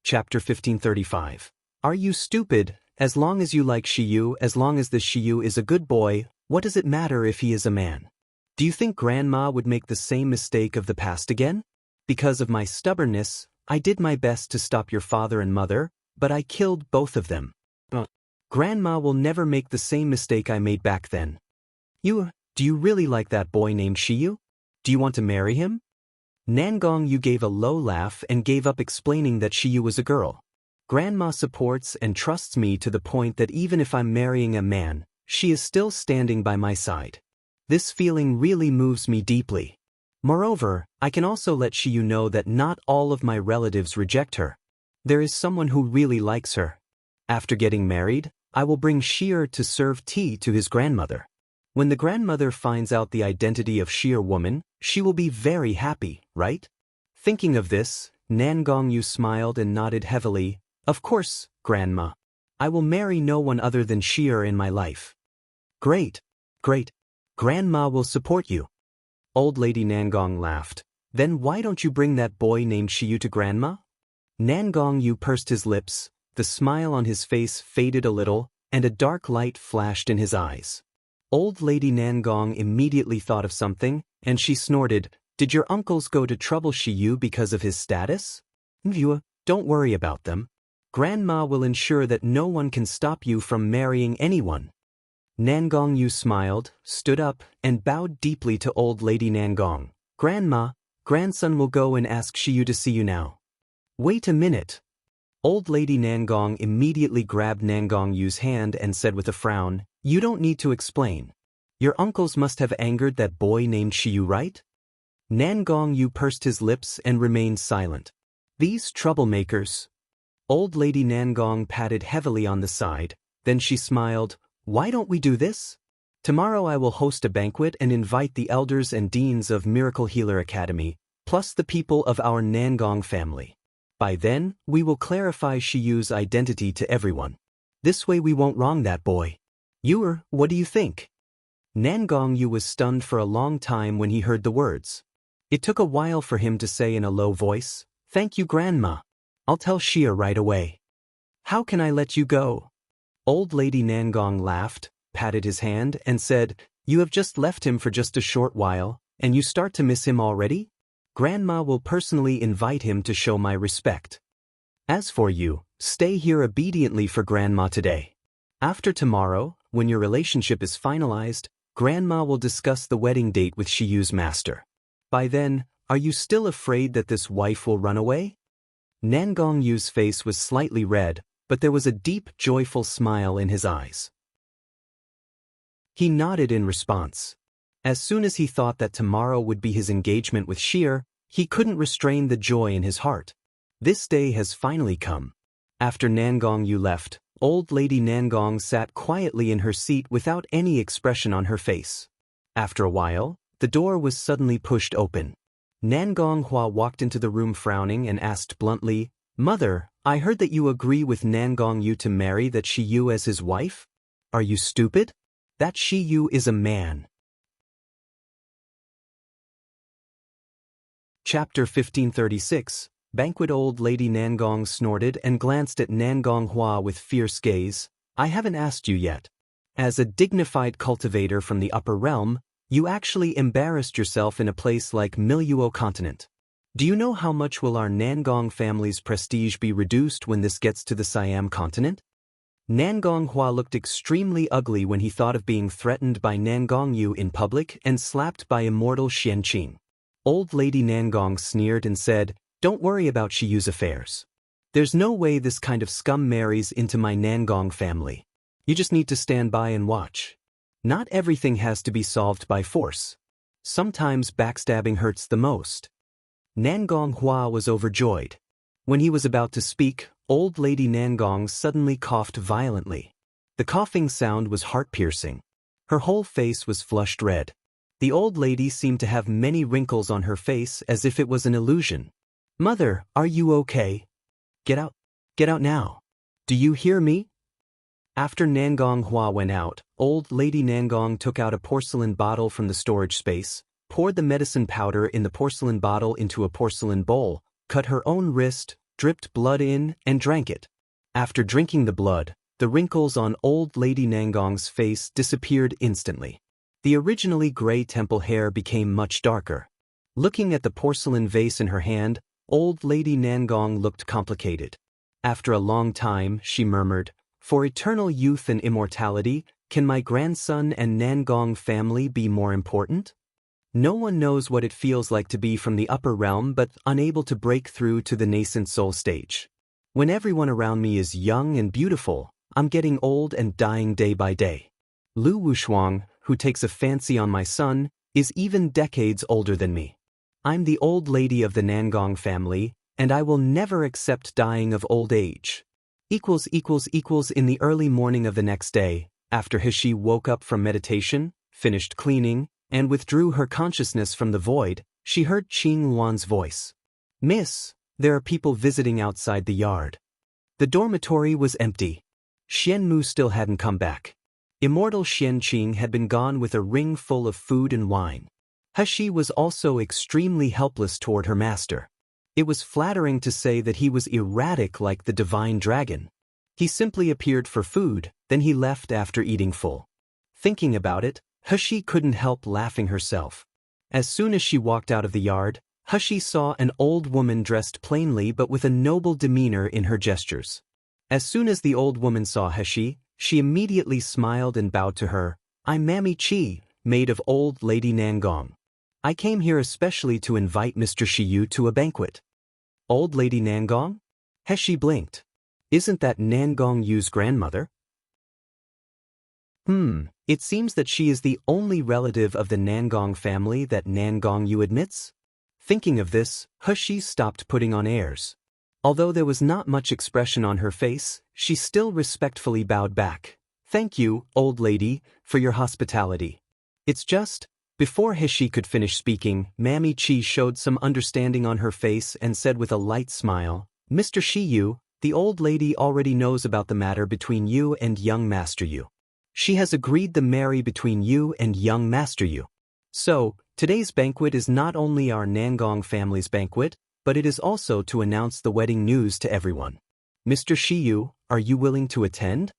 Chapter 1535. Are you stupid? As long as you like Shiyu, as long as the Shiyu is a good boy, what does it matter if he is a man? Do you think Grandma would make the same mistake of the past again? Because of my stubbornness, I did my best to stop your father and mother, but I killed both of them. Grandma will never make the same mistake I made back then. Do you really like that boy named Shiyu? Do you want to marry him? Nangong Yu gave a low laugh and gave up explaining that Shiyu was a girl. Grandma supports and trusts me to the point that even if I'm marrying a man, she is still standing by my side. This feeling really moves me deeply. Moreover, I can also let Shiyu know that not all of my relatives reject her. There is someone who really likes her. After getting married, I will bring Shier to serve tea to his grandmother. When the grandmother finds out the identity of Shier woman, she will be very happy, right? Thinking of this, Nangong Yu smiled and nodded heavily. Of course, Grandma. I will marry no one other than Shier in my life. Great. Great. Grandma will support you. Old Lady Nangong laughed. Then why don't you bring that boy named Shiyu to Grandma? Nangong Yu pursed his lips, the smile on his face faded a little, and a dark light flashed in his eyes. Old Lady Nangong immediately thought of something, and she snorted, Did your uncles go to trouble Shiyu because of his status? Don't worry about them. Grandma will ensure that no one can stop you from marrying anyone. Nangong Yu smiled, stood up, and bowed deeply to Old Lady Nangong. Grandma, grandson will go and ask Shiyu to see you now. Wait a minute. Old Lady Nangong immediately grabbed Nangong Yu's hand and said with a frown, You don't need to explain. Your uncles must have angered that boy named Shiyu, right? Nangong Yu pursed his lips and remained silent. These troublemakers. Old Lady Nangong patted heavily on the side, then she smiled, Why don't we do this? Tomorrow I will host a banquet and invite the elders and deans of Miracle Healer Academy, plus the people of our Nangong family. By then, we will clarify Shiyu's identity to everyone. This way we won't wrong that boy. What do you think? Nangong Yu was stunned for a long time when he heard the words. It took a while for him to say in a low voice, Thank you, Grandma. I'll tell Shia right away. How can I let you go? Old Lady Nangong laughed, patted his hand, and said, You have just left him for just a short while, and you start to miss him already? Grandma will personally invite him to show my respect. As for you, stay here obediently for Grandma today. After tomorrow, when your relationship is finalized, Grandma will discuss the wedding date with Shiyu's master. By then, are you still afraid that this wife will run away? Nangong Yu's face was slightly red, but there was a deep, joyful smile in his eyes. He nodded in response. As soon as he thought that tomorrow would be his engagement with Shier, he couldn't restrain the joy in his heart. This day has finally come. After Nangong Yu left, Old Lady Nangong sat quietly in her seat without any expression on her face. After a while, the door was suddenly pushed open. Nangong Hua walked into the room frowning and asked bluntly, Mother, I heard that you agree with Nangong Yu to marry that Shiyu as his wife? Are you stupid? That Shiyu is a man. Chapter 1536. Banquet. Old Lady Nangong snorted and glanced at Nangong Hua with fierce gaze. I haven't asked you yet. As a dignified cultivator from the upper realm, you actually embarrassed yourself in a place like Miluo Continent. Do you know how much will our Nangong family's prestige be reduced when this gets to the Siam continent? Nangong Hua looked extremely ugly when he thought of being threatened by Nangong Yu in public and slapped by immortal Xianqing. Old Lady Nangong sneered and said, Don't worry about Shiyu's affairs. There's no way this kind of scum marries into my Nangong family. You just need to stand by and watch. Not everything has to be solved by force. Sometimes backstabbing hurts the most. Nangong Hua was overjoyed. When he was about to speak, Old Lady Nangong suddenly coughed violently. The coughing sound was heart-piercing. Her whole face was flushed red. The old lady seemed to have many wrinkles on her face as if it was an illusion. Mother, are you okay? Get out. Get out now. Do you hear me? After Nangong Hua went out, Old Lady Nangong took out a porcelain bottle from the storage space, poured the medicine powder in the porcelain bottle into a porcelain bowl, cut her own wrist, dripped blood in, and drank it. After drinking the blood, the wrinkles on old Lady Nangong's face disappeared instantly. The originally gray temple hair became much darker. Looking at the porcelain vase in her hand, old Lady Nangong looked complicated. After a long time, she murmured, "For eternal youth and immortality, can my grandson and Nangong family be more important? No one knows what it feels like to be from the upper realm but unable to break through to the nascent soul stage. When everyone around me is young and beautiful, I'm getting old and dying day by day. Lu Wushuang, who takes a fancy on my son, is even decades older than me. I'm the old lady of the Nangong family, and I will never accept dying of old age." In the early morning of the next day, after Heshi woke up from meditation, finished cleaning, and withdrew her consciousness from the void, she heard Qing Luan's voice. "Miss, there are people visiting outside the yard." The dormitory was empty. Xian Mu still hadn't come back. Immortal Xian Qing had been gone with a ring full of food and wine. Heshi was also extremely helpless toward her master. It was flattering to say that he was erratic like the divine dragon. He simply appeared for food, then he left after eating full. Thinking about it, Heshi couldn't help laughing herself. As soon as she walked out of the yard, Heshi saw an old woman dressed plainly but with a noble demeanor in her gestures. As soon as the old woman saw Heshi, she immediately smiled and bowed to her. "I'm Mammy Chi, maid of old Lady Nangong. I came here especially to invite Mr. Shiyu to a banquet." "Old Lady Nangong?" Heshi blinked. "Isn't that Nangong Yu's grandmother?" It seems that she is the only relative of the Nangong family that Nangong Yu admits." Thinking of this, Heshi stopped putting on airs. Although there was not much expression on her face, she still respectfully bowed back. "Thank you, old lady, for your hospitality. It's just..." Before Heshi could finish speaking, Mammy Chi showed some understanding on her face and said with a light smile, "Mr. Shiyu, the old lady already knows about the matter between you and young Master Yu. She has agreed to marry between you and young Master Yu. So, today's banquet is not only our Nangong family's banquet, but it is also to announce the wedding news to everyone. Mr. Shiyu, are you willing to attend?"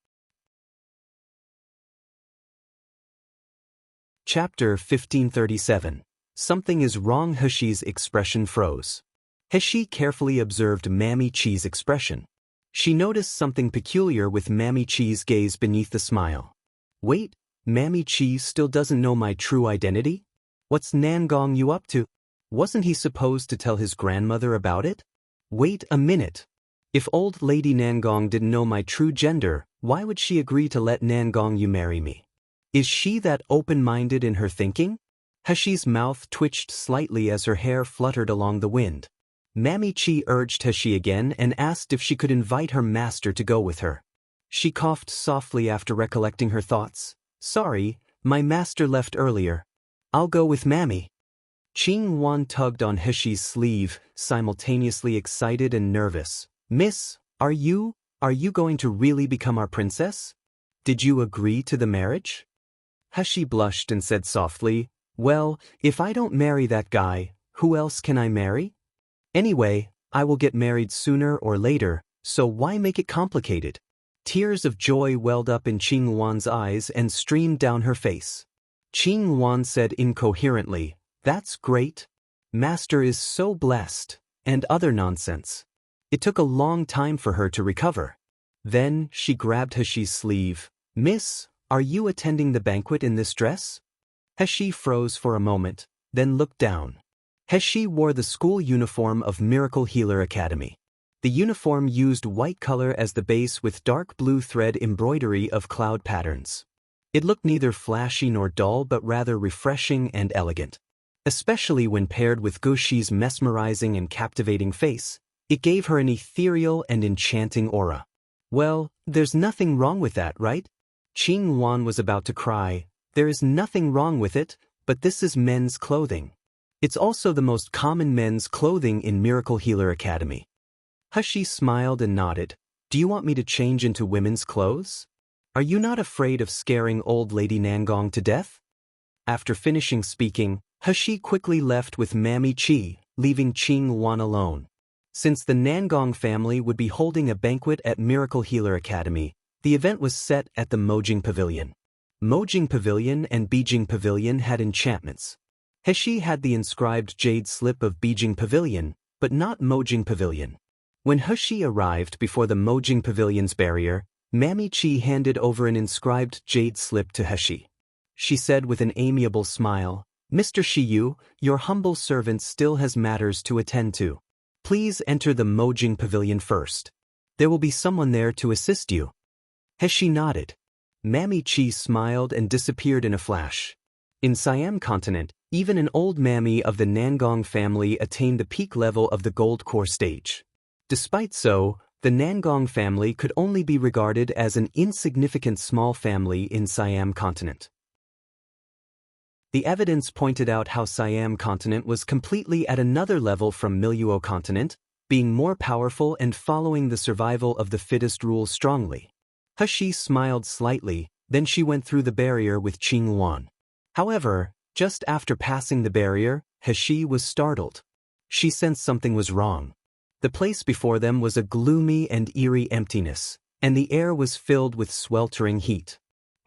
Chapter 1537. Something is wrong. Heshi's expression froze. Heshi carefully observed Mammy Chi's expression. She noticed something peculiar with Mammy Chi's gaze beneath the smile. "Wait, Mammy Chi still doesn't know my true identity? What's Nangong Yu up to? Wasn't he supposed to tell his grandmother about it? Wait a minute. If old Lady Nangong didn't know my true gender, why would she agree to let Nangong Yu marry me? Is she that open-minded in her thinking?" Heshi's mouth twitched slightly as her hair fluttered along the wind. Mammy Chi urged Heshi again and asked if she could invite her master to go with her. She coughed softly after recollecting her thoughts. "Sorry, my master left earlier. I'll go with Mammy." Qing Wan tugged on Heshi's sleeve, simultaneously excited and nervous. "Miss, are you going to really become our princess? Did you agree to the marriage?" Heshi blushed and said softly, "Well, if I don't marry that guy, who else can I marry? Anyway, I will get married sooner or later, so why make it complicated?" Tears of joy welled up in Qing Wan's eyes and streamed down her face. Qing Wan said incoherently, "That's great. Master is so blessed," and other nonsense. It took a long time for her to recover. Then she grabbed Heshi's sleeve. "Miss, are you attending the banquet in this dress?" Heshi froze for a moment, then looked down. Heshi wore the school uniform of Miracle Healer Academy. The uniform used white color as the base with dark blue thread embroidery of cloud patterns. It looked neither flashy nor dull but rather refreshing and elegant. Especially when paired with Goshi's mesmerizing and captivating face, it gave her an ethereal and enchanting aura. "Well, there's nothing wrong with that, right?" Qing Wan was about to cry. "There is nothing wrong with it, but this is men's clothing. It's also the most common men's clothing in Miracle Healer Academy." Heshi smiled and nodded. "Do you want me to change into women's clothes? Are you not afraid of scaring old Lady Nangong to death?" After finishing speaking, Heshi quickly left with Mammy Chi, leaving Qing Wan alone. Since the Nangong family would be holding a banquet at Miracle Healer Academy, the event was set at the Mojing Pavilion. Mojing Pavilion and Beijing Pavilion had enchantments. Heshi had the inscribed jade slip of Beijing Pavilion, but not Mojing Pavilion. When Heshi arrived before the Mojing Pavilion's barrier, Mammy Chi handed over an inscribed jade slip to Heshi. She said with an amiable smile, "Mr. Shiyu, your humble servant still has matters to attend to. Please enter the Mojing Pavilion first. There will be someone there to assist you." Heshi nodded. Mammy Chi smiled and disappeared in a flash. In Siam continent, even an old mammy of the Nangong family attained the peak level of the gold core stage. Despite so, the Nangong family could only be regarded as an insignificant small family in Siam continent. The evidence pointed out how Siam continent was completely at another level from Miluo continent, being more powerful and following the survival of the fittest rule strongly. Heshi smiled slightly, then she went through the barrier with Qing Luan. However, just after passing the barrier, Heshi was startled. She sensed something was wrong. The place before them was a gloomy and eerie emptiness, and the air was filled with sweltering heat.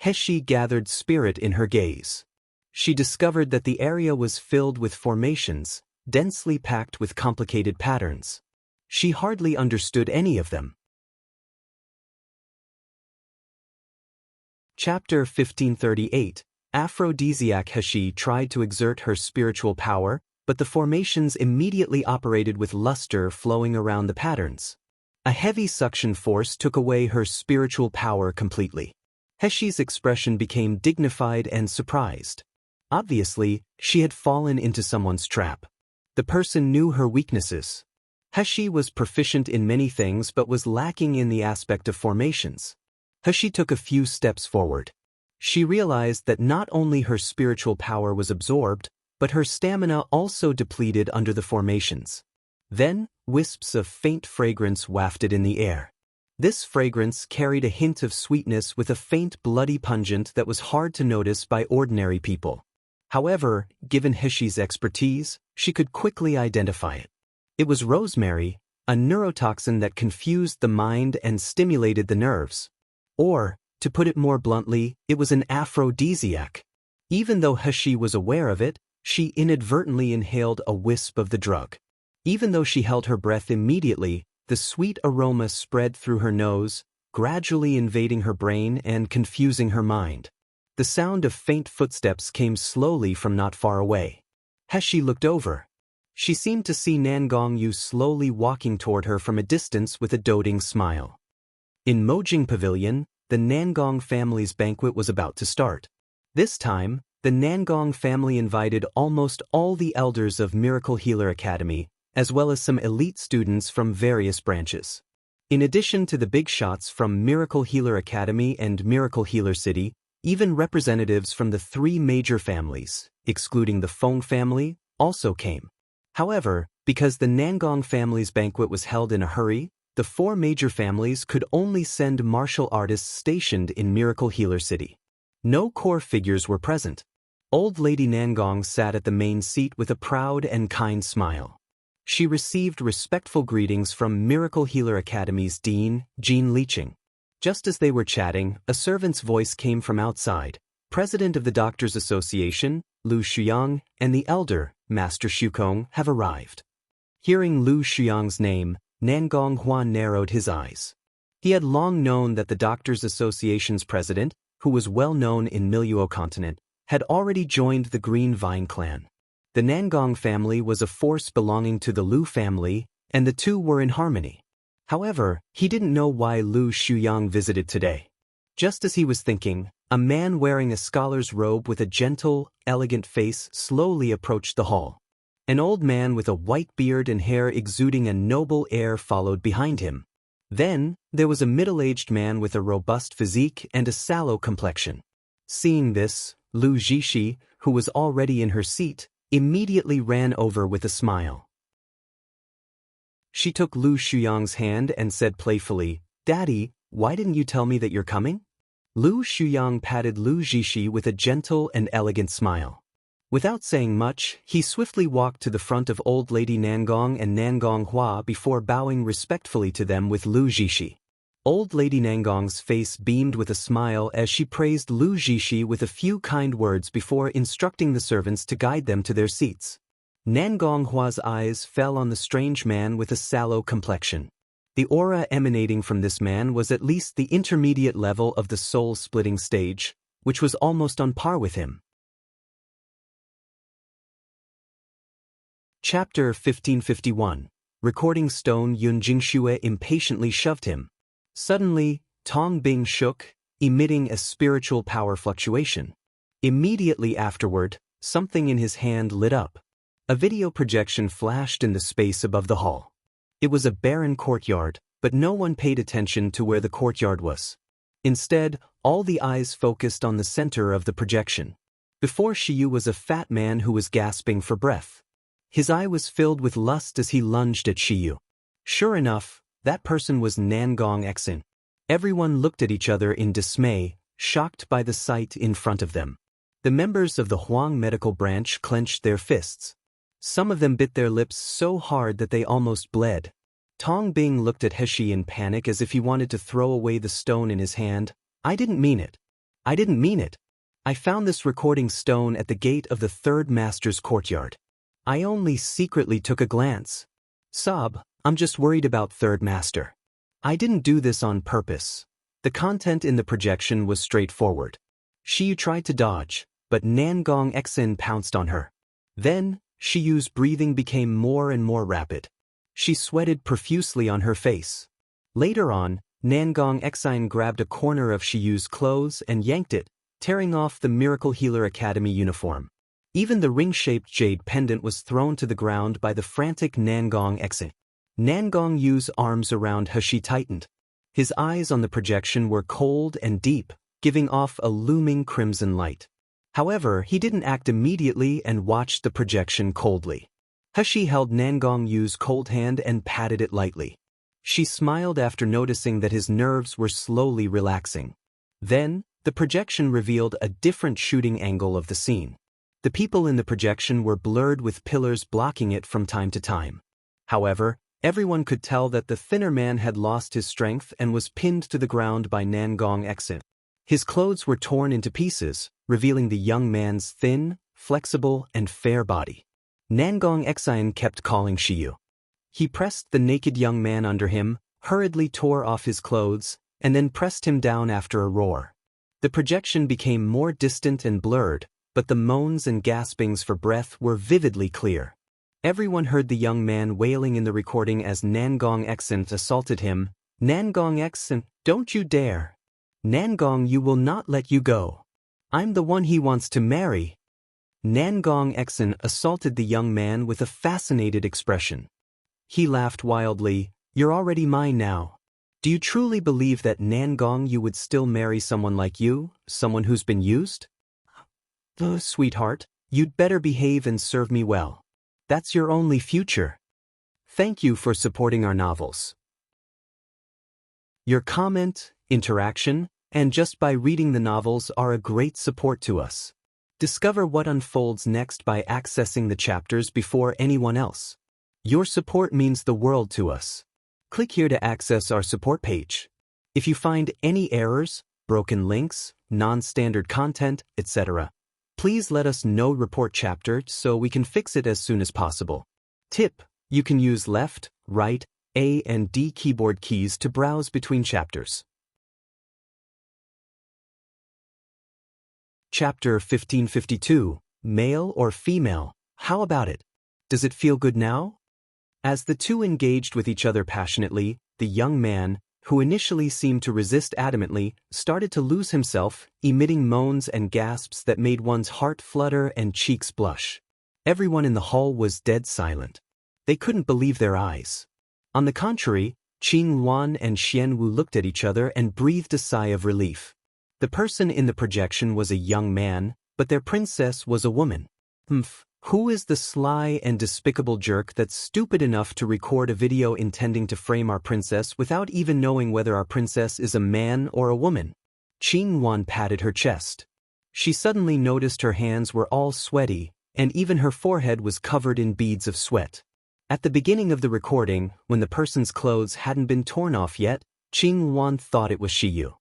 Heshi gathered spirit in her gaze. She discovered that the area was filled with formations, densely packed with complicated patterns. She hardly understood any of them. Chapter 1538. Aphrodisiac. Heshi tried to exert her spiritual power, but the formations immediately operated with luster flowing around the patterns. A heavy suction force took away her spiritual power completely. Heshi's expression became dignified and surprised. Obviously, she had fallen into someone's trap. The person knew her weaknesses. Heshi was proficient in many things but was lacking in the aspect of formations. Heshi took a few steps forward. She realized that not only her spiritual power was absorbed, but her stamina also depleted under the formations. Then, wisps of faint fragrance wafted in the air. This fragrance carried a hint of sweetness with a faint bloody pungent that was hard to notice by ordinary people. However, given Heshi's expertise, she could quickly identify it. It was rosemary, a neurotoxin that confused the mind and stimulated the nerves. Or, to put it more bluntly, it was an aphrodisiac. Even though Heshi was aware of it, she inadvertently inhaled a wisp of the drug. Even though she held her breath immediately, the sweet aroma spread through her nose, gradually invading her brain and confusing her mind. The sound of faint footsteps came slowly from not far away. Heshi looked over. She seemed to see Nangong Yu slowly walking toward her from a distance with a doting smile. In Mojing Pavilion, the Nangong family's banquet was about to start. This time, the Nangong family invited almost all the elders of Miracle Healer Academy, as well as some elite students from various branches. In addition to the big shots from Miracle Healer Academy and Miracle Healer City, even representatives from the three major families, excluding the Feng family, also came. However, because the Nangong family's banquet was held in a hurry, the four major families could only send martial artists stationed in Miracle Healer City. No core figures were present. Old Lady Nangong sat at the main seat with a proud and kind smile. She received respectful greetings from Miracle Healer Academy's Dean, Jean Liqing. Just as they were chatting, a servant's voice came from outside. President of the Doctors Association, Lu Shuyang, and the elder, Master Shukong, have arrived. Hearing Lu Shuyang's name, Nangong Huan narrowed his eyes. He had long known that the Doctors Association's president, who was well known in Miluo continent, had already joined the Green Vine clan. The Nangong family was a force belonging to the Lu family, and the two were in harmony. However, he didn't know why Lu Shuyang visited today. Just as he was thinking, a man wearing a scholar's robe with a gentle, elegant face slowly approached the hall. An old man with a white beard and hair exuding a noble air followed behind him. Then, there was a middle-aged man with a robust physique and a sallow complexion. Seeing this, Lu Jishi, who was already in her seat, immediately ran over with a smile. She took Lu Shuyang's hand and said playfully, "Daddy, why didn't you tell me that you're coming?" Lu Shuyang patted Lu Jishi with a gentle and elegant smile. Without saying much, he swiftly walked to the front of old lady Nangong and Nangong Hua before bowing respectfully to them with Lu Zixi. Old lady Nangong's face beamed with a smile as she praised Lu Zixi with a few kind words before instructing the servants to guide them to their seats. Nangong Hua's eyes fell on the strange man with a sallow complexion. The aura emanating from this man was at least the intermediate level of the soul-splitting stage, which was almost on par with him. Chapter 1551. Recording stone. Yun Jingxue impatiently shoved him. Suddenly, Tong Bing shook, emitting a spiritual power fluctuation. Immediately afterward, something in his hand lit up. A video projection flashed in the space above the hall. It was a barren courtyard, but no one paid attention to where the courtyard was. Instead, all the eyes focused on the center of the projection. Before Shiyu was a fat man who was gasping for breath. His eye was filled with lust as he lunged at Shiyu. Sure enough, that person was Nangong Exin. Everyone looked at each other in dismay, shocked by the sight in front of them. The members of the Huang medical branch clenched their fists. Some of them bit their lips so hard that they almost bled. Tong Bing looked at Heshi in panic as if he wanted to throw away the stone in his hand. I didn't mean it. I didn't mean it. I found this recording stone at the gate of the third master's courtyard. I only secretly took a glance. Sob, I'm just worried about third master. I didn't do this on purpose. The content in the projection was straightforward. Shiyu tried to dodge, but Nangong Exin pounced on her. Then, Shiyu's breathing became more and more rapid. She sweated profusely on her face. Later on, Nangong Exin grabbed a corner of Shiyu's clothes and yanked it, tearing off the Miracle Healer Academy uniform. Even the ring-shaped jade pendant was thrown to the ground by the frantic Nangong Exin. Nangong Yu's arms around Heshi tightened. His eyes on the projection were cold and deep, giving off a looming crimson light. However, he didn't act immediately and watched the projection coldly. Heshi held Nangong Yu's cold hand and patted it lightly. She smiled after noticing that his nerves were slowly relaxing. Then, the projection revealed a different shooting angle of the scene. The people in the projection were blurred with pillars blocking it from time to time. However, everyone could tell that the thinner man had lost his strength and was pinned to the ground by Nangong Exin. His clothes were torn into pieces, revealing the young man's thin, flexible, and fair body. Nangong Exin kept calling Shiyu. He pressed the naked young man under him, hurriedly tore off his clothes, and then pressed him down after a roar. The projection became more distant and blurred, but the moans and gaspings for breath were vividly clear. Everyone heard the young man wailing in the recording as Nangong Exin assaulted him. Nangong Exin, don't you dare. Nangong Yu will not let you go. I'm the one he wants to marry. Nangong Exin assaulted the young man with a fascinated expression. He laughed wildly. You're already mine now. Do you truly believe that Nangong Yu would still marry someone like you, someone who's been used? Sweetheart, you'd better behave and serve me well. That's your only future. Thank you for supporting our novels. Your comment, interaction, and just by reading the novels are a great support to us. Discover what unfolds next by accessing the chapters before anyone else. Your support means the world to us. Click here to access our support page. If you find any errors, broken links, non-standard content, etc., please let us know. Report chapter so we can fix it as soon as possible. Tip: you can use left, right, A and D keyboard keys to browse between chapters. Chapter 1552, Male or Female? How about it? Does it feel good now? As the two engaged with each other passionately, the young man, who initially seemed to resist adamantly, started to lose himself, emitting moans and gasps that made one's heart flutter and cheeks blush. Everyone in the hall was dead silent. They couldn't believe their eyes. On the contrary, Qing Luan and Xian Wu looked at each other and breathed a sigh of relief. The person in the projection was a young man, but their princess was a woman. Who is the sly and despicable jerk that's stupid enough to record a video intending to frame our princess without even knowing whether our princess is a man or a woman? Qing Wan patted her chest. She suddenly noticed her hands were all sweaty, and even her forehead was covered in beads of sweat. At the beginning of the recording, when the person's clothes hadn't been torn off yet, Qing Wan thought it was Shiyu.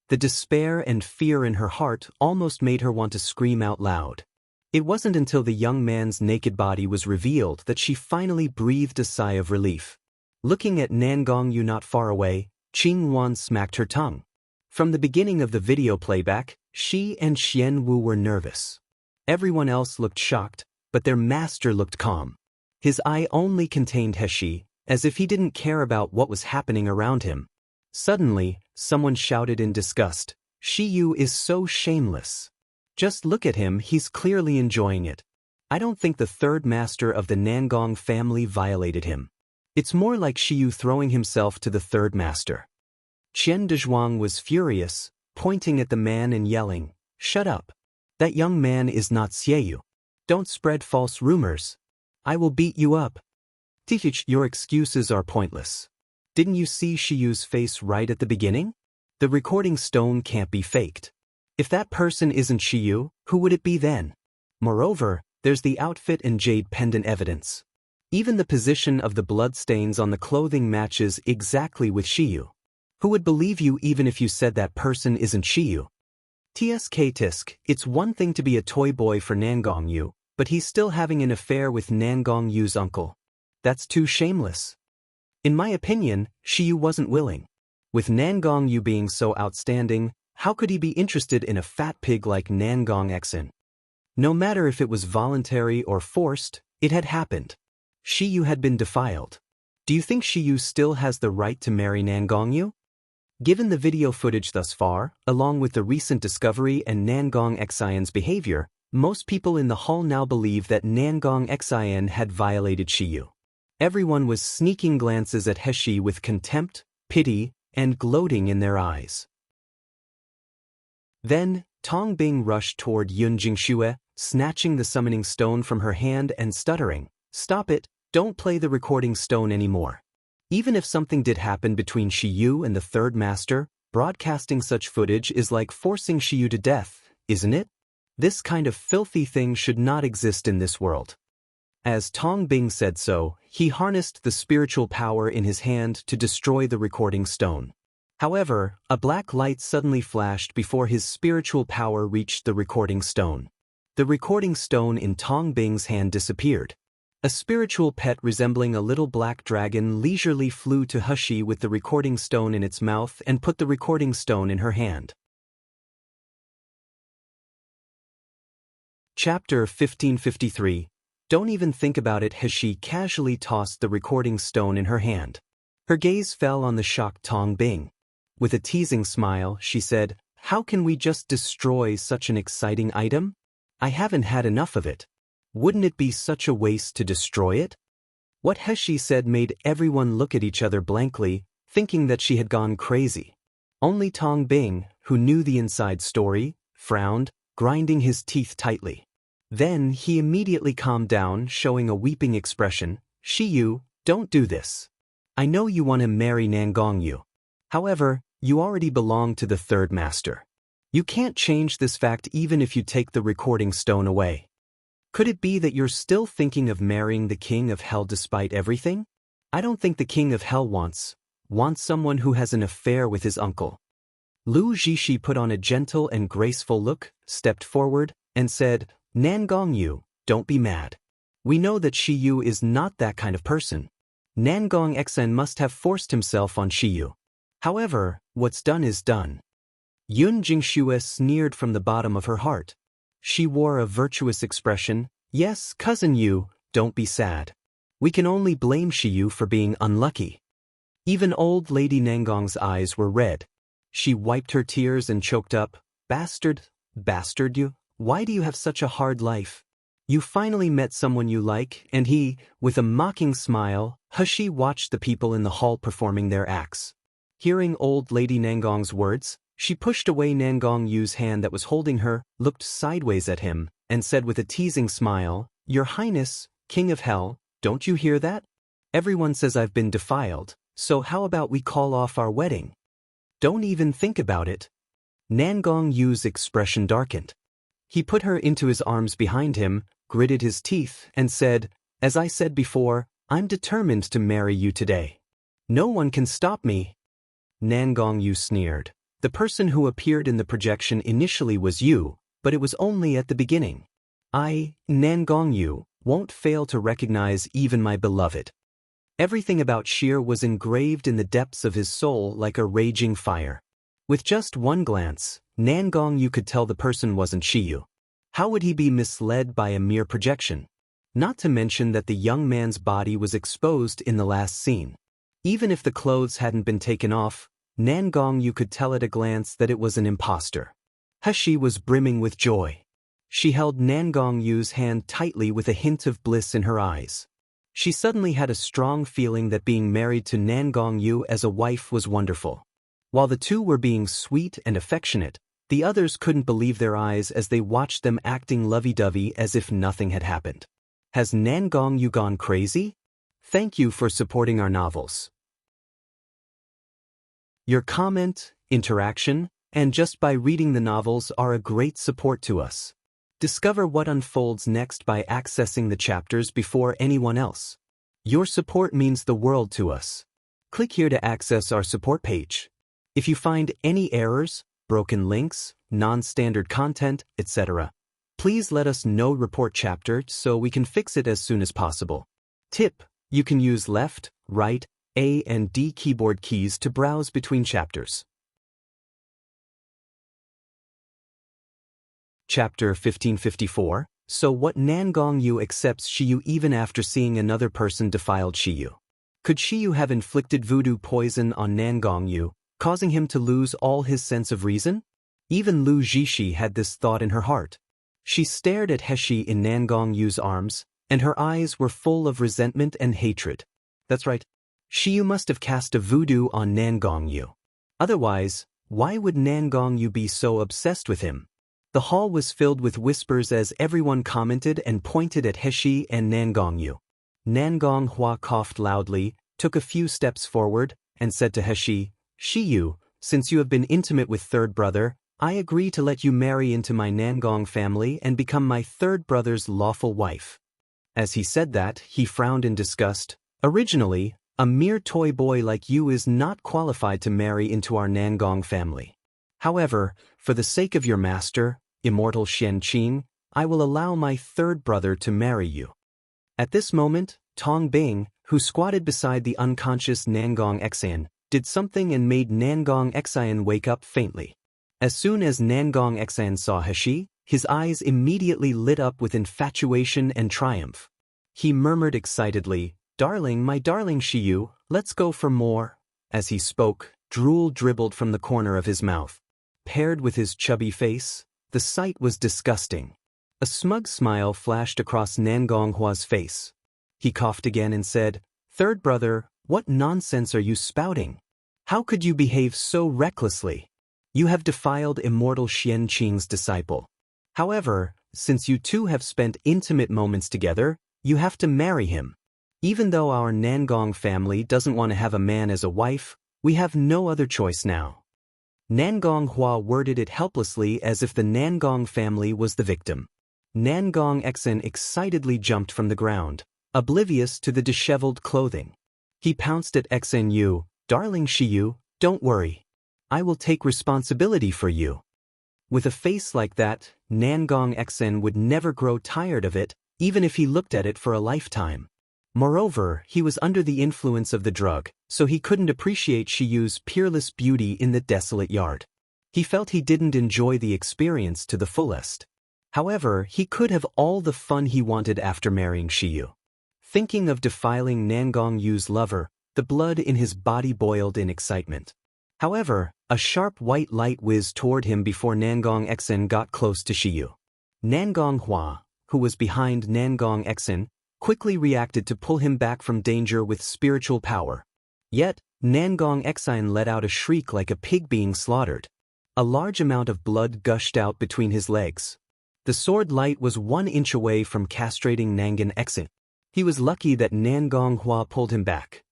The despair and fear in her heart almost made her want to scream out loud. It wasn't until the young man's naked body was revealed that she finally breathed a sigh of relief. Looking at Nangong Yu not far away, Qing Wan smacked her tongue. From the beginning of the video playback, she and Xian Wu were nervous. Everyone else looked shocked, but their master looked calm. His eye only contained Heshi, as if he didn't care about what was happening around him. Suddenly, someone shouted in disgust, "Shiyu is so shameless. Just look at him, he's clearly enjoying it. I don't think the third master of the Nangong family violated him. It's more like Shiyu throwing himself to the third master." Qian Dezhuang was furious, pointing at the man and yelling, "Shut up. That young man is not Xiyu. Don't spread false rumors. I will beat you up." "Teach, your excuses are pointless. Didn't you see Shiyu's face right at the beginning? The recording stone can't be faked. If that person isn't Shiyu, who would it be then? Moreover, there's the outfit and jade pendant evidence. Even the position of the bloodstains on the clothing matches exactly with Shiyu. Who would believe you even if you said that person isn't Shiyu?" Tisk, it's one thing to be a toy boy for Nangong Yu, but he's still having an affair with Nangong Yu's uncle. That's too shameless. In my opinion, Shiyu wasn't willing. With Nangong Yu being so outstanding, how could he be interested in a fat pig like Nangong Exin? No matter if it was voluntary or forced, it had happened. Shiyu had been defiled. Do you think Shiyu still has the right to marry Nangong Yu? Given the video footage thus far, along with the recent discovery and Nangong Xian's behavior, most people in the hall now believe that Nangong Xian had violated Shiyu. Everyone was sneaking glances at Heshi with contempt, pity, and gloating in their eyes. Then, Tong Bing rushed toward Yun Jingxue, snatching the summoning stone from her hand and stuttering, "Stop it, don't play the recording stone anymore. Even if something did happen between Shiyu and the third master, broadcasting such footage is like forcing Shiyu to death, isn't it? This kind of filthy thing should not exist in this world." As Tong Bing said so, he harnessed the spiritual power in his hand to destroy the recording stone. However, a black light suddenly flashed before his spiritual power reached the recording stone. The recording stone in Tong Bing's hand disappeared. A spiritual pet resembling a little black dragon leisurely flew to Heshi with the recording stone in its mouth and put the recording stone in her hand. Chapter 1553. Don't even think about it. Heshi casually tossed the recording stone in her hand. Her gaze fell on the shocked Tong Bing. With a teasing smile, she said, "How can we just destroy such an exciting item? I haven't had enough of it. Wouldn't it be such a waste to destroy it?" What Heshi said made everyone look at each other blankly, thinking that she had gone crazy. Only Tong Bing, who knew the inside story, frowned, grinding his teeth tightly. Then he immediately calmed down, showing a weeping expression. "Shiyu, don't do this. I know you want to marry Nangong Yu. However, you already belong to the third master. You can't change this fact even if you take the recording stone away. Could it be that you're still thinking of marrying the king of hell despite everything? I don't think the king of hell wants someone who has an affair with his uncle." Lu Zhishi put on a gentle and graceful look, stepped forward, and said, "Nangong Yu, don't be mad. We know that Shiyu is not that kind of person. Nangong Xen must have forced himself on Shiyu. However, what's done is done." Yun Jingxue sneered from the bottom of her heart. She wore a virtuous expression. "Yes, cousin Yu, don't be sad. We can only blame Shiyu for being unlucky." Even old Lady Nangong's eyes were red. She wiped her tears and choked up, Bastard you, why do you have such a hard life? You finally met someone you like, and he," with a mocking smile, Heshi watched the people in the hall performing their acts. Hearing old Lady Nangong's words, she pushed away Nangong Yu's hand that was holding her, looked sideways at him, and said with a teasing smile, "Your Highness, King of Hell, don't you hear that? Everyone says I've been defiled, so how about we call off our wedding?" "Don't even think about it." Nangong Yu's expression darkened. He put her into his arms behind him, gritted his teeth, and said, "As I said before, I'm determined to marry you today. No one can stop me." Nan Gongyu sneered. "The person who appeared in the projection initially was you, but it was only at the beginning. I, Nan Gongyu, won't fail to recognize even my beloved." Everything about Sheer was engraved in the depths of his soul like a raging fire. With just one glance, Nan Gongyu could tell the person wasn't Shiyu. How would he be misled by a mere projection? Not to mention that the young man's body was exposed in the last scene. Even if the clothes hadn't been taken off, Nan Gongyu could tell at a glance that it was an impostor. He was brimming with joy. She held Nan Gongyu's hand tightly with a hint of bliss in her eyes. She suddenly had a strong feeling that being married to Nan Gongyu as a wife was wonderful. While the two were being sweet and affectionate, the others couldn't believe their eyes as they watched them acting lovey-dovey as if nothing had happened. Has Nan Gongyu gone crazy? Thank you for supporting our novels. Your comment, interaction, and just by reading the novels are a great support to us. Discover what unfolds next by accessing the chapters before anyone else. Your support means the world to us. Click here to access our support page. If you find any errors, broken links, non-standard content, etc., please let us know. Report chapter so we can fix it as soon as possible. Tip: you can use left, right, A and D keyboard keys to browse between chapters. Chapter 1554. So what? Nan Gongyu accepts Shiyu even after seeing another person defiled Shiyu. Could Shiyu have inflicted voodoo poison on Nan Gongyu, causing him to lose all his sense of reason? Even Lu Jishi had this thought in her heart. She stared at Heshi in Nan Gongyu's arms, and her eyes were full of resentment and hatred. That's right. Shiyu must have cast a voodoo on Nan Gongyu. Otherwise, why would Nan Gongyu be so obsessed with him? The hall was filled with whispers as everyone commented and pointed at Heshi and Nan Gongyu. Nan Gonghua coughed loudly, took a few steps forward, and said to Heshi, "Shiyu, since you have been intimate with third brother, I agree to let you marry into my Nangong family and become my third brother's lawful wife." As he said that, he frowned in disgust. "Originally, a mere toy boy like you is not qualified to marry into our Nangong family. However, for the sake of your master, immortal Xian Qing, I will allow my third brother to marry you." At this moment, Tong Bing, who squatted beside the unconscious Nangong Xian, did something and made Nangong Xian wake up faintly. As soon as Nangong Xian saw Heshi, his eyes immediately lit up with infatuation and triumph. He murmured excitedly, "Darling, my darling Shiyu, let's go for more." As he spoke, drool dribbled from the corner of his mouth. Paired with his chubby face, the sight was disgusting. A smug smile flashed across Nangonghua's face. He coughed again and said, "Third brother, what nonsense are you spouting? How could you behave so recklessly? You have defiled immortal Xian Qing's disciple. However, since you two have spent intimate moments together, you have to marry him. Even though our Nangong family doesn't want to have a man as a wife, we have no other choice now." Nangonghua worded it helplessly as if the Nangong family was the victim. Nangong Xian excitedly jumped from the ground, oblivious to the disheveled clothing. He pounced at Xian Yu, "Darling Shiyu, don't worry. I will take responsibility for you." With a face like that, Nangong Xian would never grow tired of it, even if he looked at it for a lifetime. Moreover, he was under the influence of the drug, so he couldn't appreciate Shiyu's peerless beauty in the desolate yard. He felt he didn't enjoy the experience to the fullest. However, he could have all the fun he wanted after marrying Shiyu. Thinking of defiling Nangong Yu's lover, the blood in his body boiled in excitement. However, a sharp white light whizzed toward him before Nangong Xian got close to Shiyu. Nangonghua, who was behind Nangong Xian, quickly reacted to pull him back from danger with spiritual power. Yet, Nangong Xian let out a shriek like a pig being slaughtered. A large amount of blood gushed out between his legs. The sword light was 1 inch away from castrating Nangan Xian. He was lucky that Nangonghua pulled him back.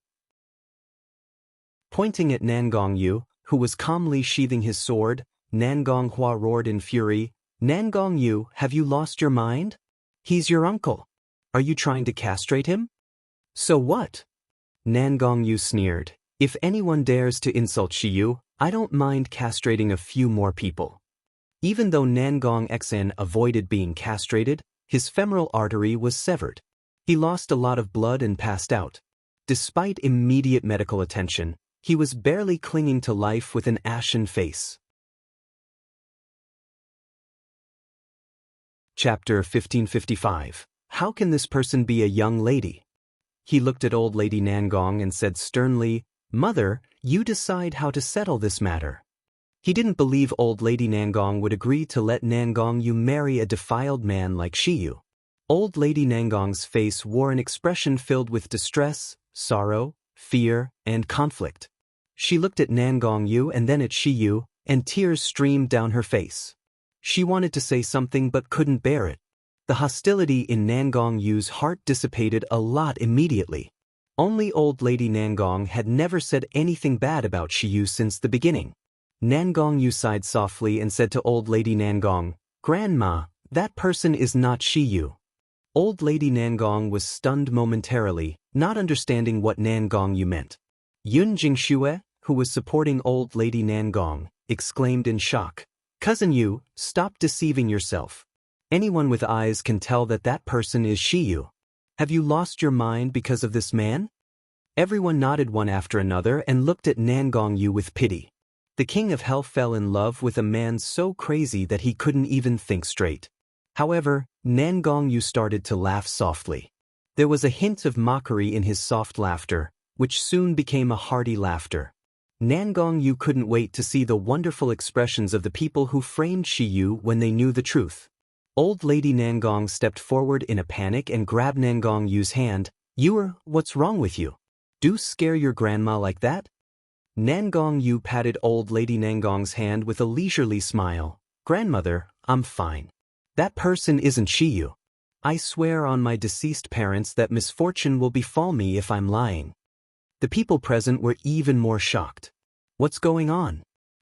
Pointing at Nangongyu, who was calmly sheathing his sword, Nangonghua roared in fury, "Nangongyu, have you lost your mind? He's your uncle. Are you trying to castrate him? So what? Nan Gongyu sneered. If anyone dares to insult Shiyu, I don't mind castrating a few more people. Even though Nan Gongxen avoided being castrated, his femoral artery was severed. He lost a lot of blood and passed out. Despite immediate medical attention, he was barely clinging to life with an ashen face. Chapter 1555. How can this person be a young lady? He looked at old lady Nangong and said sternly, Mother, you decide how to settle this matter. He didn't believe old lady Nangong would agree to let Nangongyu marry a defiled man like Shiyu. Old lady Nangong's face wore an expression filled with distress, sorrow, fear, and conflict. She looked at Nangongyu and then at Shiyu, and tears streamed down her face. She wanted to say something but couldn't bear it. The hostility in Nangongyu's heart dissipated a lot immediately. Only old lady Nangong had never said anything bad about Shiyu since the beginning. Nangongyu sighed softly and said to old lady Nangong, Grandma, that person is not Shiyu. Old lady Nangong was stunned momentarily, not understanding what Nangongyu meant. Yun Jingxue, who was supporting old lady Nangong, exclaimed in shock, Cousin Yu, stop deceiving yourself. Anyone with eyes can tell that that person is Shiyu. Have you lost your mind because of this man? Everyone nodded one after another and looked at Nangongyu with pity. The king of hell fell in love with a man so crazy that he couldn't even think straight. However, Nangongyu started to laugh softly. There was a hint of mockery in his soft laughter, which soon became a hearty laughter. Nangongyu couldn't wait to see the wonderful expressions of the people who framed Shiyu when they knew the truth. Old lady Nangong stepped forward in a panic and grabbed Nangongyu's hand. What's wrong with you? Do scare your grandma like that? Nangongyu patted old lady Nangong's hand with a leisurely smile. Grandmother, I'm fine. That person isn't Shiyu. I swear on my deceased parents that misfortune will befall me if I'm lying. The people present were even more shocked. What's going on?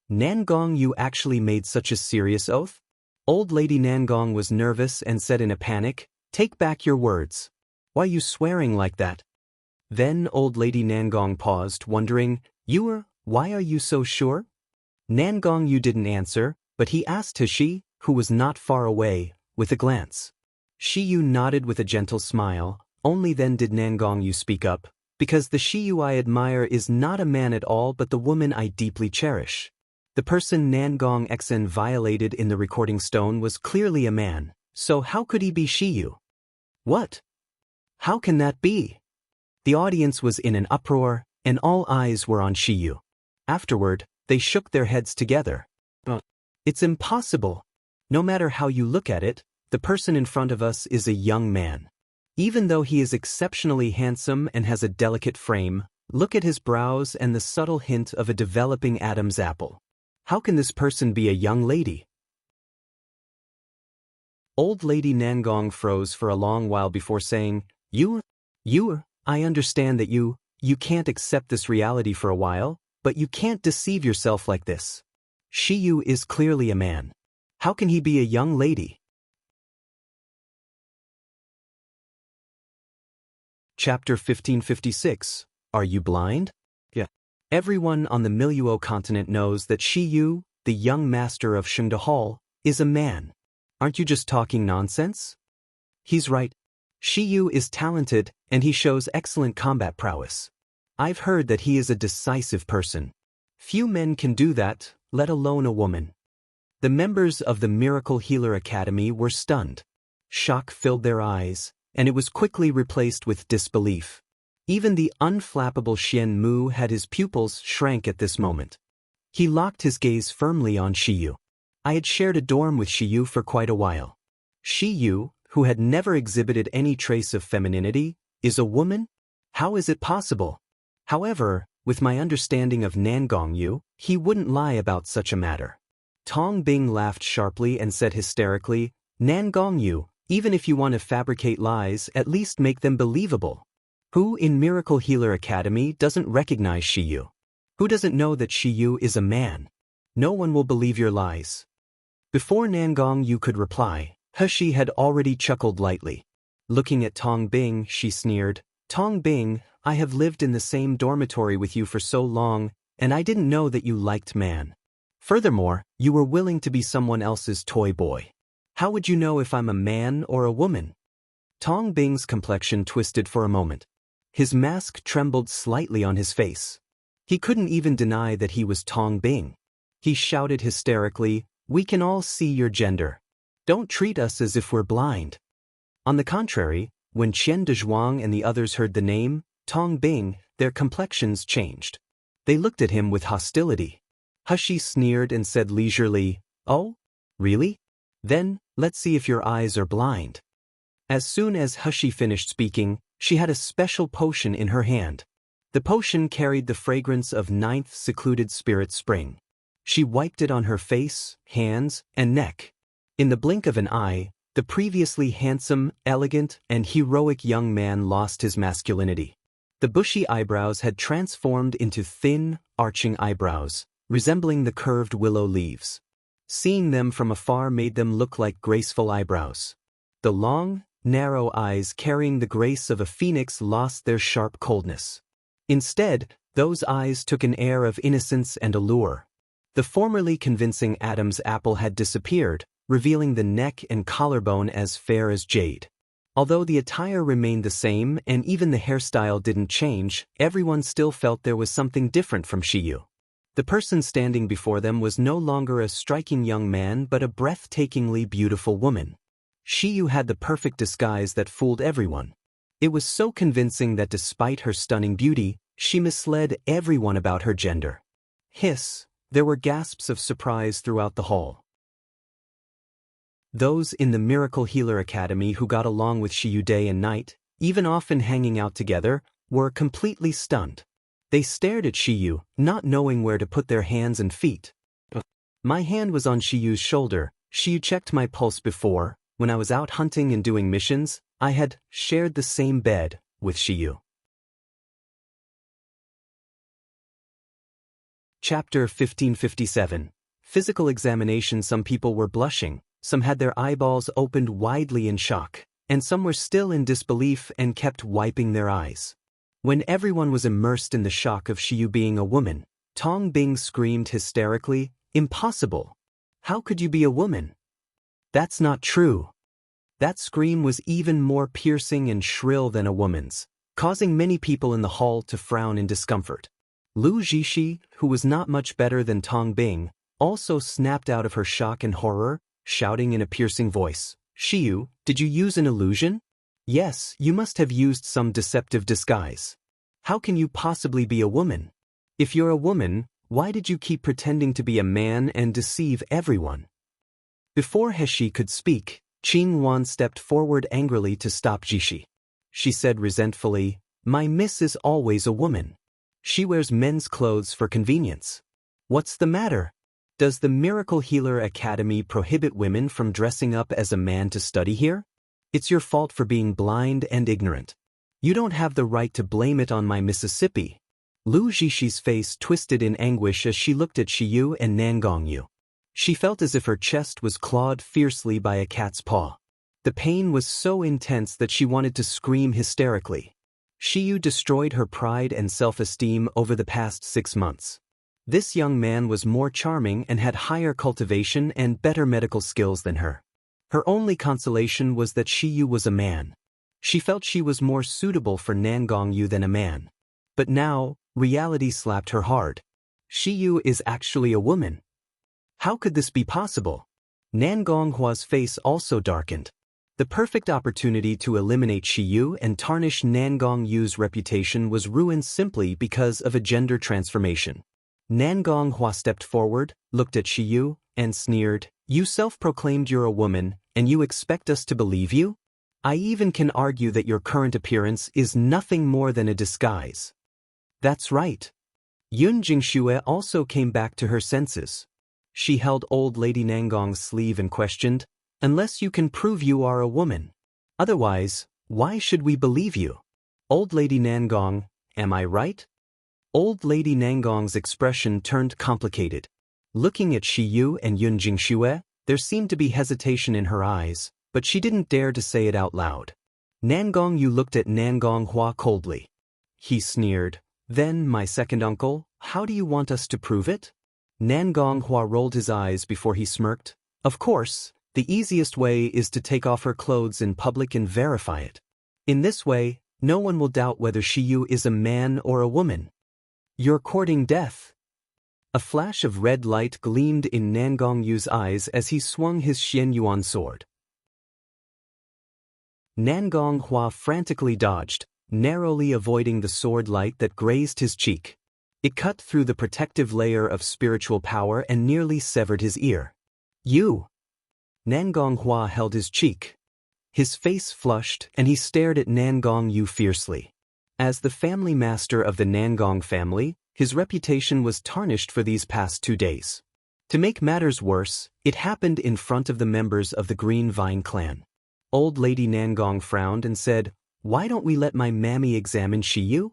Nangongyu actually made such a serious oath? Old lady Nangong was nervous and said in a panic, Take back your words. Why are you swearing like that? Then old lady Nangong paused, wondering, why are you so sure? Nangongyu didn't answer, but he asked Tashi, who was not far away, with a glance. Shiyu nodded with a gentle smile. Only then did Nangongyu speak up, because the Shiyu I admire is not a man at all but the woman I deeply cherish. The person Nangongxen violated in the recording stone was clearly a man, so how could he be Shiyu? What? How can that be? The audience was in an uproar, and all eyes were on Shiyu. Afterward, they shook their heads together. It's impossible. No matter how you look at it, the person in front of us is a young man. Even though he is exceptionally handsome and has a delicate frame, look at his brows and the subtle hint of a developing Adam's apple. How can this person be a young lady? Old lady Nangong froze for a long while before saying, I understand that you can't accept this reality for a while, but you can't deceive yourself like this. Shiyu is clearly a man. How can he be a young lady? Chapter 1556. Are you blind? Yeah. Everyone on the Miluo continent knows that Shiyu, the young master of Shengde Hall, is a man. Aren't you just talking nonsense? He's right. Shiyu is talented, and he shows excellent combat prowess. I've heard that he is a decisive person. Few men can do that, let alone a woman. The members of the Miracle Healer Academy were stunned. Shock filled their eyes, and it was quickly replaced with disbelief. Even the unflappable Xian Mu had his pupils shrank at this moment. He locked his gaze firmly on Shiyu. I had shared a dorm with Shiyu for quite a while. Shiyu, who had never exhibited any trace of femininity, is a woman? How is it possible? However, with my understanding of Nangongyu, he wouldn't lie about such a matter. Tong Bing laughed sharply and said hysterically, Nangongyu, even if you want to fabricate lies, at least make them believable. Who in Miracle Healer Academy doesn't recognize Shiyu? Who doesn't know that Shiyu is a man? No one will believe your lies. Before Nangongyu could reply, He had already chuckled lightly. Looking at Tong Bing, she sneered, "Tong Bing, I have lived in the same dormitory with you for so long, and I didn't know that you liked man. Furthermore, you were willing to be someone else's toy boy. How would you know if I'm a man or a woman?" Tong Bing's complexion twisted for a moment. His mask trembled slightly on his face. He couldn't even deny that he was Tong Bing. He shouted hysterically, "We can all see your gender. Don't treat us as if we're blind." On the contrary, when Qian Dezhuang and the others heard the name, Tong Bing, their complexions changed. They looked at him with hostility. He sneered and said leisurely, "Oh? Really? Then, let's see if your eyes are blind." As soon as He finished speaking, she had a special potion in her hand. The potion carried the fragrance of 9th secluded spirit spring. She wiped it on her face, hands, and neck. In the blink of an eye, the previously handsome, elegant, and heroic young man lost his masculinity. The bushy eyebrows had transformed into thin, arching eyebrows, resembling the curved willow leaves. Seeing them from afar made them look like graceful eyebrows. The long, narrow eyes carrying the grace of a phoenix lost their sharp coldness. Instead, those eyes took an air of innocence and allure. The formerly convincing Adam's apple had disappeared, revealing the neck and collarbone as fair as jade. Although the attire remained the same and even the hairstyle didn't change, everyone still felt there was something different from Shiyu. The person standing before them was no longer a striking young man but a breathtakingly beautiful woman. Shiyu had the perfect disguise that fooled everyone. It was so convincing that despite her stunning beauty, she misled everyone about her gender. There were gasps of surprise throughout the hall. Those in the Miracle Healer Academy who got along with Shiyu day and night, even often hanging out together, were completely stunned. They stared at Shiyu, not knowing where to put their hands and feet. My hand was on Shiyu's shoulder. Shiyu checked my pulse before. When I was out hunting and doing missions, I had shared the same bed with Shiyu. Chapter 1557. Physical examination. Some people were blushing, some had their eyeballs opened widely in shock, and some were still in disbelief and kept wiping their eyes. When everyone was immersed in the shock of Shiyu being a woman, Tong Bing screamed hysterically, "Impossible! How could you be a woman? That's not true." That scream was even more piercing and shrill than a woman's, causing many people in the hall to frown in discomfort. Lu Zhishi, who was not much better than Tong Bing, also snapped out of her shock and horror, shouting in a piercing voice, "Shiyu, did you use an illusion? Yes, you must have used some deceptive disguise. How can you possibly be a woman? If you're a woman, why did you keep pretending to be a man and deceive everyone?" Before He could speak, Qing Wan stepped forward angrily to stop Zhishi. She said resentfully, "My miss is always a woman. She wears men's clothes for convenience. What's the matter? Does the Miracle Healer Academy prohibit women from dressing up as a man to study here? It's your fault for being blind and ignorant. You don't have the right to blame it on my Mississippi." Lu Zhishi's face twisted in anguish as she looked at Shiyu and Nangongyu. She felt as if her chest was clawed fiercely by a cat's paw. The pain was so intense that she wanted to scream hysterically. Shiyu destroyed her pride and self-esteem over the past 6 months. This young man was more charming and had higher cultivation and better medical skills than her. Her only consolation was that Shiyu was a man. She felt she was more suitable for Nangongyu than a man. But now, reality slapped her hard. Shiyu is actually a woman. How could this be possible? Nangonghua's face also darkened. The perfect opportunity to eliminate Shiyu and tarnish Nangongyu's reputation was ruined simply because of a gender transformation. Nangonghua stepped forward, looked at Shiyu, and sneered, "You self-proclaimed you're a woman, and you expect us to believe you? I even can argue that your current appearance is nothing more than a disguise." That's right. Yun Jingxue also came back to her senses. She held Old Lady Nangong's sleeve and questioned, "Unless you can prove you are a woman. Otherwise, why should we believe you? Old Lady Nangong, am I right?" Old Lady Nangong's expression turned complicated. Looking at Shiyu and Yun Jingxue, there seemed to be hesitation in her eyes, but she didn't dare to say it out loud. Nangong Yu looked at Nangong Hua coldly. He sneered, "Then, my second uncle, how do you want us to prove it?" Nangong Hua rolled his eyes before he smirked. "Of course, the easiest way is to take off her clothes in public and verify it. In this way, no one will doubt whether Shiyu is a man or a woman. You're courting death." A flash of red light gleamed in Nangong Yu's eyes as he swung his Xian Yuan sword. Nangong Hua frantically dodged, narrowly avoiding the sword light that grazed his cheek. It cut through the protective layer of spiritual power and nearly severed his ear. "You!" Nangong Hua held his cheek. His face flushed and he stared at Nangong Yu fiercely. As the family master of the Nangong family, his reputation was tarnished for these past 2 days. To make matters worse, it happened in front of the members of the Green Vine clan. Old Lady Nangong frowned and said, "Why don't we let my mammy examine Shiyu?"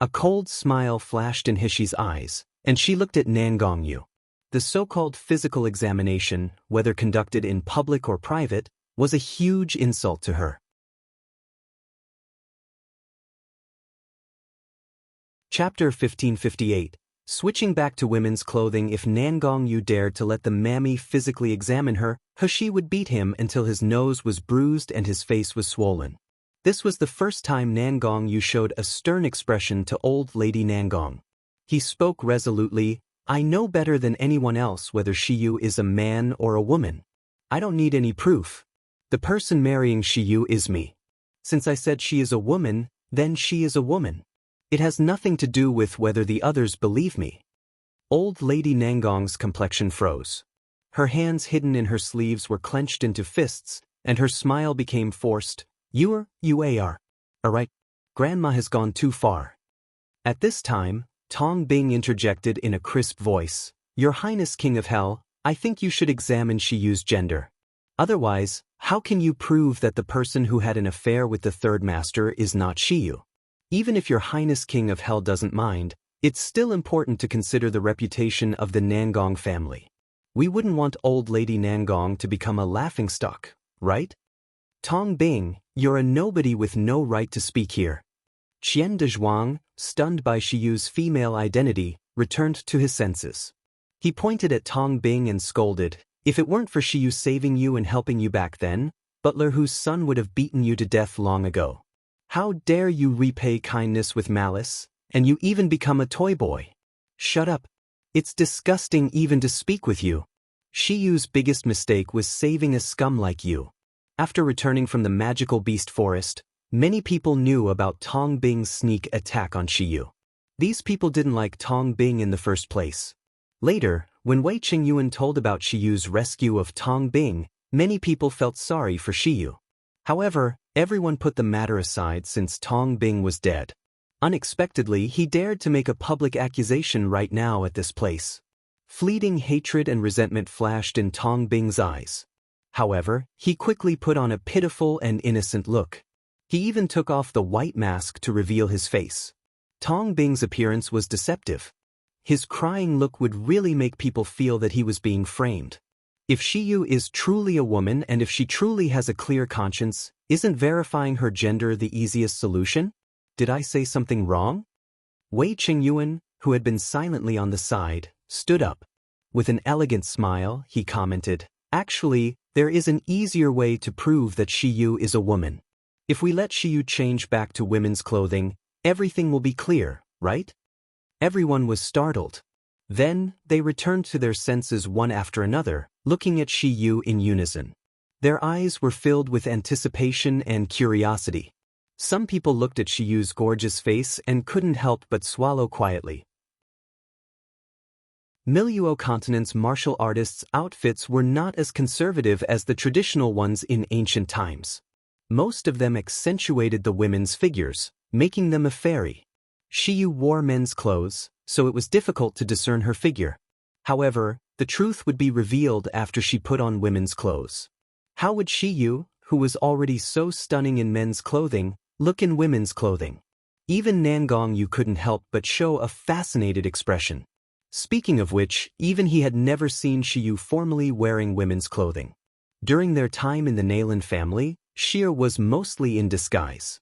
A cold smile flashed in Hishi's eyes, and she looked at Nangong Yu. The so-called physical examination, whether conducted in public or private, was a huge insult to her. Chapter 1558. Switching back to women's clothing. If Nangong Yu dared to let the mammy physically examine her, Hishi would beat him until his nose was bruised and his face was swollen. This was the first time Nangong Yu showed a stern expression to old Lady Nangong. He spoke resolutely, "I know better than anyone else whether Shiyu is a man or a woman. I don't need any proof. The person marrying Shiyu is me. Since I said she is a woman, then she is a woman. It has nothing to do with whether the others believe me." Old Lady Nangong's complexion froze. Her hands hidden in her sleeves were clenched into fists, and her smile became forced. You are. Alright, Grandma has gone too far." At this time, Tong Bing interjected in a crisp voice, "Your Highness King of Hell, I think you should examine Shiyu's gender. Otherwise, how can you prove that the person who had an affair with the third master is not Shiyu? Even if your Highness King of Hell doesn't mind, it's still important to consider the reputation of the Nangong family. We wouldn't want old Lady Nangong to become a laughingstock, right? Tong Bing, you're a nobody with no right to speak here." Qian Dezhuang, stunned by Shiyu's female identity, returned to his senses. He pointed at Tong Bing and scolded, "If it weren't for Shiyu saving you and helping you back then, Butler whose son would have beaten you to death long ago. How dare you repay kindness with malice, and you even become a toy boy? Shut up. It's disgusting even to speak with you. Shiyu's biggest mistake was saving a scum like you." After returning from the magical beast forest, many people knew about Tong Bing's sneak attack on Shiyu. These people didn't like Tong Bing in the first place. Later, when Wei Qingyuan told about Shiyu's rescue of Tong Bing, many people felt sorry for Shiyu. However, everyone put the matter aside since Tong Bing was dead. Unexpectedly, he dared to make a public accusation right now at this place. Fleeting hatred and resentment flashed in Tong Bing's eyes. However, he quickly put on a pitiful and innocent look. He even took off the white mask to reveal his face. Tong Bing's appearance was deceptive. His crying look would really make people feel that he was being framed. If Shiyu is truly a woman and if she truly has a clear conscience, isn't verifying her gender the easiest solution? Did I say something wrong? Wei Qingyuan, who had been silently on the side, stood up. With an elegant smile, he commented, "Actually, there is an easier way to prove that Shiyu is a woman. If we let Shiyu change back to women's clothing, everything will be clear, right?" Everyone was startled. Then, they returned to their senses one after another, looking at Shiyu in unison. Their eyes were filled with anticipation and curiosity. Some people looked at Shiyu's gorgeous face and couldn't help but swallow quietly. Miluo continent's martial artists' outfits were not as conservative as the traditional ones in ancient times. Most of them accentuated the women's figures, making them a fairy. Shiyu wore men's clothes, so it was difficult to discern her figure. However, the truth would be revealed after she put on women's clothes. How would Shiyu, who was already so stunning in men's clothing, look in women's clothing? Even Nangong Yu couldn't help but show a fascinated expression. Speaking of which, even he had never seen Shiyu formally wearing women's clothing. During their time in the Nalan family, Shir was mostly in disguise.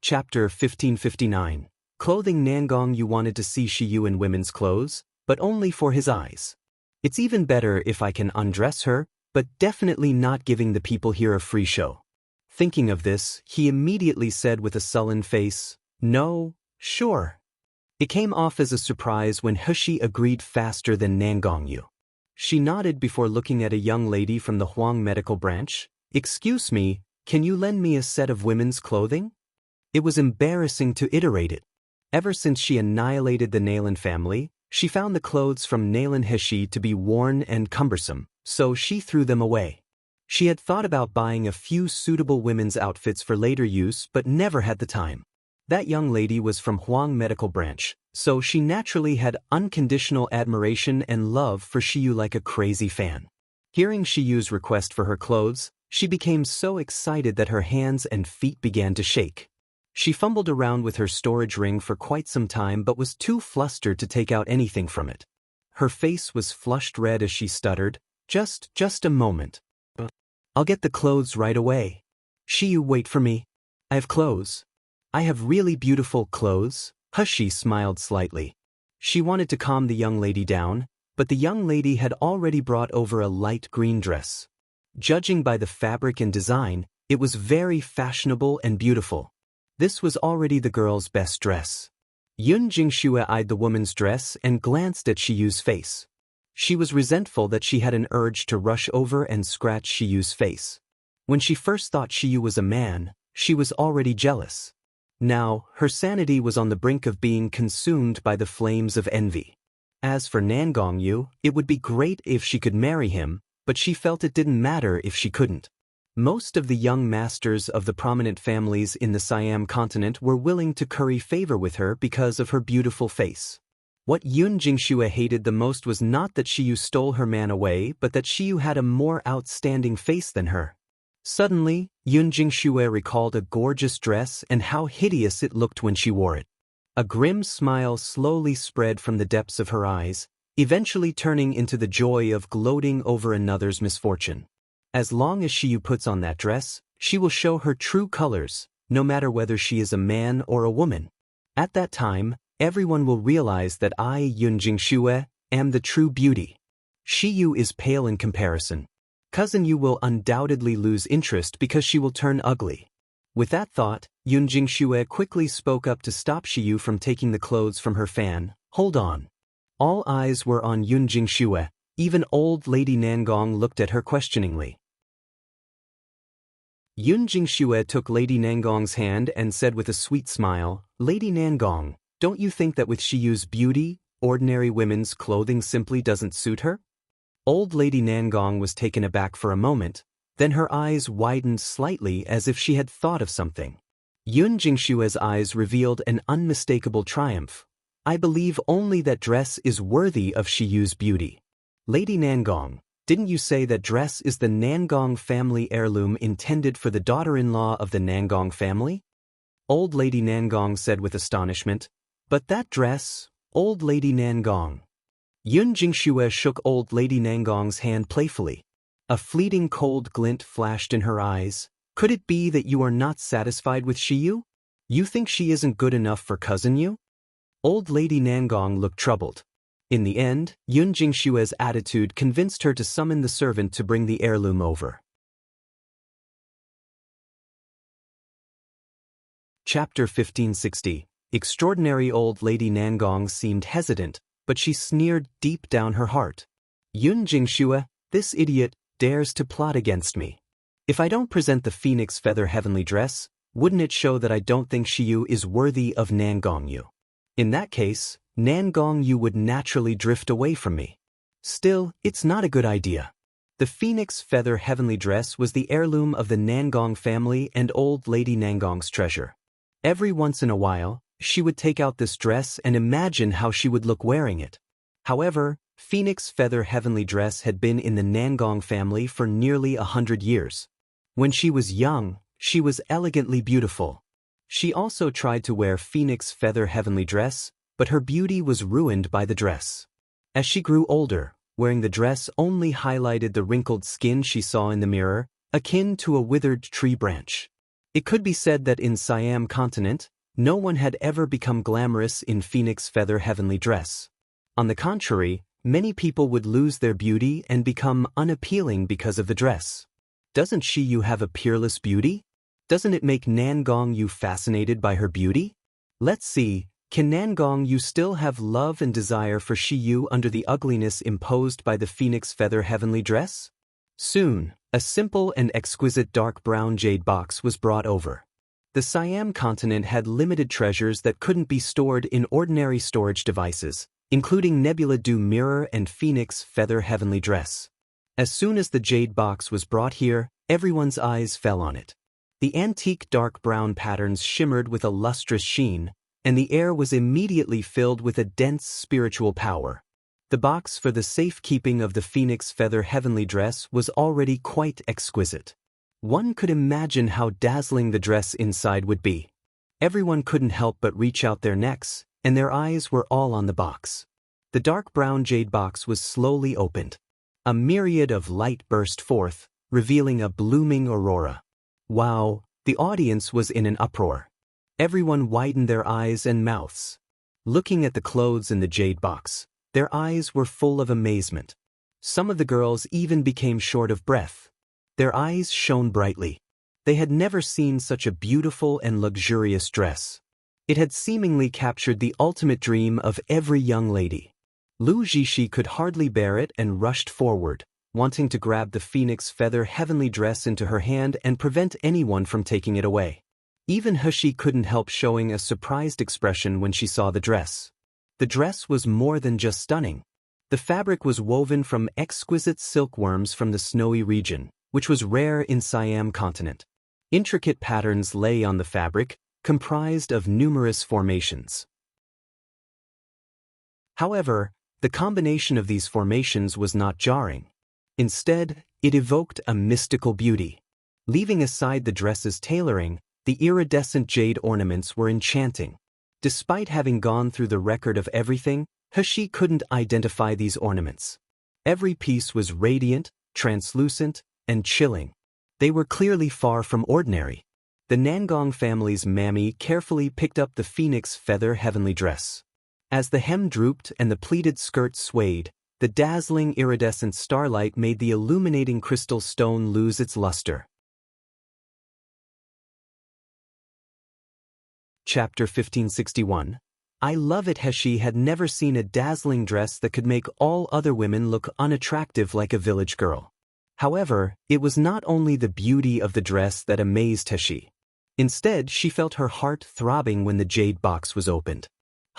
Chapter 1559. Clothing. Nangong Yu wanted to see Shiyu in women's clothes, but only for his eyes. It's even better if I can undress her, but definitely not giving the people here a free show. Thinking of this, he immediately said with a sullen face, "No, sure." It came off as a surprise when Hushi agreed faster than Nangong Yu. She nodded before looking at a young lady from the Huang medical branch. "Excuse me, can you lend me a set of women's clothing?" It was embarrassing to iterate it. Ever since she annihilated the Nalan family, she found the clothes from Nalan Hishi to be worn and cumbersome, so she threw them away. She had thought about buying a few suitable women's outfits for later use but never had the time. That young lady was from Huang medical branch, so she naturally had unconditional admiration and love for Shiyu like a crazy fan. Hearing Shiyu's request for her clothes, she became so excited that her hands and feet began to shake. She fumbled around with her storage ring for quite some time but was too flustered to take out anything from it. Her face was flushed red as she stuttered, Just a moment. I'll get the clothes right away. Shiyu, wait for me. I have clothes. I have really beautiful clothes." Hushi smiled slightly. She wanted to calm the young lady down, but the young lady had already brought over a light green dress. Judging by the fabric and design, it was very fashionable and beautiful. This was already the girl's best dress. Yun Jingxue eyed the woman's dress and glanced at Shiyu's face. She was resentful that she had an urge to rush over and scratch Shiyu's face. When she first thought Shiyu was a man, she was already jealous. Now, her sanity was on the brink of being consumed by the flames of envy. As for Nangong Yu, it would be great if she could marry him, but she felt it didn't matter if she couldn't. Most of the young masters of the prominent families in the Siam continent were willing to curry favor with her because of her beautiful face. What Yun Jingxue hated the most was not that Shiyu stole her man away but that Shiyu had a more outstanding face than her. Suddenly, Yun Jingxue recalled a gorgeous dress and how hideous it looked when she wore it. A grim smile slowly spread from the depths of her eyes, eventually turning into the joy of gloating over another's misfortune. As long as Shiyu puts on that dress, she will show her true colors, no matter whether she is a man or a woman. At that time, everyone will realize that I, Yun Jingxue, am the true beauty. Shiyu is pale in comparison. Cousin Yu will undoubtedly lose interest because she will turn ugly. With that thought, Yun Jingxue quickly spoke up to stop Shiyu from taking the clothes from her fan. "Hold on." All eyes were on Yun Jingxue. Even old Lady Nangong looked at her questioningly. Yun Jingxue took Lady Nangong's hand and said with a sweet smile, "Lady Nangong, don't you think that with Shiyu's beauty, ordinary women's clothing simply doesn't suit her?" Old Lady Nangong was taken aback for a moment, then her eyes widened slightly as if she had thought of something. Yun Jingshue's eyes revealed an unmistakable triumph. "I believe only that dress is worthy of Shiyu's beauty." "Lady Nangong, didn't you say that dress is the Nangong family heirloom intended for the daughter-in-law of the Nangong family?" Old Lady Nangong said with astonishment. "But that dress, Old Lady Nangong." Yun Jingxue shook Old Lady Nangong's hand playfully. A fleeting cold glint flashed in her eyes. "Could it be that you are not satisfied with Shiyu? You think she isn't good enough for Cousin Yu?" Old Lady Nangong looked troubled. In the end, Yun Jingshue's attitude convinced her to summon the servant to bring the heirloom over. Chapter 1560. Extraordinary Old Lady Nangong seemed hesitant, but she sneered deep down her heart. "Yun Jingxue, this idiot, dares to plot against me. If I don't present the phoenix feather heavenly dress, wouldn't it show that I don't think Shiyu is worthy of Nangong Yu? In that case, Nangong Yu would naturally drift away from me. Still, it's not a good idea." The phoenix feather heavenly dress was the heirloom of the Nangong family and Old Lady Nangong's treasure. Every once in a while, she would take out this dress and imagine how she would look wearing it. However, phoenix feather heavenly dress had been in the Nangong family for nearly 100 years. When she was young, she was elegantly beautiful. She also tried to wear phoenix feather heavenly dress, but her beauty was ruined by the dress. As she grew older, wearing the dress only highlighted the wrinkled skin she saw in the mirror, akin to a withered tree branch. It could be said that in Siam continent, no one had ever become glamorous in phoenix feather heavenly dress. On the contrary, many people would lose their beauty and become unappealing because of the dress. Doesn't Shiyu have a peerless beauty? Doesn't it make Nangongyu fascinated by her beauty? Let's see, can Nangongyu still have love and desire for Shiyu under the ugliness imposed by the phoenix feather heavenly dress? Soon, a simple and exquisite dark brown jade box was brought over. The Siam continent had limited treasures that couldn't be stored in ordinary storage devices, including Nebula Dew mirror and phoenix feather heavenly dress. As soon as the jade box was brought here, everyone's eyes fell on it. The antique dark brown patterns shimmered with a lustrous sheen, and the air was immediately filled with a dense spiritual power. The box for the safekeeping of the phoenix feather heavenly dress was already quite exquisite. One could imagine how dazzling the dress inside would be. Everyone couldn't help but reach out their necks, and their eyes were all on the box. The dark brown jade box was slowly opened. A myriad of light burst forth, revealing a blooming aurora. Wow, the audience was in an uproar. Everyone widened their eyes and mouths. Looking at the clothes in the jade box, their eyes were full of amazement. Some of the girls even became short of breath. Their eyes shone brightly. They had never seen such a beautiful and luxurious dress. It had seemingly captured the ultimate dream of every young lady. Lu Jishi could hardly bear it and rushed forward, wanting to grab the phoenix feather heavenly dress into her hand and prevent anyone from taking it away. Even He couldn't help showing a surprised expression when she saw the dress. The dress was more than just stunning. The fabric was woven from exquisite silkworms from the snowy region, which was rare in Siam continent. Intricate patterns lay on the fabric, comprised of numerous formations. However, the combination of these formations was not jarring. Instead, it evoked a mystical beauty. Leaving aside the dress's tailoring, the iridescent jade ornaments were enchanting. Despite having gone through the record of everything, He couldn't identify these ornaments. Every piece was radiant, translucent, and chilling. They were clearly far from ordinary. The Nangong family's mammy carefully picked up the phoenix feather heavenly dress. As the hem drooped and the pleated skirt swayed, the dazzling iridescent starlight made the illuminating crystal stone lose its luster. Chapter 1561. I love it. He had never seen a dazzling dress that could make all other women look unattractive like a village girl. However, it was not only the beauty of the dress that amazed He. Instead, she felt her heart throbbing when the jade box was opened.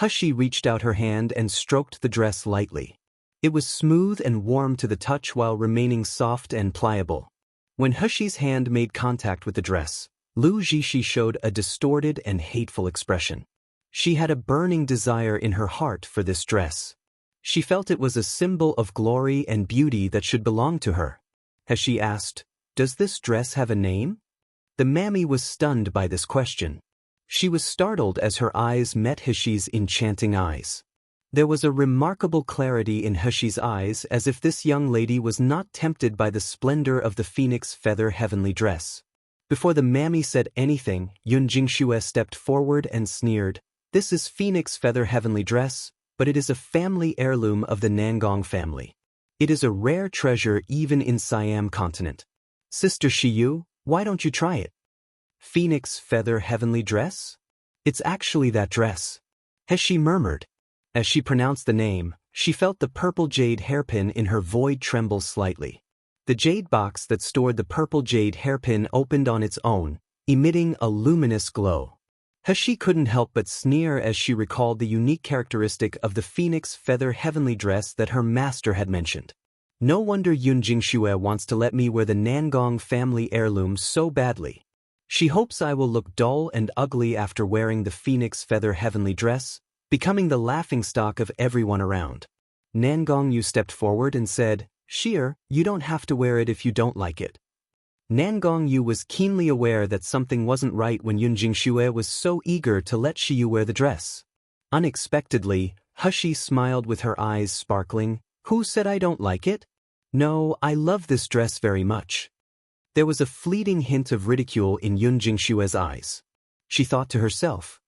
He reached out her hand and stroked the dress lightly. It was smooth and warm to the touch while remaining soft and pliable. When He's hand made contact with the dress, Lu Jishi showed a distorted and hateful expression. She had a burning desire in her heart for this dress. She felt it was a symbol of glory and beauty that should belong to her. He asked, "Does this dress have a name?" The mammy was stunned by this question. She was startled as her eyes met Hishi's enchanting eyes. There was a remarkable clarity in Hishi's eyes, as if this young lady was not tempted by the splendor of the phoenix feather heavenly dress. Before the mammy said anything, Yun Jingxue stepped forward and sneered, "This is phoenix feather heavenly dress, but it is a family heirloom of the Nangong family. It is a rare treasure even in Siam continent. Sister Shiyu, why don't you try it?" "Phoenix feather heavenly dress? It's actually that dress," He murmured. As she pronounced the name, she felt the purple jade hairpin in her void tremble slightly. The jade box that stored the purple jade hairpin opened on its own, emitting a luminous glow. He couldn't help but sneer as she recalled the unique characteristic of the phoenix feather heavenly dress that her master had mentioned. No wonder Yun Jingxue wants to let me wear the Nangong family heirloom so badly. She hopes I will look dull and ugly after wearing the phoenix feather heavenly dress, becoming the laughingstock of everyone around. Nangongyu stepped forward and said, "Sheer, you don't have to wear it if you don't like it." Nangongyu was keenly aware that something wasn't right when Yun Jingxue was so eager to let Shiyu wear the dress. Unexpectedly, Hushi smiled with her eyes sparkling. Who said I don't like it? No, I love this dress very much. There was a fleeting hint of ridicule in Yun Jingshue's eyes. She thought to herself,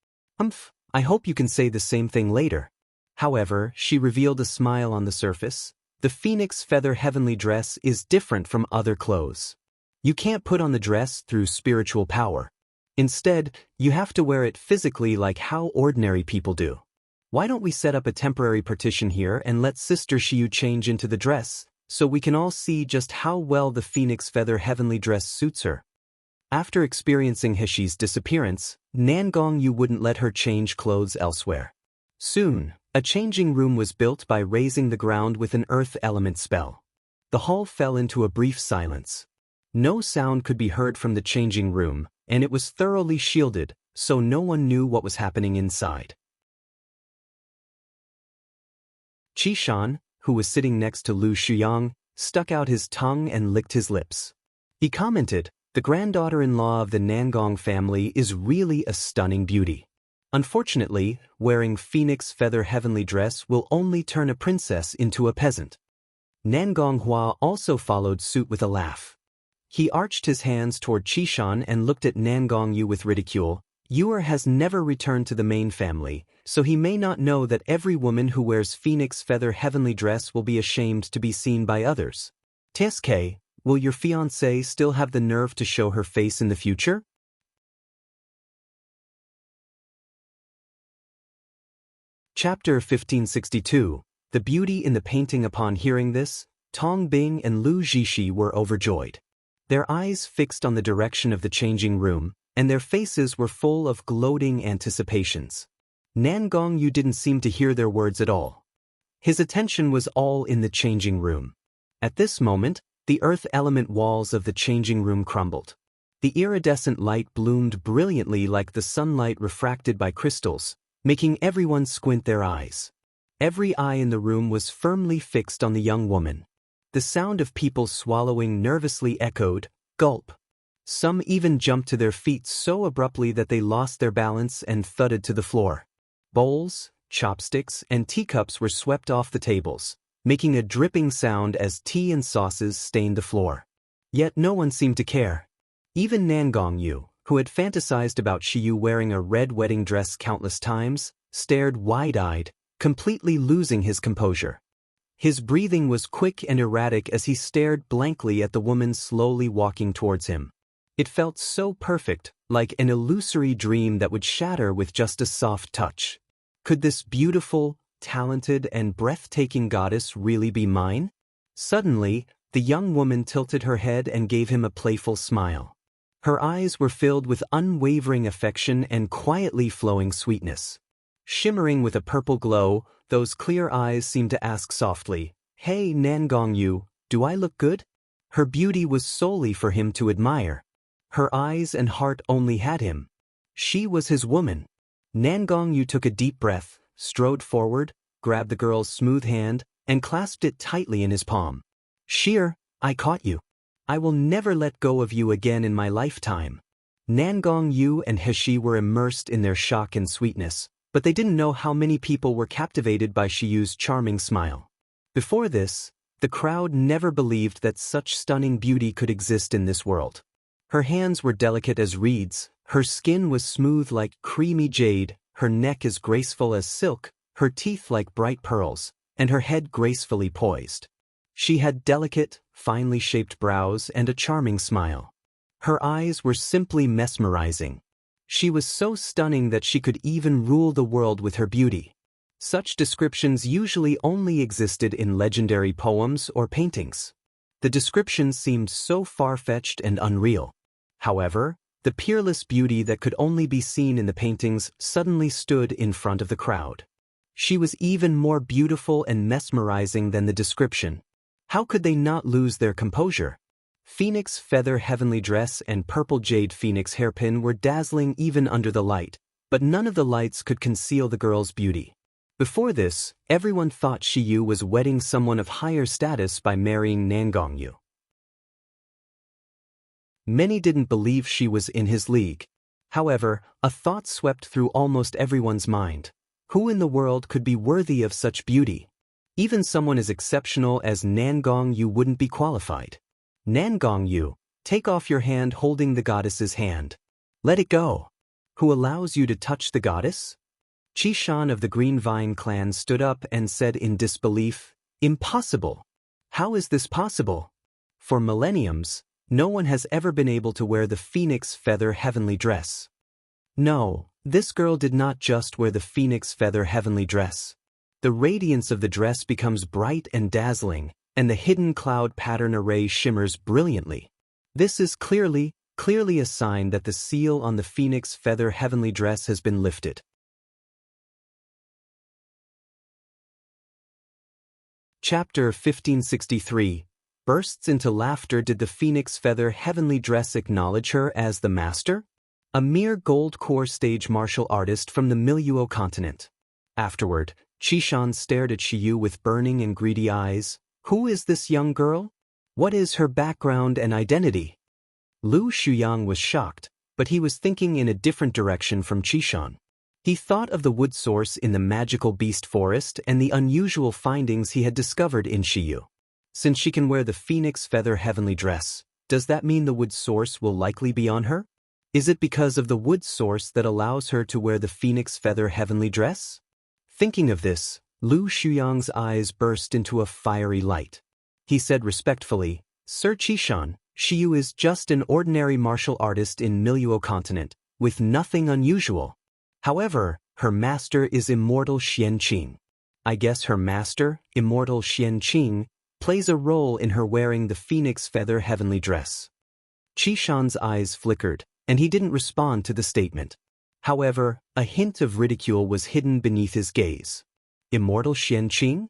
I hope you can say the same thing later. However, she revealed a smile on the surface. The phoenix feather heavenly dress is different from other clothes. You can't put on the dress through spiritual power. Instead, you have to wear it physically like how ordinary people do. Why don't we set up a temporary partition here and let Sister Shiyu change into the dress, so we can all see just how well the phoenix feather heavenly dress suits her? After experiencing Hishi's disappearance, Nangongyu wouldn't let her change clothes elsewhere. Soon, a changing room was built by raising the ground with an earth element spell. The hall fell into a brief silence. No sound could be heard from the changing room, and it was thoroughly shielded, so no one knew what was happening inside. Qishan, who was sitting next to Lu Shuyang, stuck out his tongue and licked his lips. He commented, "The granddaughter-in-law of the Nangong family is really a stunning beauty. Unfortunately, wearing phoenix feather heavenly dress will only turn a princess into a peasant." Nangong Hua also followed suit with a laugh. He arched his hands toward Qishan and looked at Nangongyu with ridicule. Yuer has never returned to the main family, so he may not know that every woman who wears phoenix feather heavenly dress will be ashamed to be seen by others. TSK, will your fiancée still have the nerve to show her face in the future? Chapter 1562. The beauty in the painting. Upon hearing this, Tong Bing and Lu Jishi were overjoyed. Their eyes fixed on the direction of the changing room, and their faces were full of gloating anticipations. Nangongyu didn't seem to hear their words at all. His attention was all in the changing room. At this moment, the earth element walls of the changing room crumbled. The iridescent light bloomed brilliantly like the sunlight refracted by crystals, making everyone squint their eyes. Every eye in the room was firmly fixed on the young woman. The sound of people swallowing nervously echoed, "Gulp." Some even jumped to their feet so abruptly that they lost their balance and thudded to the floor. Bowls, chopsticks, and teacups were swept off the tables, making a dripping sound as tea and sauces stained the floor. Yet no one seemed to care. Even Nangongyu, who had fantasized about Shiyu wearing a red wedding dress countless times, stared wide-eyed, completely losing his composure. His breathing was quick and erratic as he stared blankly at the woman slowly walking towards him. It felt so perfect, like an illusory dream that would shatter with just a soft touch. Could this beautiful, talented, and breathtaking goddess really be mine? Suddenly, the young woman tilted her head and gave him a playful smile. Her eyes were filled with unwavering affection and quietly flowing sweetness. Shimmering with a purple glow, those clear eyes seemed to ask softly, "Hey Nangongyu, do I look good?" Her beauty was solely for him to admire. Her eyes and heart only had him. She was his woman. Nangongyu took a deep breath, strode forward, grabbed the girl's smooth hand, and clasped it tightly in his palm. "Sheer, I caught you. I will never let go of you again in my lifetime." Nangongyu and Hishi were immersed in their shock and sweetness, but they didn't know how many people were captivated by Shiyu's charming smile. Before this, the crowd never believed that such stunning beauty could exist in this world. Her hands were delicate as reeds, her skin was smooth like creamy jade, her neck as graceful as silk, her teeth like bright pearls, and her head gracefully poised. She had delicate, finely shaped brows and a charming smile. Her eyes were simply mesmerizing. She was so stunning that she could even rule the world with her beauty. Such descriptions usually only existed in legendary poems or paintings. The descriptions seemed so far-fetched and unreal. However, the peerless beauty that could only be seen in the paintings suddenly stood in front of the crowd. She was even more beautiful and mesmerizing than the description. How could they not lose their composure? Phoenix feather heavenly dress and purple jade phoenix hairpin were dazzling even under the light, but none of the lights could conceal the girl's beauty. Before this, everyone thought Shiyu was wedding someone of higher status by marrying Nangongyu. Many didn't believe she was in his league. However, a thought swept through almost everyone's mind. Who in the world could be worthy of such beauty? Even someone as exceptional as Nangong Yu wouldn't be qualified. Nangong Yu, take off your hand holding the goddess's hand. Let it go. Who allows you to touch the goddess? Qishan of the Green Vine clan stood up and said in disbelief, Impossible. How is this possible? For millenniums, no one has ever been able to wear the phoenix feather heavenly dress. No, this girl did not just wear the phoenix feather heavenly dress. The radiance of the dress becomes bright and dazzling, and the hidden cloud pattern array shimmers brilliantly. This is clearly a sign that the seal on the phoenix feather heavenly dress has been lifted. Chapter 1563. Bursts into laughter. Did the phoenix feather heavenly dress acknowledge her as the master? A mere gold core stage martial artist from the Miluo continent. Afterward, Qishan stared at Shiyu with burning and greedy eyes. Who is this young girl? What is her background and identity? Lu Shuyang was shocked, but he was thinking in a different direction from Qishan. He thought of the wood source in the magical beast forest and the unusual findings he had discovered in Shiyu. Since she can wear the phoenix feather heavenly dress, does that mean the wood source will likely be on her? Is it because of the wood source that allows her to wear the phoenix feather heavenly dress? Thinking of this, Lu Shuyang's eyes burst into a fiery light. He said respectfully, Sir Qishan, Shiyu is just an ordinary martial artist in Miluo continent, with nothing unusual. However, her master is immortal Xianqing. I guess her master, immortal Xianqing, plays a role in her wearing the phoenix feather heavenly dress. Qishan's eyes flickered, and he didn't respond to the statement. However, a hint of ridicule was hidden beneath his gaze. Immortal Xianqing?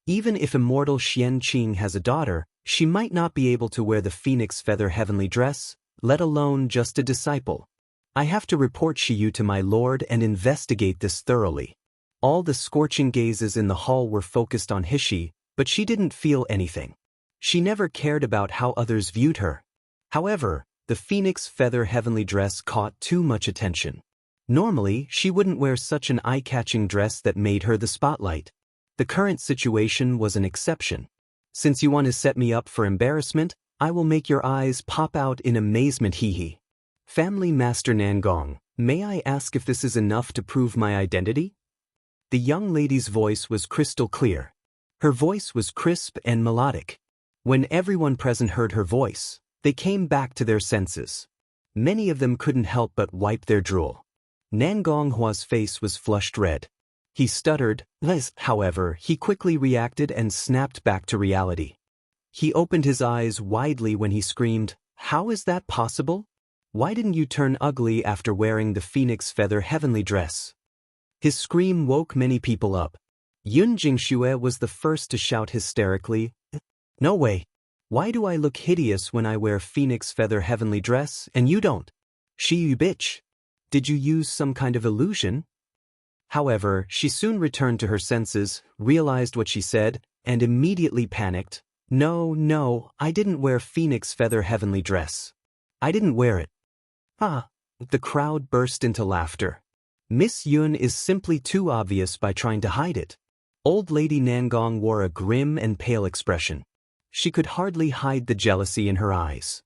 Even if immortal Xianqing has a daughter, she might not be able to wear the phoenix feather heavenly dress, let alone just a disciple. I have to report Shiyu to my lord and investigate this thoroughly. All the scorching gazes in the hall were focused on Hishi, but she didn't feel anything. She never cared about how others viewed her. However, the phoenix feather heavenly dress caught too much attention. Normally, she wouldn't wear such an eye-catching dress that made her the spotlight. The current situation was an exception. Since you want to set me up for embarrassment, I will make your eyes pop out in amazement. Hee. Family Master Nangong, may I ask if this is enough to prove my identity? The young lady's voice was crystal clear. Her voice was crisp and melodic. When everyone present heard her voice, they came back to their senses. Many of them couldn't help but wipe their drool. Nangong Hua's face was flushed red. He stuttered, however, he quickly reacted and snapped back to reality. He opened his eyes widely when he screamed, How is that possible? Why didn't you turn ugly after wearing the phoenix feather heavenly dress? His scream woke many people up. Yun Jingxue was the first to shout hysterically, No way! Why do I look hideous when I wear phoenix feather heavenly dress and you don't? Shiyu bitch! Did you use some kind of illusion? However, she soon returned to her senses, realized what she said, and immediately panicked. No, I didn't wear phoenix feather heavenly dress. I didn't wear it. Ah! The crowd burst into laughter. Miss Yun is simply too obvious by trying to hide it. Old Lady Nangong wore a grim and pale expression. She could hardly hide the jealousy in her eyes.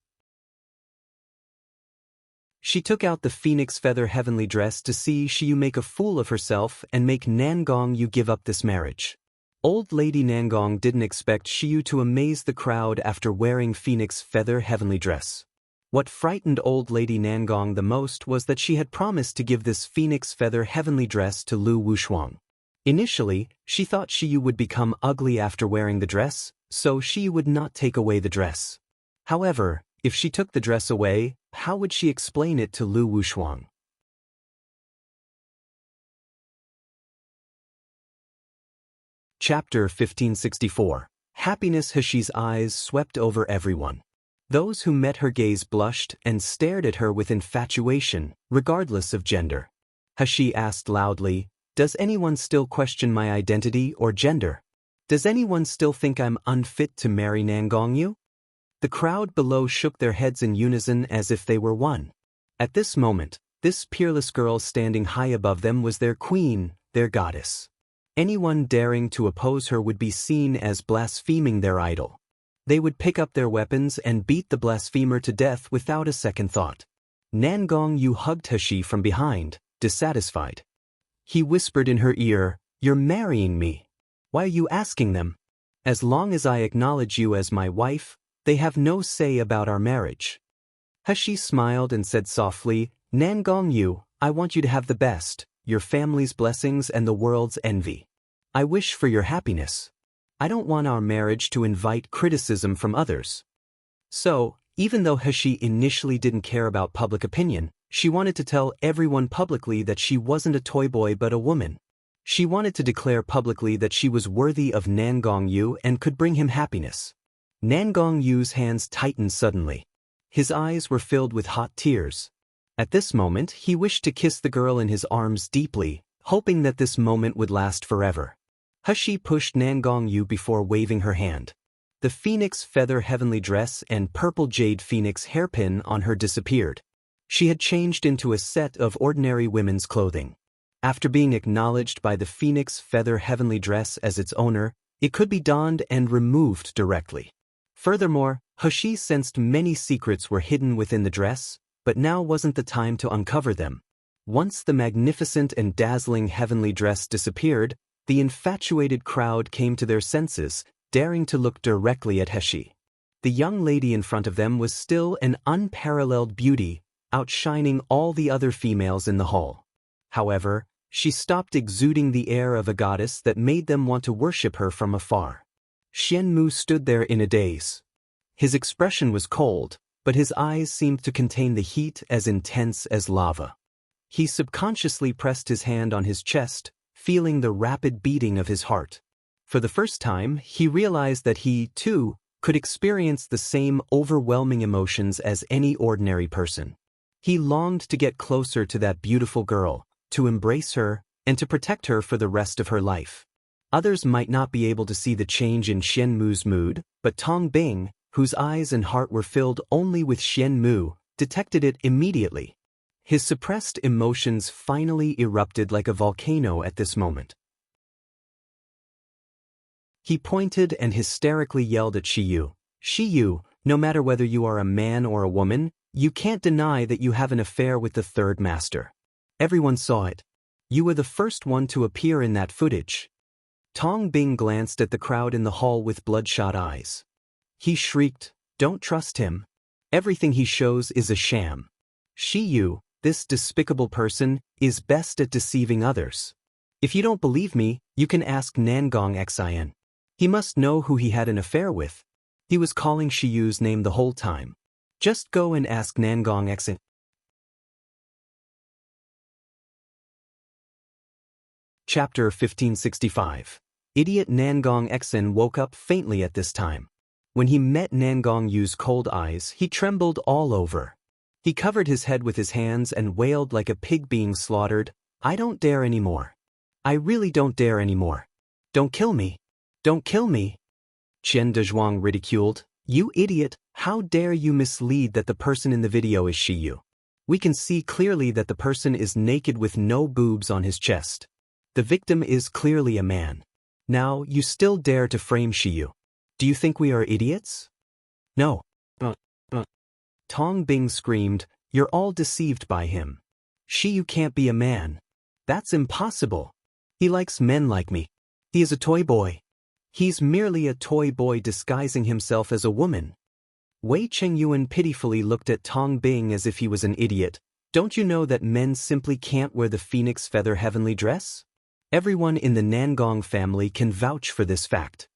She took out the phoenix feather heavenly dress to see Shiyu make a fool of herself and make Nangong Yu give up this marriage. Old Lady Nangong didn't expect Shiyu to amaze the crowd after wearing phoenix feather heavenly dress. What frightened Old Lady Nangong the most was that she had promised to give this phoenix feather heavenly dress to Lu Wushuang. Initially, she thought Shiyu would become ugly after wearing the dress, so Shiyu would not take away the dress. However, if she took the dress away, how would she explain it to Lu Wushuang? Chapter 1564. Happiness. Hishi's eyes swept over everyone. Those who met her gaze blushed and stared at her with infatuation, regardless of gender. Hishi asked loudly, Does anyone still question my identity or gender? Does anyone still think I'm unfit to marry Nangong Yu? The crowd below shook their heads in unison as if they were one. At this moment, this peerless girl standing high above them was their queen, their goddess. Anyone daring to oppose her would be seen as blaspheming their idol. They would pick up their weapons and beat the blasphemer to death without a second thought. Nangong Yu hugged Hashi from behind, dissatisfied. He whispered in her ear, "You're marrying me. Why are you asking them? As long as I acknowledge you as my wife, they have no say about our marriage." Hashi smiled and said softly, "Nangong Yu, I want you to have the best, your family's blessings and the world's envy. I wish for your happiness. I don't want our marriage to invite criticism from others." So, even though Hashi initially didn't care about public opinion, she wanted to tell everyone publicly that she wasn't a toy boy but a woman. She wanted to declare publicly that she was worthy of Nangong Yu and could bring him happiness. Nangong Yu's hands tightened suddenly. His eyes were filled with hot tears. At this moment, he wished to kiss the girl in his arms deeply, hoping that this moment would last forever. Hashi pushed Nangong Yu before waving her hand. The phoenix feather heavenly dress and purple jade phoenix hairpin on her disappeared. She had changed into a set of ordinary women's clothing. After being acknowledged by the phoenix feather heavenly dress as its owner, it could be donned and removed directly. Furthermore, Hashi sensed many secrets were hidden within the dress, but now wasn't the time to uncover them. Once the magnificent and dazzling heavenly dress disappeared, the infatuated crowd came to their senses, daring to look directly at Hashi. The young lady in front of them was still an unparalleled beauty, outshining all the other females in the hall. However, she stopped exuding the air of a goddess that made them want to worship her from afar. Xianmu stood there in a daze. His expression was cold, but his eyes seemed to contain the heat as intense as lava. He subconsciously pressed his hand on his chest, feeling the rapid beating of his heart. For the first time, he realized that he, too, could experience the same overwhelming emotions as any ordinary person. He longed to get closer to that beautiful girl, to embrace her, and to protect her for the rest of her life. Others might not be able to see the change in Xianmu's mood, but Tong Bing, whose eyes and heart were filled only with Xianmu, detected it immediately. His suppressed emotions finally erupted like a volcano at this moment. He pointed and hysterically yelled at Shiyu, "Shiyu, no matter whether you are a man or a woman, you can't deny that you have an affair with the third master. Everyone saw it. You were the first one to appear in that footage." Tong Bing glanced at the crowd in the hall with bloodshot eyes. He shrieked, "Don't trust him. Everything he shows is a sham. Shiyu, this despicable person, is best at deceiving others. If you don't believe me, you can ask Nangong Xin. He must know who he had an affair with. He was calling Shiyu's name the whole time. Just go and ask Nangong Xin." Chapter 1565. Idiot Nangong Xin woke up faintly at this time. When he met Nangong Yu's cold eyes, he trembled all over. He covered his head with his hands and wailed like a pig being slaughtered, "I don't dare anymore. I really don't dare anymore. Don't kill me. Don't kill me." Chen Dezhuang ridiculed, "You idiot, how dare you mislead that the person in the video is Shiyu? We can see clearly that the person is naked with no boobs on his chest. The victim is clearly a man. Now, you still dare to frame Shiyu. Do you think we are idiots?" "No." Tong Bing screamed, "You're all deceived by him. Shiyu can't be a man. That's impossible. He likes men like me. He is a toy boy. He's merely a toy boy disguising himself as a woman." Wei Chengyuan pitifully looked at Tong Bing as if he was an idiot. "Don't you know that men simply can't wear the phoenix feather heavenly dress? Everyone in the Nangong family can vouch for this fact."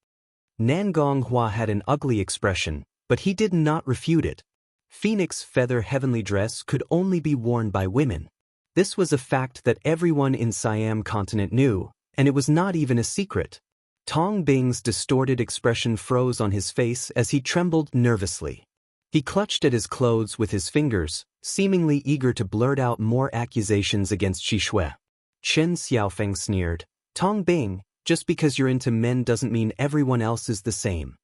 Nangong Hua had an ugly expression, but he did not refute it. Phoenix feather heavenly dress could only be worn by women. This was a fact that everyone in Siam continent knew, and it was not even a secret. Tong Bing's distorted expression froze on his face as he trembled nervously. He clutched at his clothes with his fingers, seemingly eager to blurt out more accusations against Xishui. Chen Xiaofeng sneered, "Tong Bing, just because you're into men doesn't mean everyone else is the same."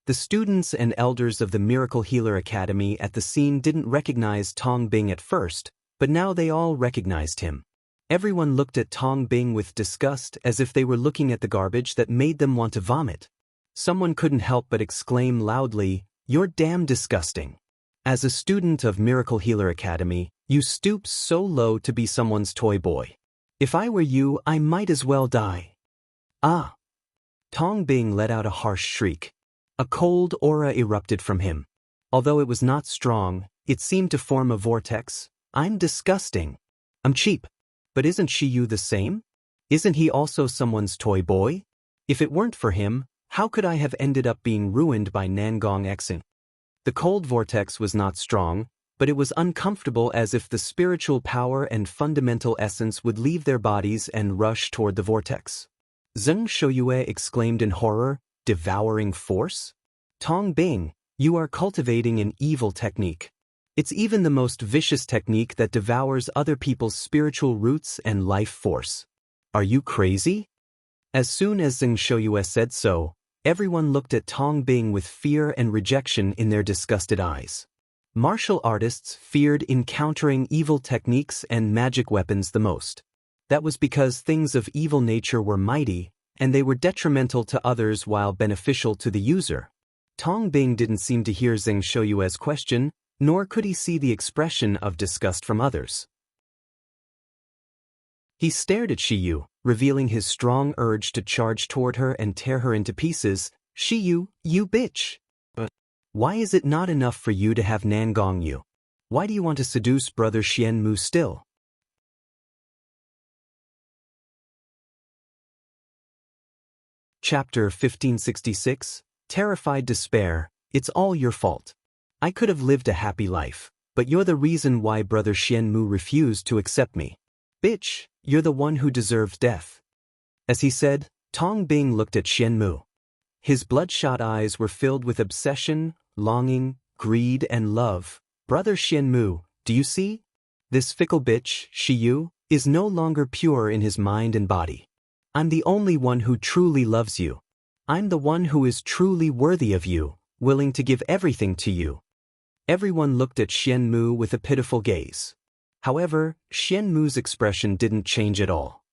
The students and elders of the Miracle Healer Academy at the scene didn't recognize Tong Bing at first, but now they all recognized him. Everyone looked at Tong Bing with disgust as if they were looking at the garbage that made them want to vomit. Someone couldn't help but exclaim loudly, "You're damn disgusting." As a student of Miracle Healer Academy, you stoop so low to be someone's toy boy. If I were you, I might as well die. Ah! Tong Bing let out a harsh shriek. A cold aura erupted from him. Although it was not strong, it seemed to form a vortex. I'm disgusting. I'm cheap. But isn't Shiyu the same? Isn't he also someone's toy boy? If it weren't for him, how could I have ended up being ruined by Nangong Exin? The cold vortex was not strong, but it was uncomfortable, as if the spiritual power and fundamental essence would leave their bodies and rush toward the vortex. Zheng Shouyue exclaimed in horror, "Devouring force? Tong Bing, you are cultivating an evil technique. It's even the most vicious technique that devours other people's spiritual roots and life force. Are you crazy?" As soon as Zheng Shouyue said so, everyone looked at Tong Bing with fear and rejection in their disgusted eyes. Martial artists feared encountering evil techniques and magic weapons the most. That was because things of evil nature were mighty, and they were detrimental to others while beneficial to the user. Tong Bing didn't seem to hear Zheng Shouyue's question, nor could he see the expression of disgust from others. He stared at Shiyu, revealing his strong urge to charge toward her and tear her into pieces. "Shiyu, you bitch! Why is it not enough for you to have Nangong Yu? Why do you want to seduce brother Xianmu still?" Chapter 1566, Terrified Despair. It's all your fault. I could have lived a happy life, but you're the reason why brother Xianmu refused to accept me. Bitch, you're the one who deserves death. As he said, Tong Bing looked at Xianmu. His bloodshot eyes were filled with obsession, longing, greed, and love. "Brother Xianmu, do you see? This fickle bitch, Shiyu, is no longer pure in his mind and body. I'm the only one who truly loves you. I'm the one who is truly worthy of you, willing to give everything to you." Everyone looked at Xianmu with a pitiful gaze. However, Xianmu's expression didn't change at all.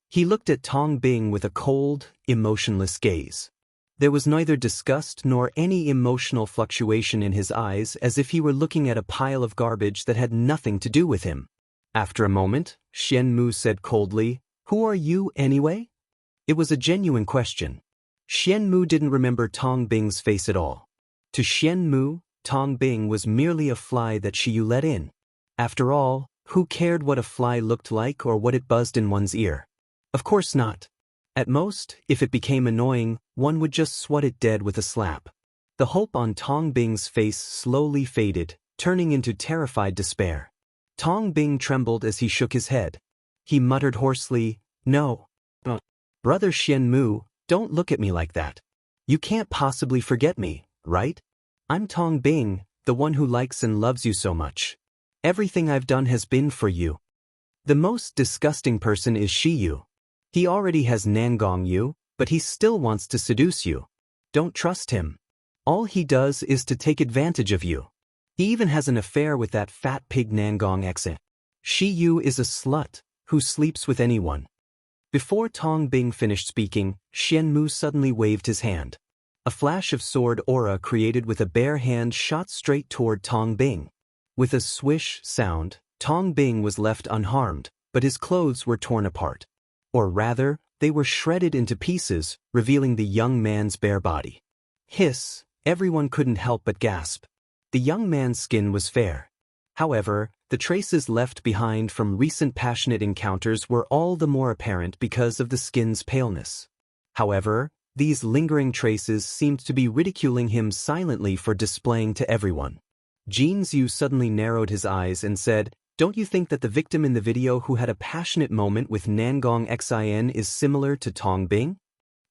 He looked at Tong Bing with a cold, emotionless gaze. There was neither disgust nor any emotional fluctuation in his eyes, as if he were looking at a pile of garbage that had nothing to do with him. After a moment, Xianmu said coldly, "Who are you, anyway?" It was a genuine question. Xianmu didn't remember Tong Bing's face at all. To Xianmu, Tong Bing was merely a fly that Shiyu let in. After all, who cared what a fly looked like or what it buzzed in one's ear? Of course not. At most, if it became annoying, one would just swat it dead with a slap. The hope on Tong Bing's face slowly faded, turning into terrified despair. Tong Bing trembled as he shook his head. He muttered hoarsely, "No. Brother Xianmu, don't look at me like that. You can't possibly forget me, right? I'm Tong Bing, the one who likes and loves you so much. Everything I've done has been for you." The most disgusting person is Shiyu. He already has Nangong Yu, but he still wants to seduce you. Don't trust him. All he does is to take advantage of you. He even has an affair with that fat pig Nangong Exit. Shiyu is a slut who sleeps with anyone. Before Tong Bing finished speaking, Xianmu suddenly waved his hand. A flash of sword aura created with a bare hand shot straight toward Tong Bing. With a swish sound, Tong Bing was left unharmed, but his clothes were torn apart. Or rather, they were shredded into pieces, revealing the young man's bare body. Hiss, everyone couldn't help but gasp. The young man's skin was fair. However, the traces left behind from recent passionate encounters were all the more apparent because of the skin's paleness. However, these lingering traces seemed to be ridiculing him silently for displaying to everyone. Jin Zhu suddenly narrowed his eyes and said, "Don't you think that the victim in the video who had a passionate moment with Nangong Xin is similar to Tong Bing?"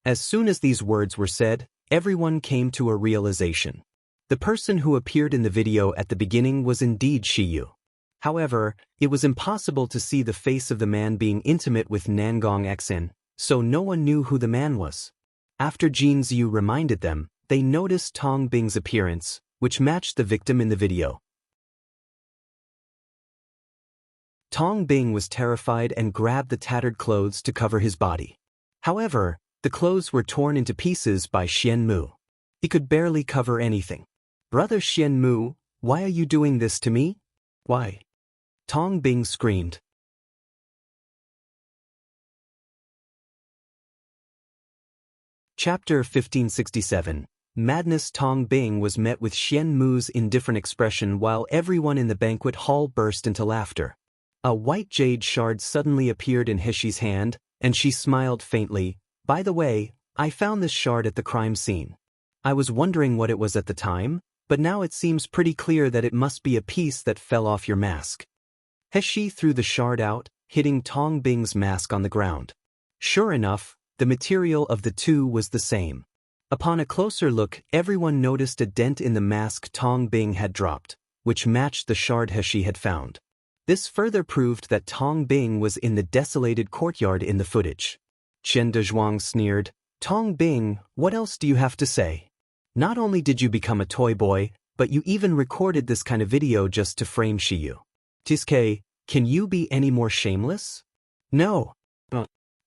As soon as these words were said, everyone came to a realization. The person who appeared in the video at the beginning was indeed Shiyu. However, it was impossible to see the face of the man being intimate with Nangong Xin, so no one knew who the man was. After Jin Zhu reminded them, they noticed Tong Bing's appearance, which matched the victim in the video. Tong Bing was terrified and grabbed the tattered clothes to cover his body. However, the clothes were torn into pieces by Xian Mu. He could barely cover anything. "Brother Xian Mu, why are you doing this to me?" "Why?" Tong Bing screamed. Chapter 1567. Madness. Tong Bing was met with Xian Mu's indifferent expression while everyone in the banquet hall burst into laughter. A white jade shard suddenly appeared in Heshi's hand, and she smiled faintly. "By the way, I found this shard at the crime scene. I was wondering what it was at the time, but now it seems pretty clear that it must be a piece that fell off your mask." Heshi threw the shard out, hitting Tong Bing's mask on the ground. Sure enough, the material of the two was the same. Upon a closer look, everyone noticed a dent in the mask Tong Bing had dropped, which matched the shard Heshi had found. This further proved that Tong Bing was in the desolated courtyard in the footage. Chen Dezhuang sneered, "Tong Bing, what else do you have to say? Not only did you become a toy boy, but you even recorded this kind of video just to frame Shiyu. Tisuke, can you be any more shameless?" "No.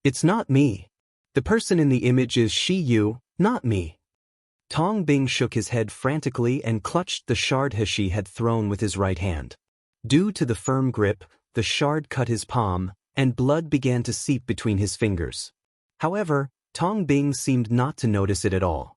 It's not me. The person in the image is Shiyu, not me." Tong Bing shook his head frantically and clutched the shard Heshi had thrown with his right hand. Due to the firm grip, the shard cut his palm, and blood began to seep between his fingers. However, Tong Bing seemed not to notice it at all.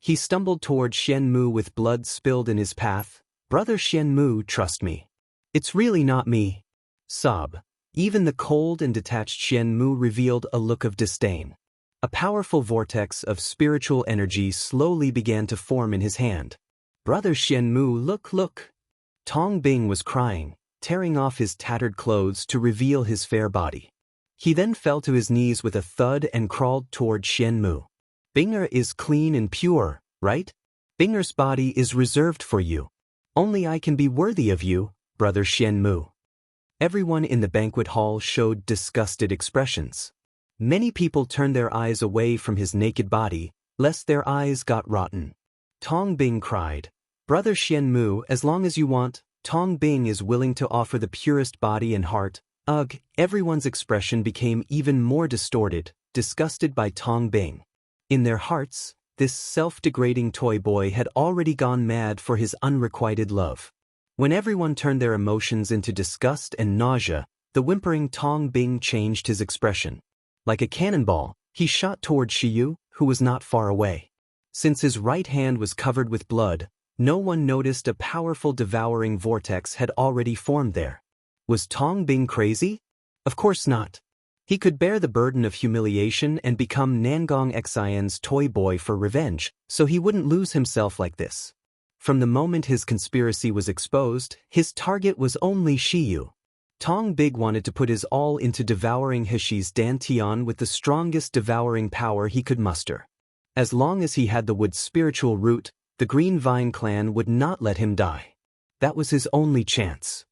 He stumbled toward Xian Mu with blood spilled in his path. "Brother Xian Mu, trust me. It's really not me." Sob. Even the cold and detached Xian Mu revealed a look of disdain. A powerful vortex of spiritual energy slowly began to form in his hand. "Brother Xian Mu, look." Tong Bing was crying, tearing off his tattered clothes to reveal his fair body. He then fell to his knees with a thud and crawled toward Xian Mu. "Binger is clean and pure, right? Binger's body is reserved for you. Only I can be worthy of you, brother Xian Mu." Everyone in the banquet hall showed disgusted expressions. Many people turned their eyes away from his naked body, lest their eyes got rotten. Tong Bing cried, "Brother Xian Mu, as long as you want, Tong Bing is willing to offer the purest body and heart." Ugh, everyone's expression became even more distorted, disgusted by Tong Bing. In their hearts, this self-degrading toy boy had already gone mad for his unrequited love. When everyone turned their emotions into disgust and nausea, the whimpering Tong Bing changed his expression. Like a cannonball, he shot toward Shiyu, who was not far away. Since his right hand was covered with blood, no one noticed a powerful devouring vortex had already formed there. Was Tong Bing crazy? Of course not. He could bear the burden of humiliation and become Nangong Xian's toy boy for revenge, so he wouldn't lose himself like this. From the moment his conspiracy was exposed, his target was only Shiyu. Tong Bing wanted to put his all into devouring Heshi's dantian with the strongest devouring power he could muster. As long as he had the wood's spiritual root, the Green Vine clan would not let him die. That was his only chance.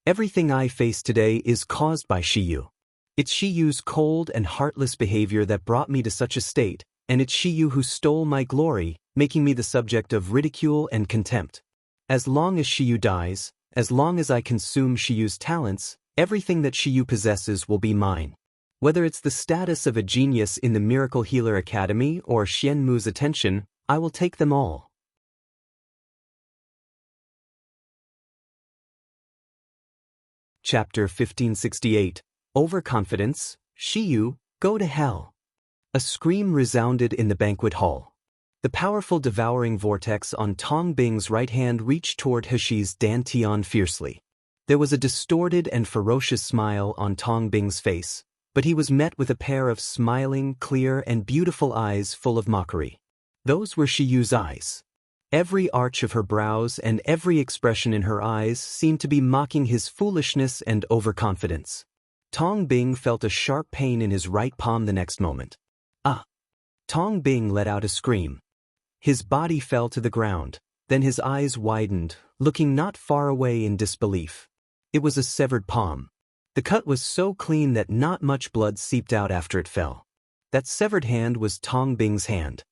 Everything I face today is caused by Shiyu. It's Shiyu's cold and heartless behavior that brought me to such a state, and it's Shiyu who stole my glory, making me the subject of ridicule and contempt. As long as Shiyu dies, as long as I consume Shiyu's talents, everything that Shiyu possesses will be mine. Whether it's the status of a genius in the Miracle Healer Academy or Xian Mu's attention, I will take them all. Chapter 1568. Overconfidence. Shiyu, go to hell. A scream resounded in the banquet hall. The powerful devouring vortex on Tong Bing's right hand reached toward Heshi's dantian fiercely. There was a distorted and ferocious smile on Tong Bing's face, but he was met with a pair of smiling, clear, and beautiful eyes full of mockery. Those were Shiyu's eyes. Every arch of her brows and every expression in her eyes seemed to be mocking his foolishness and overconfidence. Tong Bing felt a sharp pain in his right palm the next moment. Ah! Tong Bing let out a scream. His body fell to the ground, then his eyes widened, looking not far away in disbelief. It was a severed palm. The cut was so clean that not much blood seeped out after it fell. That severed hand was Tong Bing's hand.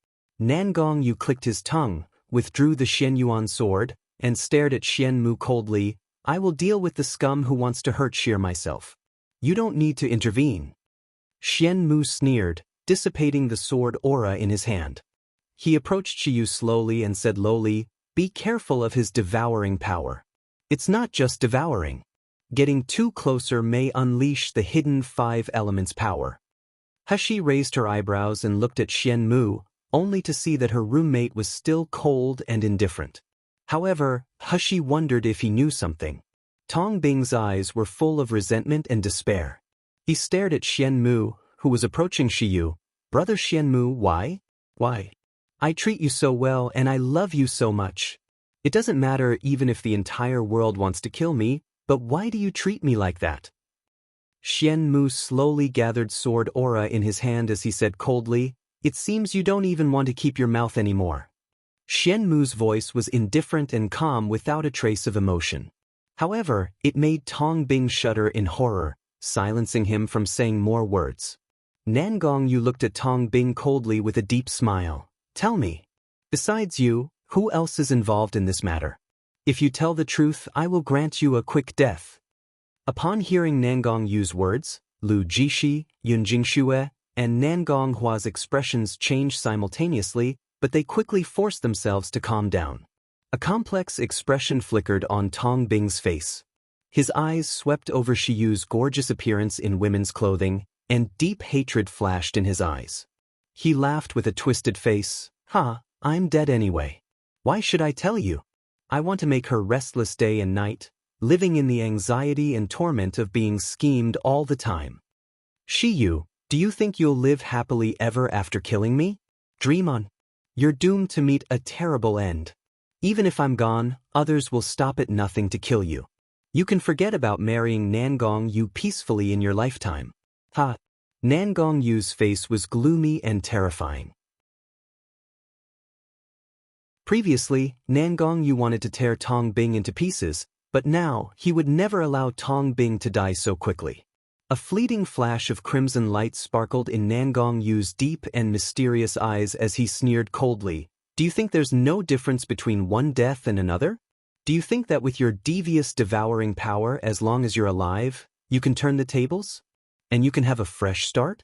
Nangong Yu clicked his tongue, withdrew the Xianyuan sword, and stared at Xian Mu coldly. I will deal with the scum who wants to hurt Sheer myself. You don't need to intervene. Xian Mu sneered, dissipating the sword aura in his hand. He approached Shiyu slowly and said lowly, "Be careful of his devouring power. It's not just devouring. Getting too closer may unleash the hidden 5 elements power." Hashi raised her eyebrows and looked at Xian Mu, only to see that her roommate was still cold and indifferent. However, Hashi wondered if he knew something. Tong Bing's eyes were full of resentment and despair. He stared at Xian Mu, who was approaching Shiyu. "Brother Xian Mu, why? Why? I treat you so well and I love you so much. It doesn't matter even if the entire world wants to kill me, but why do you treat me like that?" Xian Mu slowly gathered sword aura in his hand as he said coldly, "It seems you don't even want to keep your mouth anymore." Xian Mu's voice was indifferent and calm without a trace of emotion. However, it made Tong Bing shudder in horror, silencing him from saying more words. Nangong Yu looked at Tong Bing coldly with a deep smile. "Tell me. Besides you, who else is involved in this matter? If you tell the truth, I will grant you a quick death." Upon hearing Nangong Yu's words, Lu Jishi, Yun Jingxue, and Nangong Hua's expressions changed simultaneously, but they quickly forced themselves to calm down. A complex expression flickered on Tong Bing's face. His eyes swept over Shiyu's gorgeous appearance in women's clothing, and deep hatred flashed in his eyes. He laughed with a twisted face. I'm dead anyway. Why should I tell you? I want to make her restless day and night, living in the anxiety and torment of being schemed all the time. Shiyu, do you think you'll live happily ever after killing me? Dream on. You're doomed to meet a terrible end. Even if I'm gone, others will stop at nothing to kill you. You can forget about marrying Nangong Yu peacefully in your lifetime." Nangong Yu's face was gloomy and terrifying. Previously, Nangong Yu wanted to tear Tong Bing into pieces, but now he would never allow Tong Bing to die so quickly. A fleeting flash of crimson light sparkled in Nangong Yu's deep and mysterious eyes as he sneered coldly. "Do you think there's no difference between one death and another? Do you think that with your devious devouring power, as long as you're alive, you can turn the tables? And you can have a fresh start?"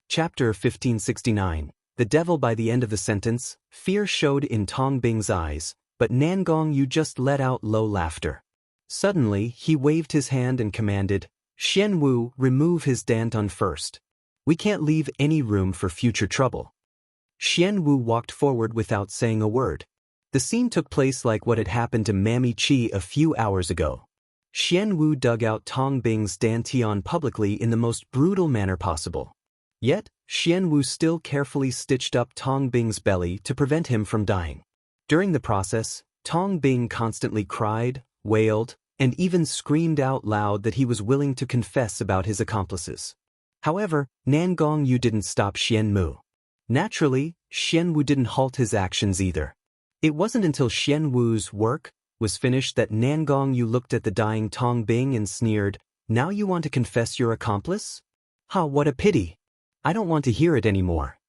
Chapter 1569. The Devil. By the end of the sentence, fear showed in Tong Bing's eyes, but Nangong Yu just let out low laughter. Suddenly, he waved his hand and commanded, "Xian Wu, remove his danton first. We can't leave any room for future trouble." Xian Wu walked forward without saying a word. The scene took place like what had happened to Mammy Chi a few hours ago. Xian Wu dug out Tong Bing's dantian publicly in the most brutal manner possible. Yet, Xian Wu still carefully stitched up Tong Bing's belly to prevent him from dying. During the process, Tong Bing constantly cried, wailed, and even screamed out loud that he was willing to confess about his accomplices. However, Nangong Yu didn't stop Xian Mu. Naturally, Xian Wu didn't halt his actions either. It wasn't until Xian Wu's work was finished that Nangong Yu looked at the dying Tong Bing and sneered, "Now you want to confess your accomplice? What a pity. I don't want to hear it anymore.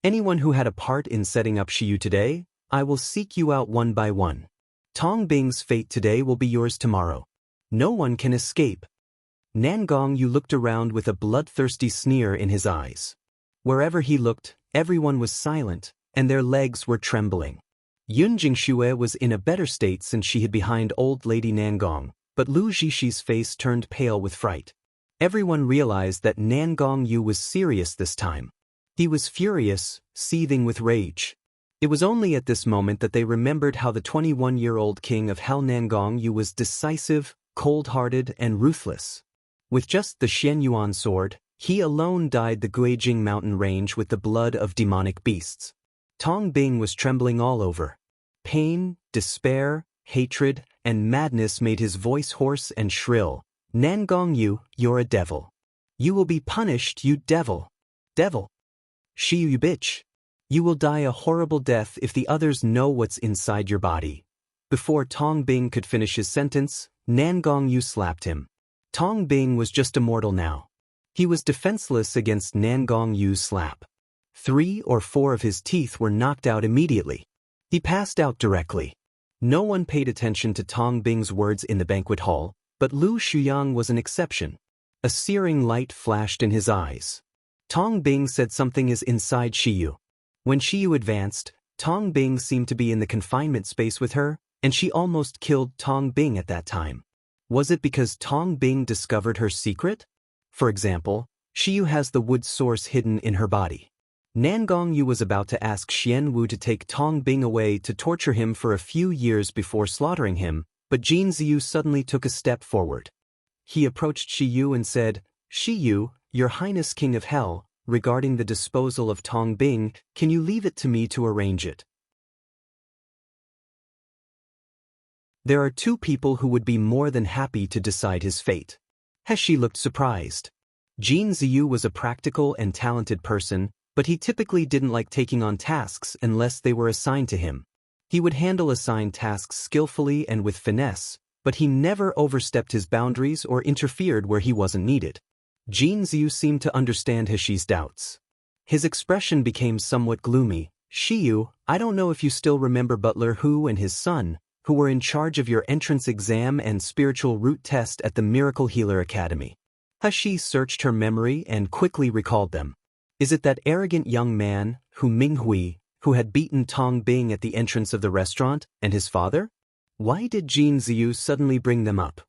Anyone who had a part in setting up Shiyu today, I will seek you out one by one. Tong Bing's fate today will be yours tomorrow. No one can escape." Nangong Yu looked around with a bloodthirsty sneer in his eyes. Wherever he looked, everyone was silent, and their legs were trembling. Yun Jingxue was in a better state since she hid behind old lady Nangong, but Lu Jishi's face turned pale with fright. Everyone realized that Nangong Yu was serious this time. He was furious, seething with rage. It was only at this moment that they remembered how the 21-year-old king of Hell Nangong Yu was decisive, cold-hearted, and ruthless. With just the Shen Yuan sword, he alone dyed the Guijing mountain range with the blood of demonic beasts. Tong Bing was trembling all over. Pain, despair, hatred, and madness made his voice hoarse and shrill. "Nangong Yu, you're a devil. You will be punished, you devil. Devil. Shiyu, you bitch. You will die a horrible death if the others know what's inside your body." Before Tong Bing could finish his sentence, Nangong Yu slapped him. Tong Bing was just a mortal now. He was defenseless against Nangong Yu's slap. 3 or 4 of his teeth were knocked out immediately. He passed out directly. No one paid attention to Tong Bing's words in the banquet hall, but Lu Shuyang was an exception. A searing light flashed in his eyes. Tong Bing said something is inside Shiyu. When Shiyu advanced, Tong Bing seemed to be in the confinement space with her, and she almost killed Tong Bing at that time. Was it because Tong Bing discovered her secret? For example, Shiyu has the wood source hidden in her body. Nangong Yu was about to ask Xian Wu to take Tong Bing away to torture him for a few years before slaughtering him, but Jin Ziyu suddenly took a step forward. He approached Shiyu and said, "Shiyu, Your Highness King of Hell, regarding the disposal of Tong Bing, can you leave it to me to arrange it?" There are 2 people who would be more than happy to decide his fate. Heshi looked surprised. Jin Ziyu was a practical and talented person, but he typically didn't like taking on tasks unless they were assigned to him. He would handle assigned tasks skillfully and with finesse, but he never overstepped his boundaries or interfered where he wasn't needed. Jin Ziyu seemed to understand Heshi's doubts. His expression became somewhat gloomy. "Shiyu, I don't know if you still remember Butler Hu and his son, who were in charge of your entrance exam and spiritual root test at the Miracle Healer Academy." Heshi searched her memory and quickly recalled them. Is it that arrogant young man, Hu Minghui, who had beaten Tong Bing at the entrance of the restaurant, and his father? Why did Jin Ziyu suddenly bring them up?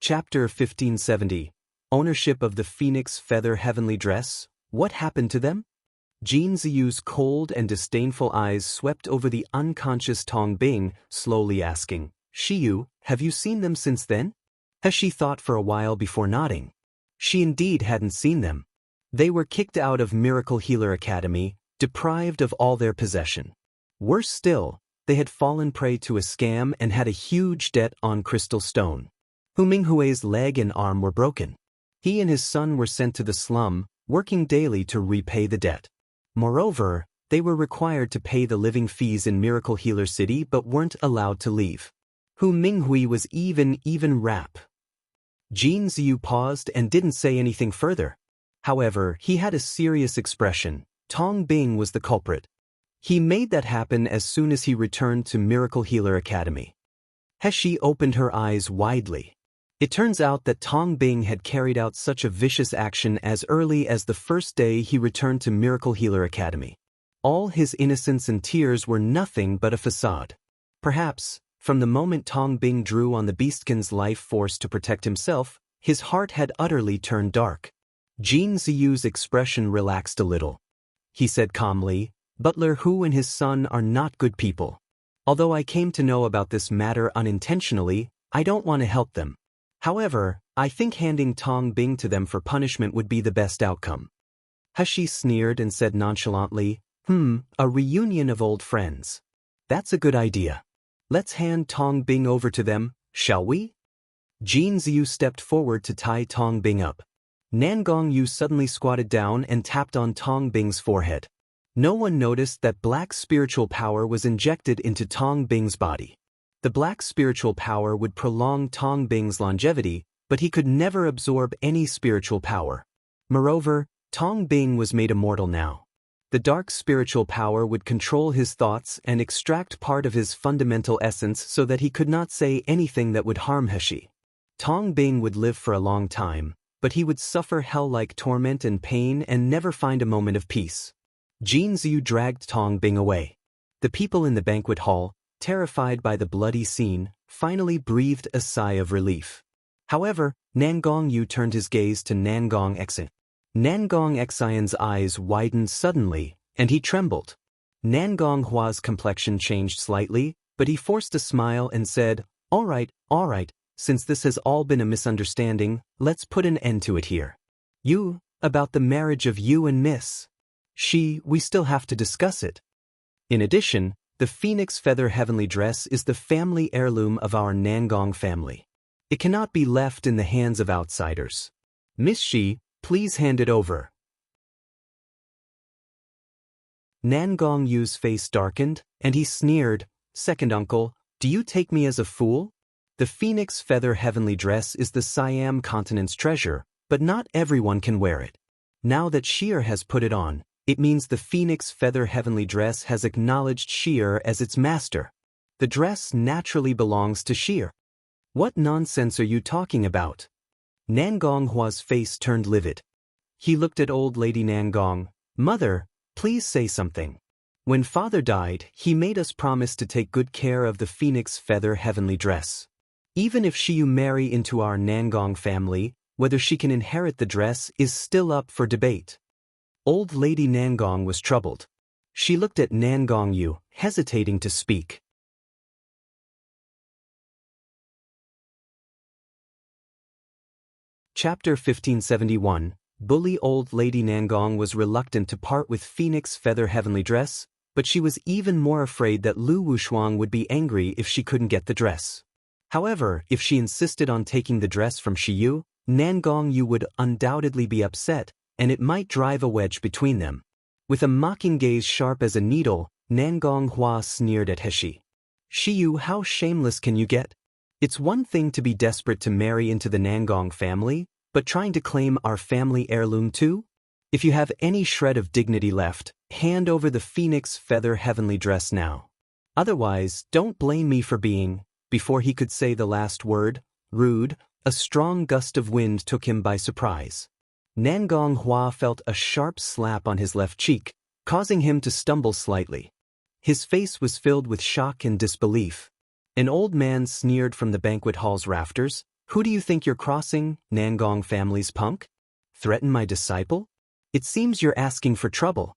Chapter 1570. Ownership of the Phoenix Feather Heavenly Dress. What happened to them? Jin Ziyu's cold and disdainful eyes swept over the unconscious Tong Bing, slowly asking, "Shiyu, have you seen them since then?" Heshi thought for a while before nodding. She indeed hadn't seen them. They were kicked out of Miracle Healer Academy, deprived of all their possession. Worse still, they had fallen prey to a scam and had a huge debt on Crystal Stone. Hu Minghui's leg and arm were broken. He and his son were sent to the slum, working daily to repay the debt. Moreover, they were required to pay the living fees in Miracle Healer City but weren't allowed to leave. Hu Minghui was even rap. Jin Ziyu paused and didn't say anything further. However, he had a serious expression. Tong Bing was the culprit. He made that happen as soon as he returned to Miracle Healer Academy. Heshi opened her eyes widely. It turns out that Tong Bing had carried out such a vicious action as early as the first day he returned to Miracle Healer Academy. All his innocence and tears were nothing but a facade. Perhaps, from the moment Tong Bing drew on the Beastkin's life force to protect himself, his heart had utterly turned dark. Jin Ziyu's expression relaxed a little. He said calmly, "Butler Hu and his son are not good people. Although I came to know about this matter unintentionally, I don't want to help them. However, I think handing Tong Bing to them for punishment would be the best outcome." Heshi sneered and said nonchalantly, "A reunion of old friends. That's a good idea. Let's hand Tong Bing over to them, shall we?" Jin Ziyu stepped forward to tie Tong Bing up. Nangong Yu suddenly squatted down and tapped on Tong Bing's forehead. No one noticed that black spiritual power was injected into Tong Bing's body. The black spiritual power would prolong Tong Bing's longevity, but he could never absorb any spiritual power. Moreover, Tong Bing was made immortal now. The dark spiritual power would control his thoughts and extract part of his fundamental essence so that he could not say anything that would harm Heshi. Tong Bing would live for a long time, but he would suffer hell-like torment and pain and never find a moment of peace. Jin Ziyu dragged Tong Bing away. The people in the banquet hall, terrified by the bloody scene, finally breathed a sigh of relief. However, Nangong Yu turned his gaze to Nangong Exin. Nangong Xian's eyes widened suddenly, and he trembled. Nangong Hua's complexion changed slightly, but he forced a smile and said, all right, since this has all been a misunderstanding, let's put an end to it here. About the marriage of you and Miss we still have to discuss it. In addition, the Phoenix Feather Heavenly Dress is the family heirloom of our Nangong family. It cannot be left in the hands of outsiders. Miss Shi, please hand it over." Nangong Yu's face darkened, and he sneered, "Second uncle, do you take me as a fool? The phoenix feather heavenly dress is the Siam continent's treasure, but not everyone can wear it. Now that Sheer has put it on, it means the phoenix feather heavenly dress has acknowledged Sheer as its master. The dress naturally belongs to Sheer. What nonsense are you talking about? Nangong Hua's face turned livid. He looked at old lady Nangong. Mother, please say something. When father died, he made us promise to take good care of the phoenix feather heavenly dress. Even if Shiyu marry into our Nangong family, whether she can inherit the dress is still up for debate. Old lady Nangong was troubled. She looked at Nangong Yu, hesitating to speak. Chapter 1571. Bully old lady Nangong was reluctant to part with phoenix feather heavenly dress, but she was even more afraid that Lu Wushuang would be angry if she couldn't get the dress. However, if she insisted on taking the dress from Shiyu, Nangong Yu would undoubtedly be upset, and it might drive a wedge between them. With a mocking gaze sharp as a needle, Nangong Hua sneered at Heshi. Shiyu, how shameless can you get? It's one thing to be desperate to marry into the Nangong family, but trying to claim our family heirloom too? If you have any shred of dignity left, hand over the phoenix feather heavenly dress now. Otherwise, don't blame me for being... Before he could say the last word, rude, a strong gust of wind took him by surprise. Nangong Hua felt a sharp slap on his left cheek, causing him to stumble slightly. His face was filled with shock and disbelief. An old man sneered from the banquet hall's rafters. Who do you think you're crossing, Nangong family's punk? Threaten my disciple? It seems you're asking for trouble.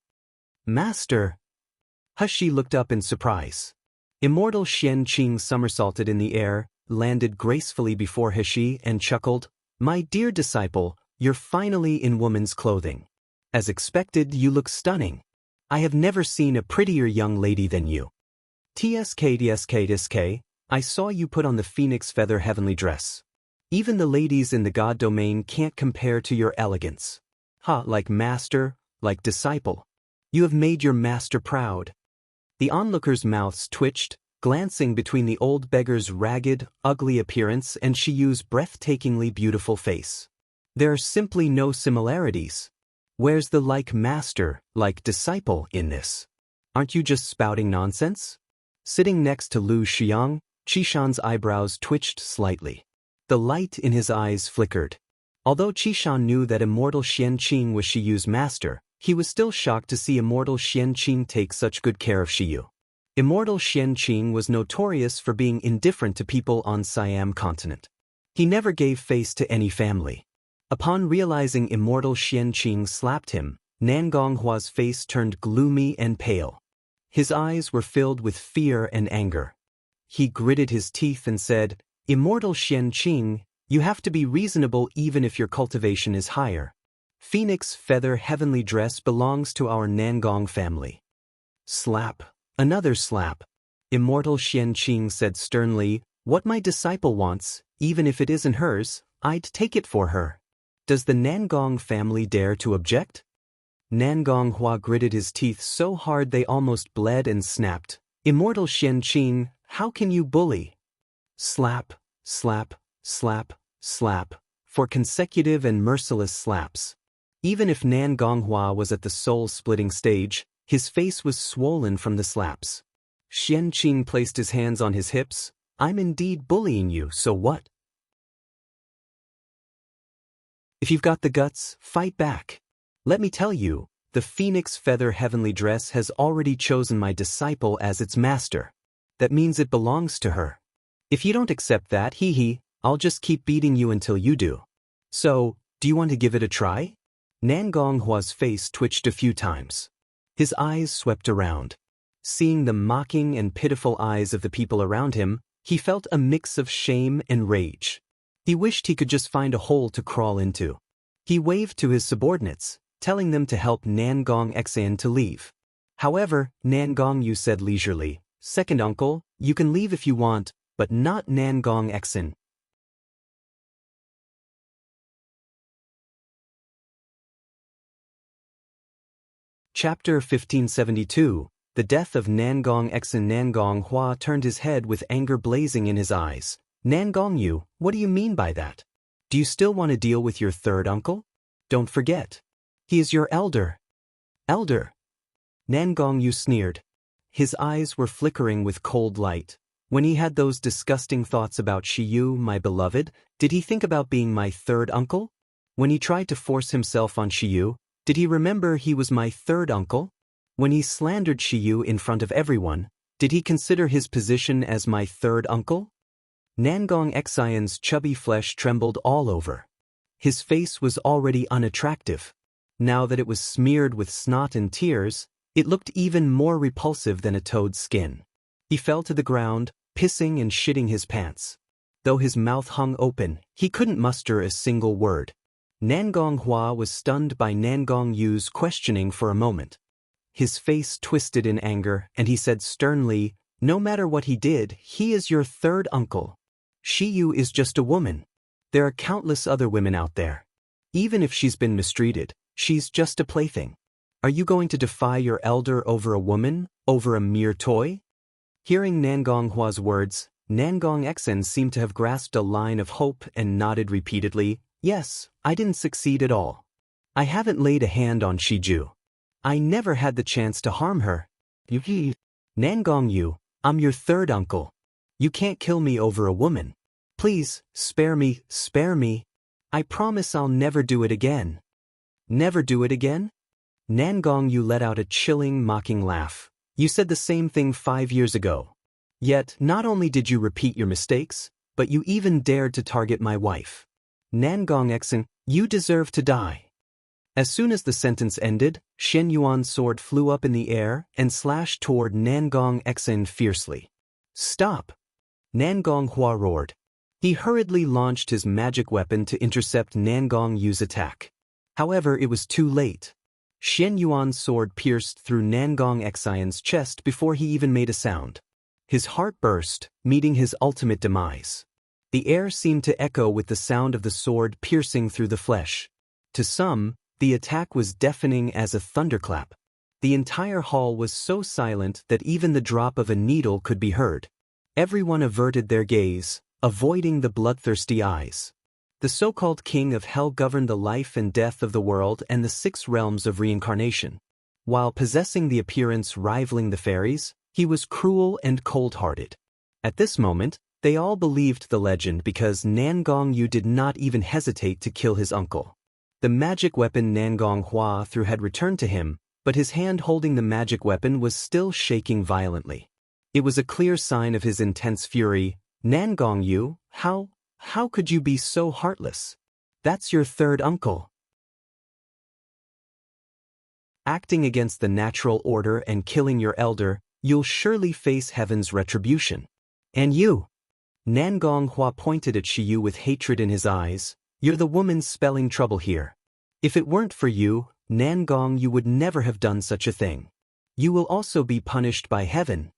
Master. Heshi looked up in surprise. Immortal Xian Qing somersaulted in the air, landed gracefully before Heshi and chuckled, My dear disciple, you're finally in woman's clothing. As expected, you look stunning. I have never seen a prettier young lady than you. TSK, I saw you put on the phoenix feather heavenly dress. Even the ladies in the god domain can't compare to your elegance. Like master, like disciple. You have made your master proud. The onlookers' mouths twitched, glancing between the old beggar's ragged, ugly appearance and Shiyu's breathtakingly beautiful face. There are simply no similarities. Where's the like master, like disciple in this? Aren't you just spouting nonsense? Sitting next to Lu Xiang, Qishan's eyebrows twitched slightly. The light in his eyes flickered. Although Qishan knew that immortal Xian Qing was Shiyu's master, he was still shocked to see immortal Xian Qing take such good care of Shiyu. Immortal Xian Qing was notorious for being indifferent to people on Siam continent. He never gave face to any family. Upon realizing immortal Xian Qing slapped him, Nangong Hua's face turned gloomy and pale. His eyes were filled with fear and anger. He gritted his teeth and said, Immortal Xian Qing, you have to be reasonable even if your cultivation is higher. Phoenix feather heavenly dress belongs to our Nangong family. Slap. Another slap. Immortal Xian Qing said sternly, What my disciple wants, even if it isn't hers, I'd take it for her. Does the Nangong family dare to object? Nangong Hua gritted his teeth so hard they almost bled and snapped. Immortal Xian Qing, how can you bully? Slap, slap, slap, slap, for consecutive and merciless slaps. Even if Nangong Hua was at the soul-splitting stage, his face was swollen from the slaps. Xian Qing placed his hands on his hips. I'm indeed bullying you, so what? If you've got the guts, fight back. Let me tell you, the phoenix feather heavenly dress has already chosen my disciple as its master. That means it belongs to her. If you don't accept that, I'll just keep beating you until you do. So, do you want to give it a try? Nangong Hua's face twitched a few times. His eyes swept around. Seeing the mocking and pitiful eyes of the people around him, he felt a mix of shame and rage. He wished he could just find a hole to crawl into. He waved to his subordinates, telling them to help Nangong Xan to leave. However, Nangong Yu said leisurely, Second uncle, you can leave if you want, but not Nangong Xan. Chapter 1572. The death of Nangong Xan. Nangong Hua turned his head with anger blazing in his eyes. Nangongyu, what do you mean by that? Do you still want to deal with your third uncle? Don't forget. He is your elder. Elder? Nangongyu sneered. His eyes were flickering with cold light. When he had those disgusting thoughts about Shiyu, my beloved, did he think about being my third uncle? When he tried to force himself on Shiyu, did he remember he was my third uncle? When he slandered Shiyu in front of everyone, did he consider his position as my third uncle? Nangong Xian's chubby flesh trembled all over. His face was already unattractive. Now that it was smeared with snot and tears, it looked even more repulsive than a toad's skin. He fell to the ground, pissing and shitting his pants. Though his mouth hung open, he couldn't muster a single word. Nangong Hua was stunned by Nangong Yu's questioning for a moment. His face twisted in anger, and he said sternly, "No matter what he did, he is your third uncle. Shiyu is just a woman. There are countless other women out there. Even if she's been mistreated, she's just a plaything. Are you going to defy your elder over a woman, over a mere toy?" Hearing Nangong Hua's words, Nangong Xian seemed to have grasped a line of hope and nodded repeatedly, "Yes, I didn't succeed at all. I haven't laid a hand on Shiju. I never had the chance to harm her. Nangong Yu, I'm your third uncle. You can't kill me over a woman. Please, spare me, spare me. I promise I'll never do it again." "Never do it again?" Nangong Yu let out a chilling, mocking laugh. "You said the same thing 5 years ago. Yet, not only did you repeat your mistakes, but you even dared to target my wife. Nangong Xian, you deserve to die." As soon as the sentence ended, Shen Yuan's sword flew up in the air and slashed toward Nangong Xian fiercely. "Stop!" Nangong Hua roared. He hurriedly launched his magic weapon to intercept Nangong Yu's attack. However, it was too late. Shen Yuan's sword pierced through Nangong Xian's chest before he even made a sound. His heart burst, meeting his ultimate demise. The air seemed to echo with the sound of the sword piercing through the flesh. To some, the attack was deafening as a thunderclap. The entire hall was so silent that even the drop of a needle could be heard. Everyone averted their gaze, avoiding the bloodthirsty eyes. The so-called king of hell governed the life and death of the world and the 6 realms of reincarnation. While possessing the appearance rivaling the fairies, he was cruel and cold-hearted. At this moment, they all believed the legend because Nangong Yu did not even hesitate to kill his uncle. The magic weapon Nangong Hua threw had returned to him, but his hand holding the magic weapon was still shaking violently. It was a clear sign of his intense fury. "Nangong Yu, how could you be so heartless? That's your third uncle. Acting against the natural order and killing your elder, you'll surely face heaven's retribution. And you?" Nangong Hua pointed at Shiyu with hatred in his eyes. "You're the woman spelling trouble here. If it weren't for you, Nangong, you would never have done such a thing. You will also be punished by heaven."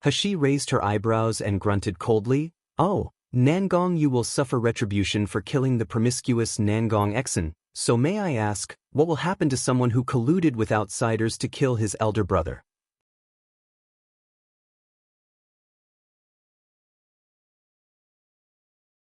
Hashi raised her eyebrows and grunted coldly, "Oh, Nangong, you will suffer retribution for killing the promiscuous Nangong Xian, so may I ask, what will happen to someone who colluded with outsiders to kill his elder brother?"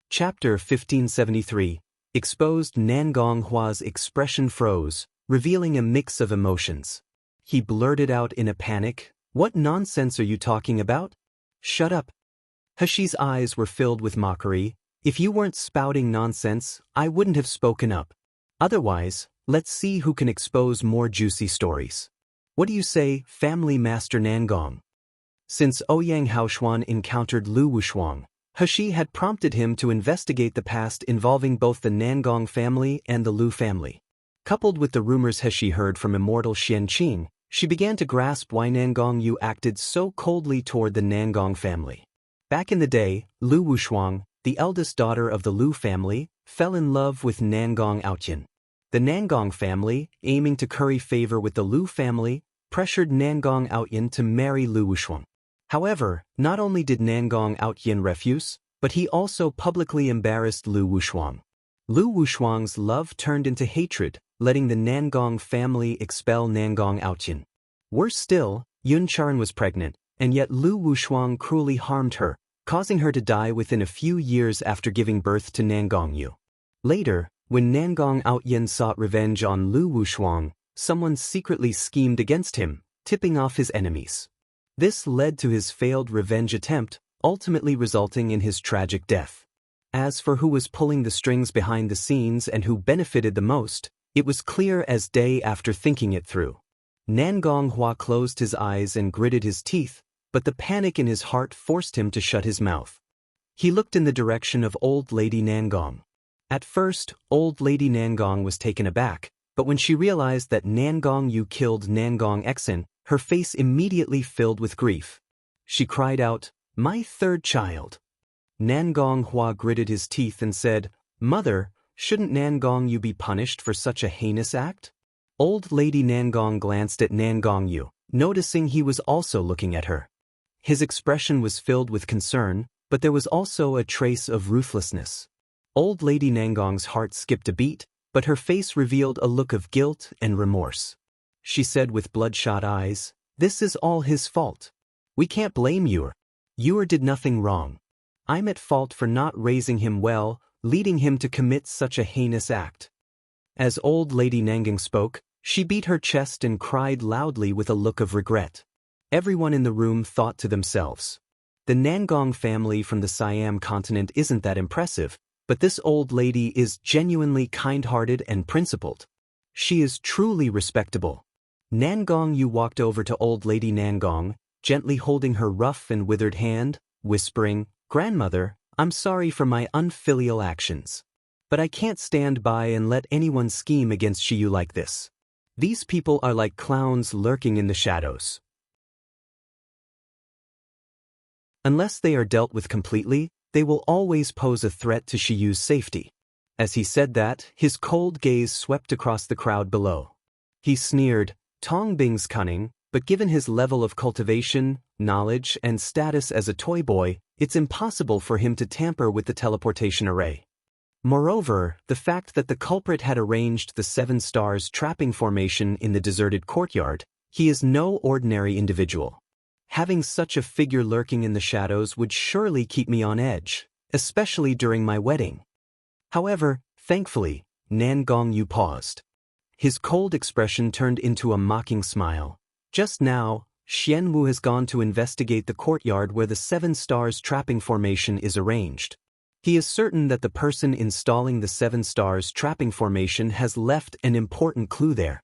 Chapter 1573. Exposed. Nangong Hua's expression froze, revealing a mix of emotions. He blurted out in a panic, "What nonsense are you talking about? Shut up." Hashi's eyes were filled with mockery. "If you weren't spouting nonsense, I wouldn't have spoken up. Otherwise, let's see who can expose more juicy stories. What do you say, family master Nangong?" Since Ouyang Haoshuan encountered Lu Wushuang, Hashi had prompted him to investigate the past involving both the Nangong family and the Lu family. Coupled with the rumors Hashi heard from immortal Xian Qing, she began to grasp why Nangong Yu acted so coldly toward the Nangong family. Back in the day, Lu Wushuang, the eldest daughter of the Lu family, fell in love with Nangong Outyin. The Nangong family, aiming to curry favor with the Lu family, pressured Nangong Outyin to marry Lu Wushuang. However, not only did Nangong Outyin refuse, but he also publicly embarrassed Lu Wushuang. Lu Wushuang's love turned into hatred, letting the Nangong family expel Nangong Outyin. Worse still, Yun Charan was pregnant, and yet Lu Wushuang cruelly harmed her, causing her to die within a few years after giving birth to Nangongyu. Later, when Nangong Outyen sought revenge on Lu Wushuang, someone secretly schemed against him, tipping off his enemies. This led to his failed revenge attempt, ultimately resulting in his tragic death. As for who was pulling the strings behind the scenes and who benefited the most, it was clear as day after thinking it through. Nangong Hua closed his eyes and gritted his teeth, but the panic in his heart forced him to shut his mouth. He looked in the direction of Old Lady Nangong. At first, Old Lady Nangong was taken aback, but when she realized that Nangong Yu killed Nangong Exin, her face immediately filled with grief. She cried out, "My third child!" Nangong Hua gritted his teeth and said, "Mother, shouldn't Nangong Yu be punished for such a heinous act?" Old Lady Nangong glanced at Nangong Yu, noticing he was also looking at her. His expression was filled with concern, but there was also a trace of ruthlessness. Old Lady Nangong's heart skipped a beat, but her face revealed a look of guilt and remorse. She said with bloodshot eyes, "This is all his fault. We can't blame Yu. Yu did nothing wrong. I'm at fault for not raising him well, leading him to commit such a heinous act." As Old Lady Nangong spoke, she beat her chest and cried loudly with a look of regret. Everyone in the room thought to themselves, the Nangong family from the Siam continent isn't that impressive, but this old lady is genuinely kind-hearted and principled. She is truly respectable. Nangong Yu walked over to Old Lady Nangong, gently holding her rough and withered hand, whispering, "Grandmother, I'm sorry for my unfilial actions. But I can't stand by and let anyone scheme against Shiyu like this. These people are like clowns lurking in the shadows. Unless they are dealt with completely, they will always pose a threat to Shiyu's safety." As he said that, his cold gaze swept across the crowd below. He sneered, Tongbing's cunning, but given his level of cultivation, knowledge, and status as a toy boy, it's impossible for him to tamper with the teleportation array. Moreover, the fact that the culprit had arranged the 7 stars trapping formation in the deserted courtyard, he is no ordinary individual. Having such a figure lurking in the shadows would surely keep me on edge, especially during my wedding. However, thankfully, Nangong Yu paused. His cold expression turned into a mocking smile. Just now, Xian Wu has gone to investigate the courtyard where the 7 stars trapping formation is arranged. He is certain that the person installing the 7 stars trapping formation has left an important clue there.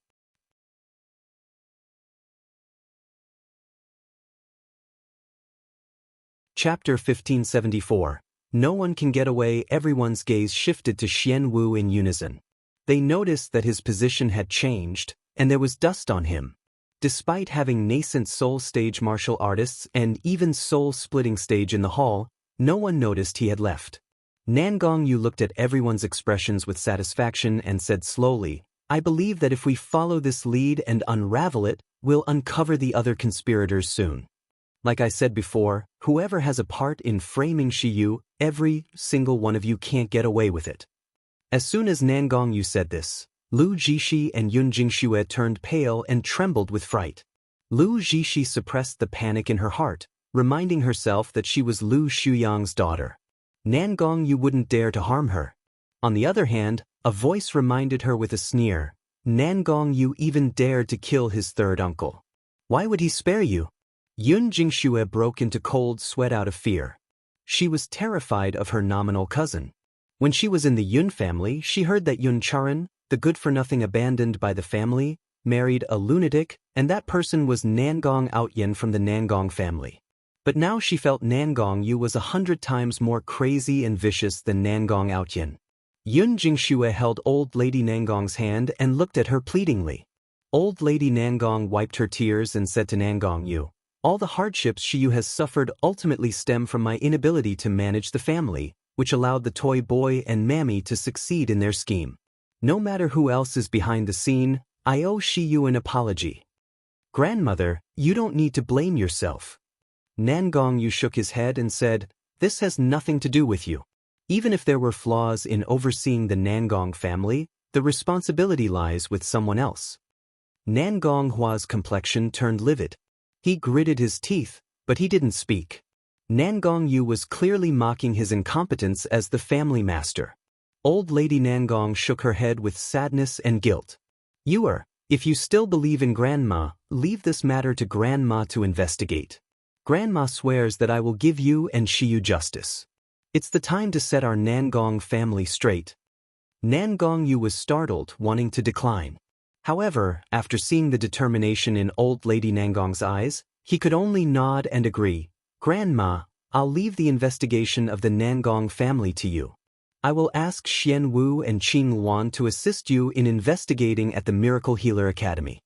Chapter 1574. No one can get away. Everyone's gaze shifted to Xian Wu in unison. They noticed that his position had changed, and there was dust on him. Despite having nascent soul stage martial artists and even soul-splitting stage in the hall, no one noticed he had left. Nangong Yu looked at everyone's expressions with satisfaction and said slowly, "I believe that if we follow this lead and unravel it, we'll uncover the other conspirators soon. Like I said before, whoever has a part in framing Shiyu, every single one of you can't get away with it." As soon as Nangong Yu said this, Lu Jishi and Yun Jingxue turned pale and trembled with fright. Lu Jishi suppressed the panic in her heart, reminding herself that she was Lu Shuyang's daughter. Nangong Yu wouldn't dare to harm her. On the other hand, a voice reminded her with a sneer, Nangong Yu even dared to kill his third uncle. Why would he spare you? Yun Jingxue broke into cold sweat out of fear. She was terrified of her nominal cousin. When she was in the Yun family, she heard that Yun Charan, the good-for-nothing abandoned by the family, married a lunatic, and that person was Nangong Outyen from the Nangong family. But now she felt Nangong Yu was 100 times more crazy and vicious than Nangong Outyen. Yun Jingxue held Old Lady Nangong's hand and looked at her pleadingly. Old Lady Nangong wiped her tears and said to Nangong Yu, "All the hardships Shiyu has suffered ultimately stem from my inability to manage the family, which allowed the toy boy and Mammy to succeed in their scheme. No matter who else is behind the scene, I owe Shiyu an apology. Grandmother, you don't need to blame yourself." Nangong Yu shook his head and said, "This has nothing to do with you. Even if there were flaws in overseeing the Nangong family, the responsibility lies with someone else." Nangong Hua's complexion turned livid. He gritted his teeth, but he didn't speak. Nangong Yu was clearly mocking his incompetence as the family master. Old Lady Nangong shook her head with sadness and guilt. If you still believe in Grandma, leave this matter to Grandma to investigate. Grandma swears that I will give you and Shiyu justice. It's the time to set our Nangong family straight. Nangong Yu was startled, wanting to decline. However, after seeing the determination in Old Lady Nangong's eyes, he could only nod and agree. Grandma, I'll leave the investigation of the Nangong family to you. I will ask Xian Wu and Qing Luan to assist you in investigating at the Miracle Healer Academy.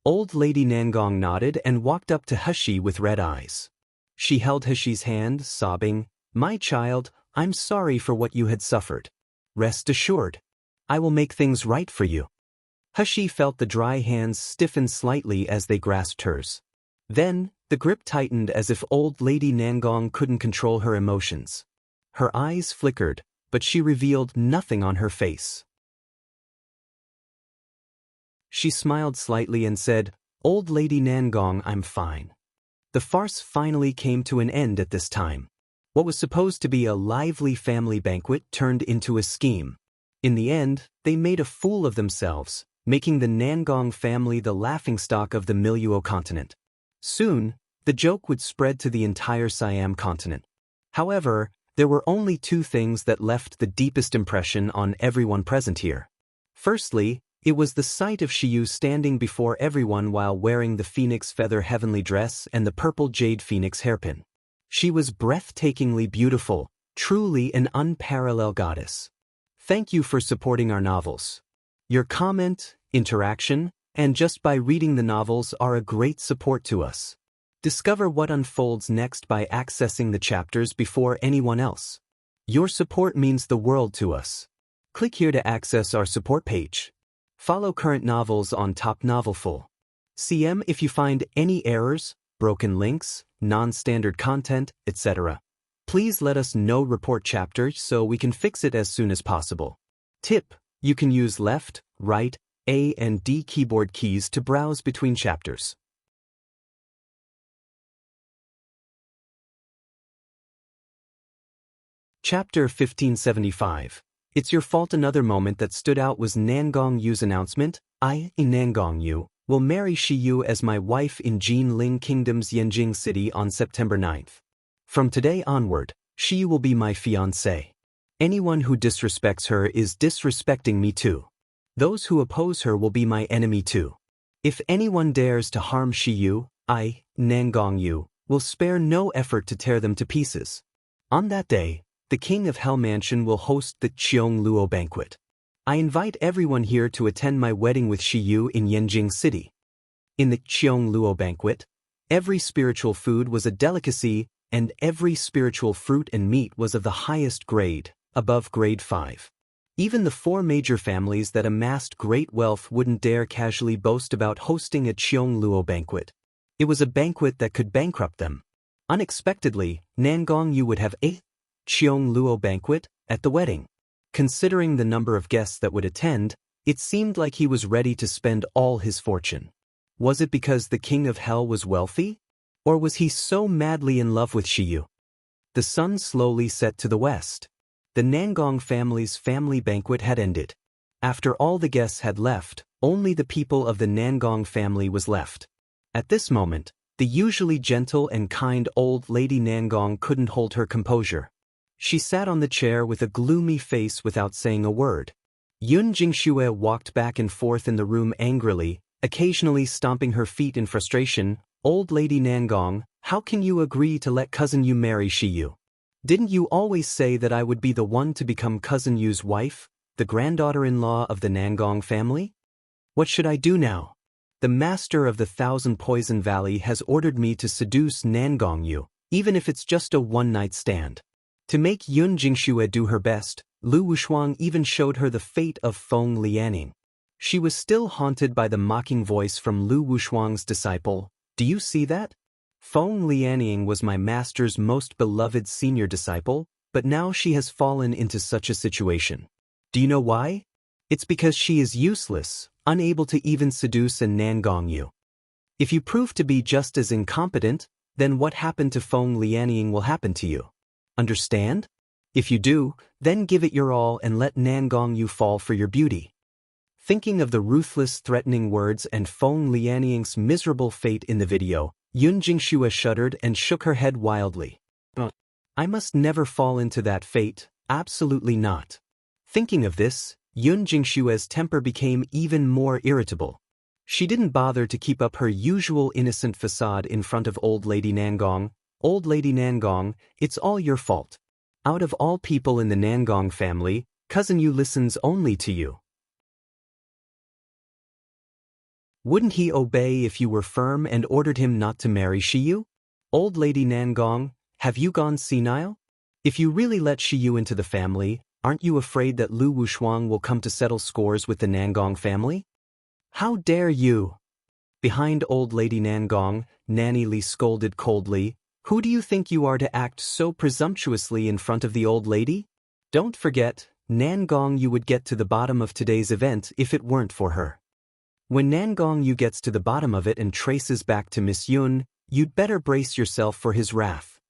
Old Lady Nangong nodded and walked up to Heshi with red eyes. She held Heshi's hand, sobbing, "My child, I'm sorry for what you had suffered. Rest assured, I will make things right for you." Heshi felt the dry hands stiffen slightly as they grasped hers. Then, the grip tightened as if Old Lady Nangong couldn't control her emotions. Her eyes flickered, but she revealed nothing on her face. She smiled slightly and said, "Old Lady Nangong, I'm fine." The farce finally came to an end at this time. What was supposed to be a lively family banquet turned into a scheme. In the end, they made a fool of themselves, making the Nangong family the laughingstock of the Miluo continent. Soon, the joke would spread to the entire Siam continent. However, there were only two things that left the deepest impression on everyone present here. Firstly, it was the sight of Shiyu standing before everyone while wearing the phoenix feather heavenly dress and the purple jade phoenix hairpin. She was breathtakingly beautiful, truly an unparalleled goddess. Thank you for supporting our novels. Your comment, interaction, and just by reading the novels are a great support to us. Discover what unfolds next by accessing the chapters before anyone else. Your support means the world to us. Click here to access our support page. Follow current novels on Top Novelful. CM if you find any errors, broken links, non-standard content, etc. Please let us know. Report chapter so we can fix it as soon as possible. Tip: you can use left, right, A and D keyboard keys to browse between chapters. Chapter 1575. It's your fault. Another moment that stood out was Nangong Yu's announcement. I, Nangong Yu, will marry Shiyu as my wife in Jinling Kingdom's Yanjing City on September 9th. From today onward, Shiyu will be my fiancé. Anyone who disrespects her is disrespecting me too. Those who oppose her will be my enemy too. If anyone dares to harm Shiyu, I, Nangong Yu, will spare no effort to tear them to pieces. On that day, the King of Hell Mansion will host the Cheong Luo banquet. I invite everyone here to attend my wedding with Shiyu in Yanjing City. In the Cheong Luo banquet, every spiritual food was a delicacy, and every spiritual fruit and meat was of the highest grade, above grade 5. Even the 4 major families that amassed great wealth wouldn't dare casually boast about hosting a Cheong Luo banquet. It was a banquet that could bankrupt them. Unexpectedly, Nangong Yu would have a Cheong Luo banquet at the wedding. Considering the number of guests that would attend, it seemed like he was ready to spend all his fortune. Was it because the King of Hell was wealthy? Or was he so madly in love with Shiyu? The sun slowly set to the west. The Nangong family's family banquet had ended. After all the guests had left, only the people of the Nangong family was left. At this moment, the usually gentle and kind old lady Nangong couldn't hold her composure. She sat on the chair with a gloomy face without saying a word. Yun Jingxue walked back and forth in the room angrily, occasionally stomping her feet in frustration. Old Lady Nangong, how can you agree to let Cousin Yu marry Shiyu? Didn't you always say that I would be the one to become Cousin Yu's wife, the granddaughter-in-law of the Nangong family? What should I do now? The master of the Thousand Poison Valley has ordered me to seduce Nangong Yu, even if it's just a one-night stand. To make Yun Jingxue do her best, Lu Wushuang even showed her the fate of Feng Lianing. She was still haunted by the mocking voice from Lu Wushuang's disciple. Do you see that? Feng Lianing was my master's most beloved senior disciple, but now she has fallen into such a situation. Do you know why? It's because she is useless, unable to even seduce a Nangong Yu. If you prove to be just as incompetent, then what happened to Feng Lianying will happen to you. Understand? If you do, then give it your all and let Nangong Yu fall for your beauty. Thinking of the ruthless, threatening words and Feng Lianying's miserable fate in the video, Yun Jingxue shuddered and shook her head wildly. I must never fall into that fate, absolutely not. Thinking of this, Yun Jingxue's temper became even more irritable. She didn't bother to keep up her usual innocent facade in front of Old Lady Nangong. Old Lady Nangong, it's all your fault. Out of all people in the Nangong family, Cousin Yu listens only to you. Wouldn't he obey if you were firm and ordered him not to marry Shiyu? Old Lady Nangong, have you gone senile? If you really let Shiyu into the family, aren't you afraid that Lu Wushuang will come to settle scores with the Nangong family? How dare you? Behind Old Lady Nangong, Nanny Li scolded coldly. Who do you think you are to act so presumptuously in front of the old lady? Don't forget, Nangong Yu would get to the bottom of today's event if it weren't for her. When Nangong Yu gets to the bottom of it and traces back to Miss Yun, you'd better brace yourself for his wrath.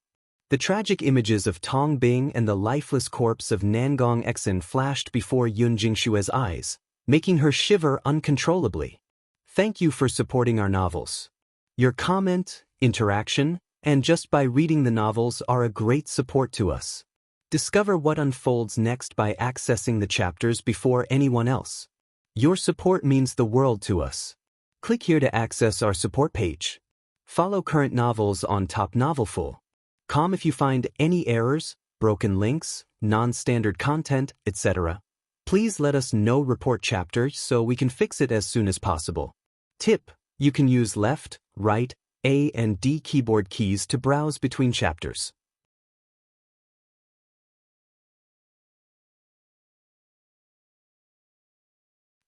The tragic images of Tong Bing and the lifeless corpse of Nangong Exin flashed before Yun Jingshue's eyes, making her shiver uncontrollably. Thank you for supporting our novels. Your comment, interaction, and just by reading the novels are a great support to us. Discover what unfolds next by accessing the chapters before anyone else. Your support means the world to us. Click here to access our support page. Follow current novels on Top Novelful.com if you find any errors, broken links, non-standard content, etc. Please let us know. Report chapter so we can fix it as soon as possible. Tip: you can use left, right, A and D keyboard keys to browse between chapters.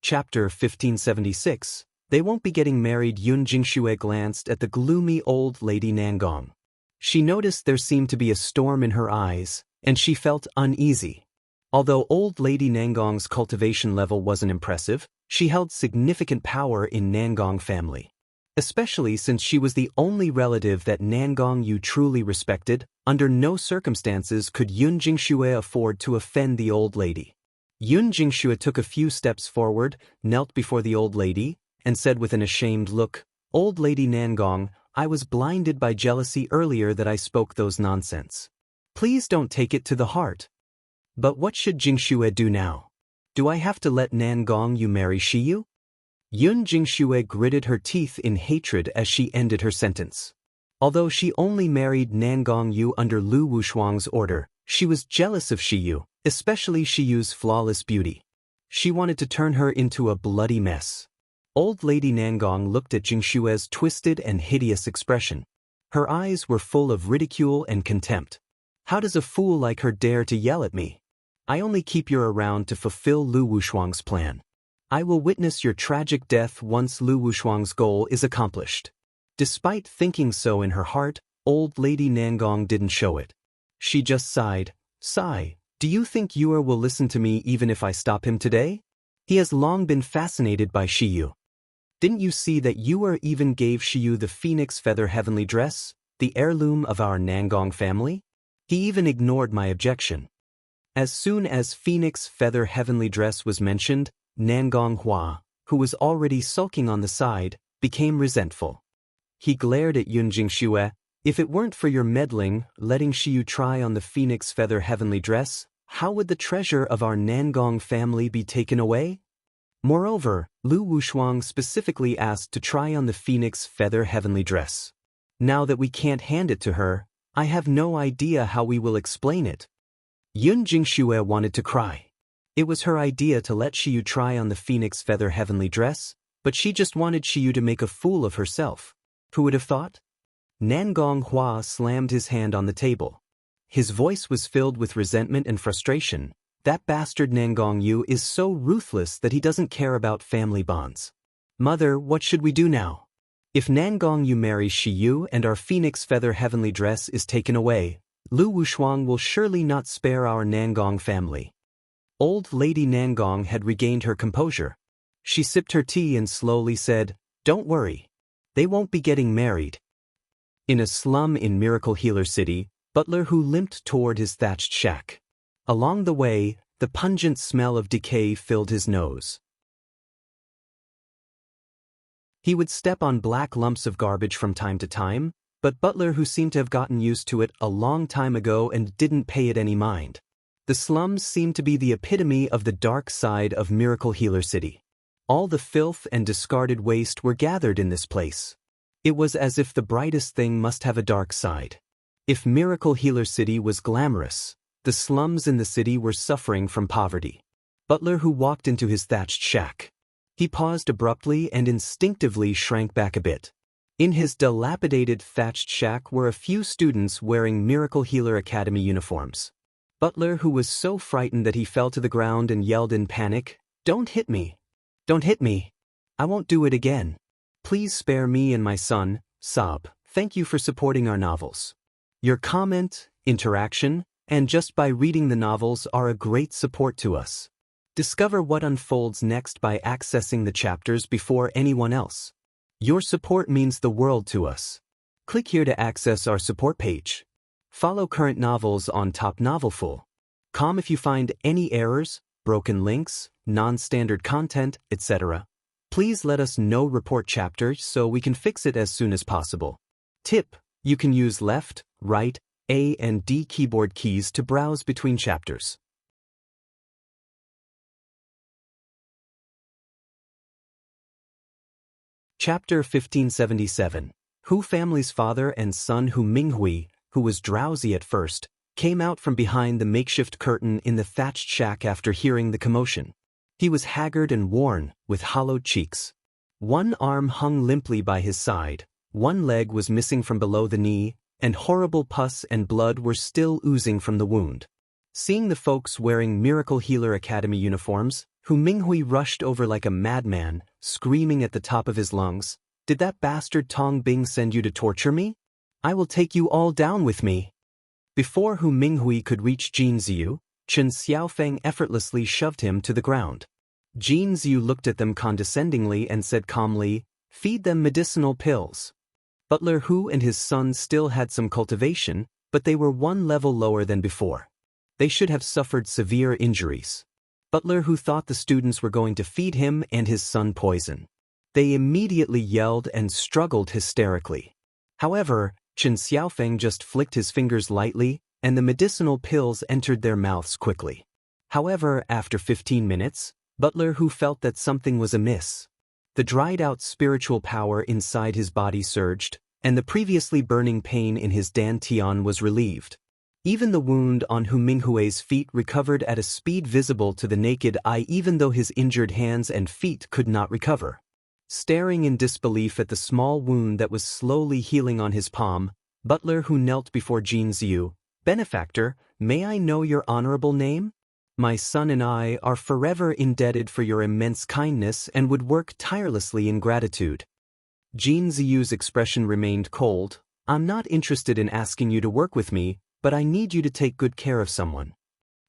Chapter 1576. They won't be getting married. Yun Jingxue glanced at the gloomy old lady Nangong. She noticed there seemed to be a storm in her eyes, and she felt uneasy. Although old lady Nangong's cultivation level wasn't impressive, she held significant power in Nangong family. Especially since she was the only relative that Nangong Yu truly respected, under no circumstances could Yun Jingxue afford to offend the old lady. Yun Jingxue took a few steps forward, knelt before the old lady, and said with an ashamed look, "Old Lady Nangong, I was blinded by jealousy earlier that I spoke those nonsense. Please don't take it to the heart. But what should Jingxue do now? Do I have to let Nangong Yu marry Shiyu?" Yun Jingxue gritted her teeth in hatred as she ended her sentence. Although she only married Nangong Yu under Lu Wushuang's order, she was jealous of Shiyu, especially Shiyu's flawless beauty. She wanted to turn her into a bloody mess. Old Lady Nangong looked at Jingshue's twisted and hideous expression. Her eyes were full of ridicule and contempt. How does a fool like her dare to yell at me? I only keep you around to fulfill Lu Wushuang's plan. I will witness your tragic death once Lu Wushuang's goal is accomplished. Despite thinking so in her heart, Old Lady Nangong didn't show it. She just sighed. Sigh, do you think Yuer will listen to me even if I stop him today? He has long been fascinated by Shiyu. Didn't you see that Yuer even gave Shiyu the phoenix feather heavenly dress, the heirloom of our Nangong family? He even ignored my objection. As soon as phoenix feather heavenly dress was mentioned, Nangong Hua, who was already sulking on the side, became resentful. He glared at Yun Jingxue. If it weren't for your meddling, letting Shiyu try on the phoenix feather heavenly dress, how would the treasure of our Nangong family be taken away? Moreover, Lu Wushuang specifically asked to try on the phoenix feather heavenly dress. Now that we can't hand it to her, I have no idea how we will explain it. Yun Jingxue wanted to cry. It was her idea to let Shiyu try on the phoenix feather heavenly dress, but she just wanted Shiyu to make a fool of herself. Who would have thought? Nangong Hua slammed his hand on the table. His voice was filled with resentment and frustration. That bastard Nangong Yu is so ruthless that he doesn't care about family bonds. Mother, what should we do now? If Nangong Yu marries Shiyu and our phoenix feather heavenly dress is taken away, Lu Wushuang will surely not spare our Nangong family. Old Lady Nangong had regained her composure. She sipped her tea and slowly said, "Don't worry. They won't be getting married. In a slum in Miracle Healer City, Butler Who limped toward his thatched shack. Along the way, the pungent smell of decay filled his nose. He would step on black lumps of garbage from time to time, but Butler Who seemed to have gotten used to it a long time ago and didn't pay it any mind. The slums seemed to be the epitome of the dark side of Miracle Healer City. All the filth and discarded waste were gathered in this place. It was as if the brightest thing must have a dark side. If Miracle Healer City was glamorous, the slums in the city were suffering from poverty. Butler Who walked into his thatched shack. He paused abruptly and instinctively shrank back a bit. In his dilapidated thatched shack were a few students wearing Miracle Healer Academy uniforms. Butler Who was so frightened that he fell to the ground and yelled in panic, "Don't hit me! Don't hit me! I won't do it again. Please spare me and my son, Sob. Thank you for supporting our novels. Your comment, interaction, and just by reading the novels are a great support to us. Discover what unfolds next by accessing the chapters before anyone else. Your support means the world to us. Click here to access our support page. Follow current novels on Top Novelful.com if you find any errors, broken links, non-standard content, etc. Please let us know. Report chapter so we can fix it as soon as possible. Tip: you can use left, right, A and D keyboard keys to browse between chapters. Chapter 1577. Who family's father and son Hu Minghui, who was drowsy at first, came out from behind the makeshift curtain in the thatched shack after hearing the commotion. He was haggard and worn, with hollowed cheeks. One arm hung limply by his side, one leg was missing from below the knee, and horrible pus and blood were still oozing from the wound. Seeing the folks wearing Miracle Healer Academy uniforms, Hu Minghui rushed over like a madman, screaming at the top of his lungs, "Did that bastard Tong Bing send you to torture me? I will take you all down with me." Before Hu Minghui could reach Jin Ziyu, Chen Xiaofeng effortlessly shoved him to the ground. Jin Ziyu looked at them condescendingly and said calmly, "Feed them medicinal pills." Butler Hu and his son still had some cultivation, but they were one level lower than before. They should have suffered severe injuries. Butler Hu thought the students were going to feed him and his son poison. They immediately yelled and struggled hysterically. However, Chen Xiaofeng just flicked his fingers lightly, and the medicinal pills entered their mouths quickly. However, after 15 minutes, Butler Hu felt that something was amiss. The dried-out spiritual power inside his body surged, and the previously burning pain in his dantian was relieved. Even the wound on Hu Minghui's feet recovered at a speed visible to the naked eye, even though his injured hands and feet could not recover. Staring in disbelief at the small wound that was slowly healing on his palm, Butler Hu knelt before Jin Ziyu. "Benefactor, may I know your honorable name? My son and I are forever indebted for your immense kindness and would work tirelessly in gratitude." Jin Ziyu's expression remained cold. "I'm not interested in asking you to work with me, but I need you to take good care of someone."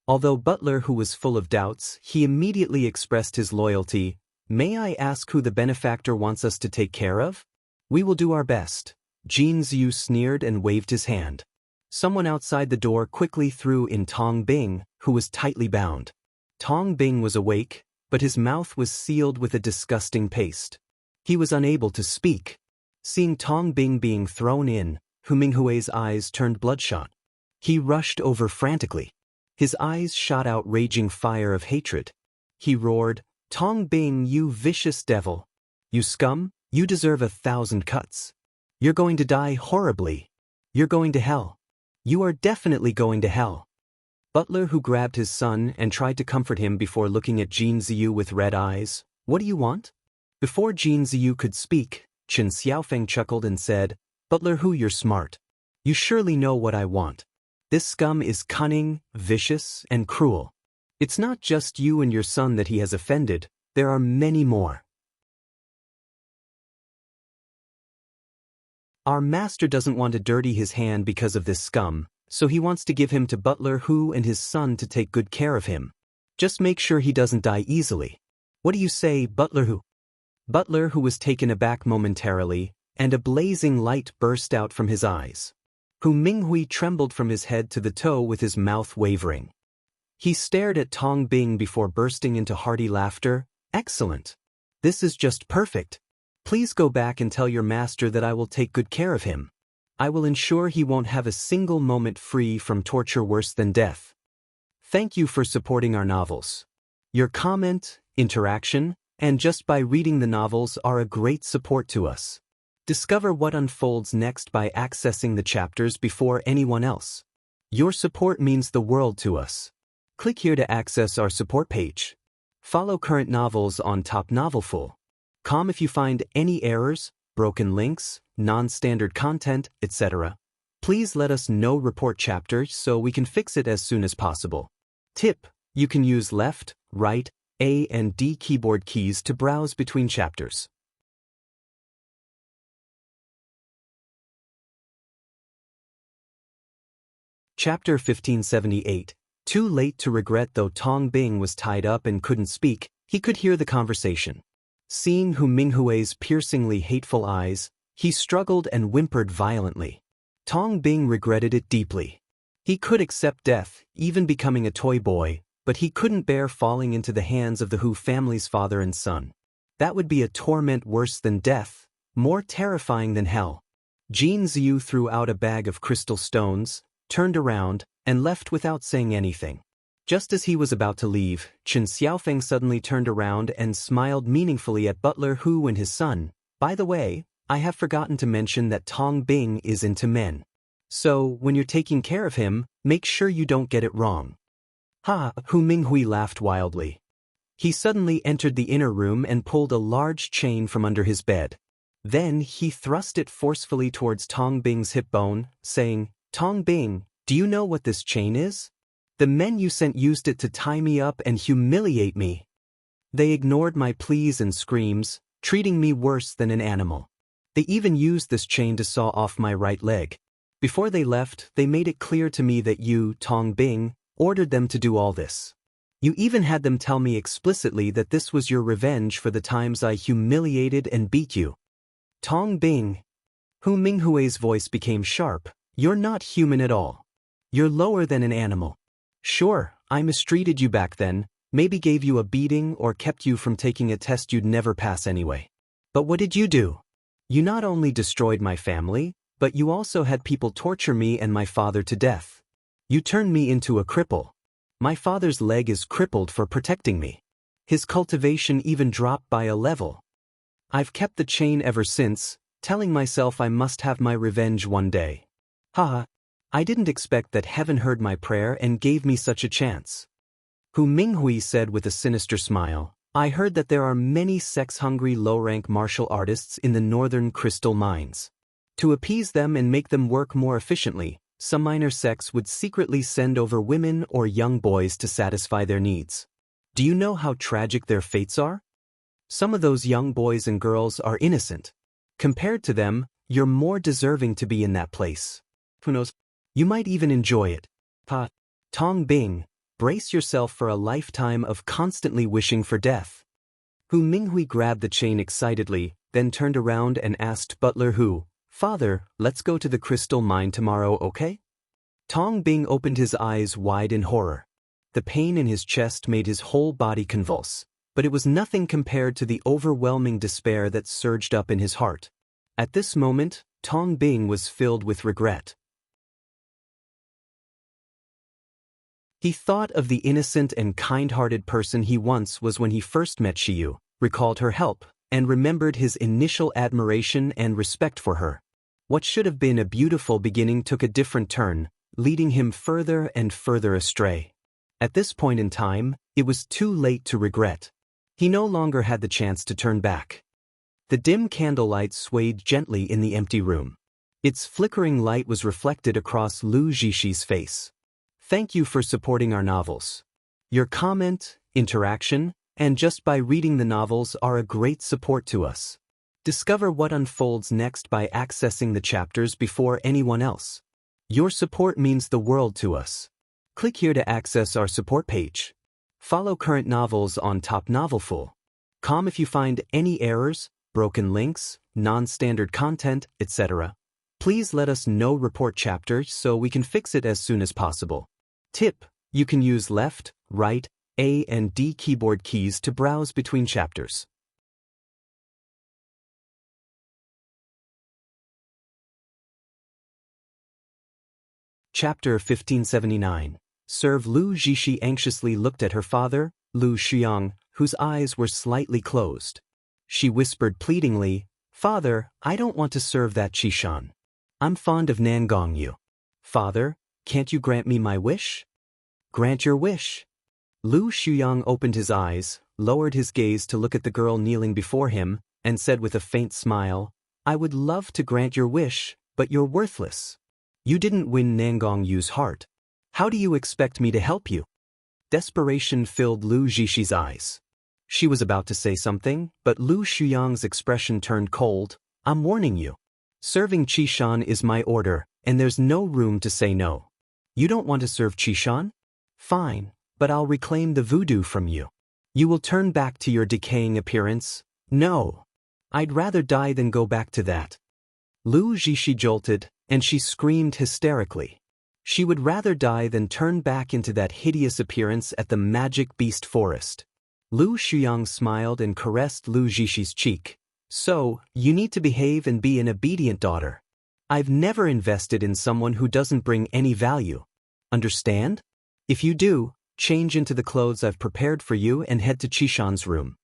Although Butler Hu was full of doubts, he immediately expressed his loyalty. "May I ask who the benefactor wants us to take care of?" "We will do our best." Jin Ziyu sneered and waved his hand. Someone outside the door quickly threw in Tong Bing, who was tightly bound. Tong Bing was awake, but his mouth was sealed with a disgusting paste. He was unable to speak. Seeing Tong Bing being thrown in, Hu Minghui's eyes turned bloodshot. He rushed over frantically. His eyes shot out raging fire of hatred. He roared, "Tong Bing, you vicious devil! You scum, you deserve 1,000 cuts. You're going to die horribly. You're going to hell. You are definitely going to hell." Butler Hu grabbed his son and tried to comfort him before looking at Jin Ziyu with red eyes. "What do you want?" Before Jin Ziyu could speak, Chen Xiaofeng chuckled and said, "Butler Hu, you're smart. You surely know what I want. This scum is cunning, vicious, and cruel. It's not just you and your son that he has offended, there are many more. Our master doesn't want to dirty his hand because of this scum, so he wants to give him to Butler Hu and his son to take good care of him. Just make sure he doesn't die easily. What do you say, Butler Hu?" Butler Hu was taken aback momentarily, and a blazing light burst out from his eyes. Hu Minghui trembled from his head to the toe with his mouth wavering. He stared at Tong Bing before bursting into hearty laughter. Excellent! This is just perfect. Please go back and tell your master that I will take good care of him. I will ensure he won't have a single moment free from torture worse than death. Thank you for supporting our novels. Your comment, interaction, and just by reading the novels are a great support to us. Discover what unfolds next by accessing the chapters before anyone else. Your support means the world to us. Click here to access our support page. Follow current novels on topnovelful.com if you find any errors, broken links, non-standard content, etc. Please let us know. Report chapter so we can fix it as soon as possible. Tip: you can use left, right, A and D keyboard keys to browse between chapters. Chapter 1578. Too late to regret. Though Tong Bing was tied up and couldn't speak, he could hear the conversation. Seeing Hu Minghui's piercingly hateful eyes, he struggled and whimpered violently. Tong Bing regretted it deeply. He could accept death, even becoming a toy boy, but he couldn't bear falling into the hands of the Hu family's father and son. That would be a torment worse than death, more terrifying than hell. Jin Ziyu threw out a bag of crystal stones, turned around, and left without saying anything. Just as he was about to leave, Chen Xiaofeng suddenly turned around and smiled meaningfully at Butler Hu and his son. By the way, I have forgotten to mention that Tong Bing is into men. So, when you're taking care of him, make sure you don't get it wrong. Ha! Hu Minghui laughed wildly. He suddenly entered the inner room and pulled a large chain from under his bed. Then he thrust it forcefully towards Tong Bing's hip bone, saying, "Tong Bing, do you know what this chain is? The men you sent used it to tie me up and humiliate me. They ignored my pleas and screams, treating me worse than an animal. They even used this chain to saw off my right leg. Before they left, they made it clear to me that you, Tong Bing, ordered them to do all this. You even had them tell me explicitly that this was your revenge for the times I humiliated and beat you." Tong Bing. Hu Minghui's voice became sharp. "You're not human at all. You're lower than an animal. Sure, I mistreated you back then, maybe gave you a beating or kept you from taking a test you'd never pass anyway. But what did you do? You not only destroyed my family, but you also had people torture me and my father to death. You turned me into a cripple. My father's leg is crippled for protecting me. His cultivation even dropped by a level. I've kept the chain ever since, telling myself I must have my revenge one day. Haha, I didn't expect that heaven heard my prayer and gave me such a chance." Hu Minghui said with a sinister smile, "I heard that there are many sex-hungry low-rank martial artists in the northern crystal mines. To appease them and make them work more efficiently, some minor sects would secretly send over women or young boys to satisfy their needs. Do you know how tragic their fates are? Some of those young boys and girls are innocent. Compared to them, you're more deserving to be in that place. Who knows? You might even enjoy it. Tong Bing, brace yourself for a lifetime of constantly wishing for death." Hu Minghui grabbed the chain excitedly, then turned around and asked Butler Hu, "Father, let's go to the crystal mine tomorrow, okay?" Tong Bing opened his eyes wide in horror. The pain in his chest made his whole body convulse, but it was nothing compared to the overwhelming despair that surged up in his heart. At this moment, Tong Bing was filled with regret. He thought of the innocent and kind-hearted person he once was when he first met Shiyu, recalled her help, and remembered his initial admiration and respect for her. What should have been a beautiful beginning took a different turn, leading him further and further astray. At this point in time, it was too late to regret. He no longer had the chance to turn back. The dim candlelight swayed gently in the empty room. Its flickering light was reflected across Lu Zhishi's face. Thank you for supporting our novels. Your comment, interaction, and just by reading the novels are a great support to us. Discover what unfolds next by accessing the chapters before anyone else. Your support means the world to us. Click here to access our support page. Follow current novels on topnovelful.com if you find any errors, broken links, non-standard content, etc. Please let us know report chapter so we can fix it as soon as possible. Tip: you can use left, right, A and D keyboard keys to browse between chapters. Chapter 1579. Serve Lu Zixi anxiously looked at her father, Lu Xiang, whose eyes were slightly closed. She whispered pleadingly, "Father, I don't want to serve that Qishan. I'm fond of Nangong Yu. Father, can't you grant me my wish?" "Grant your wish." Lu Xiang opened his eyes, lowered his gaze to look at the girl kneeling before him, and said with a faint smile, "I would love to grant your wish, but you're worthless. You didn't win Nangong Yu's heart. How do you expect me to help you?" Desperation filled Lu Zhixi's eyes. She was about to say something, but Lu Xiang's expression turned cold. "I'm warning you. Serving Qishan is my order, and there's no room to say no. You don't want to serve Qishan? Fine, but I'll reclaim the voodoo from you. You will turn back to your decaying appearance? No. I'd rather die than go back to that." Lu Zixi jolted, and she screamed hysterically. She would rather die than turn back into that hideous appearance at the magic beast forest. Lu Xiang smiled and caressed Lu Zhixi's cheek. "So, you need to behave and be an obedient daughter. I've never invested in someone who doesn't bring any value. Understand? If you do, change into the clothes I've prepared for you and head to Qishan's room."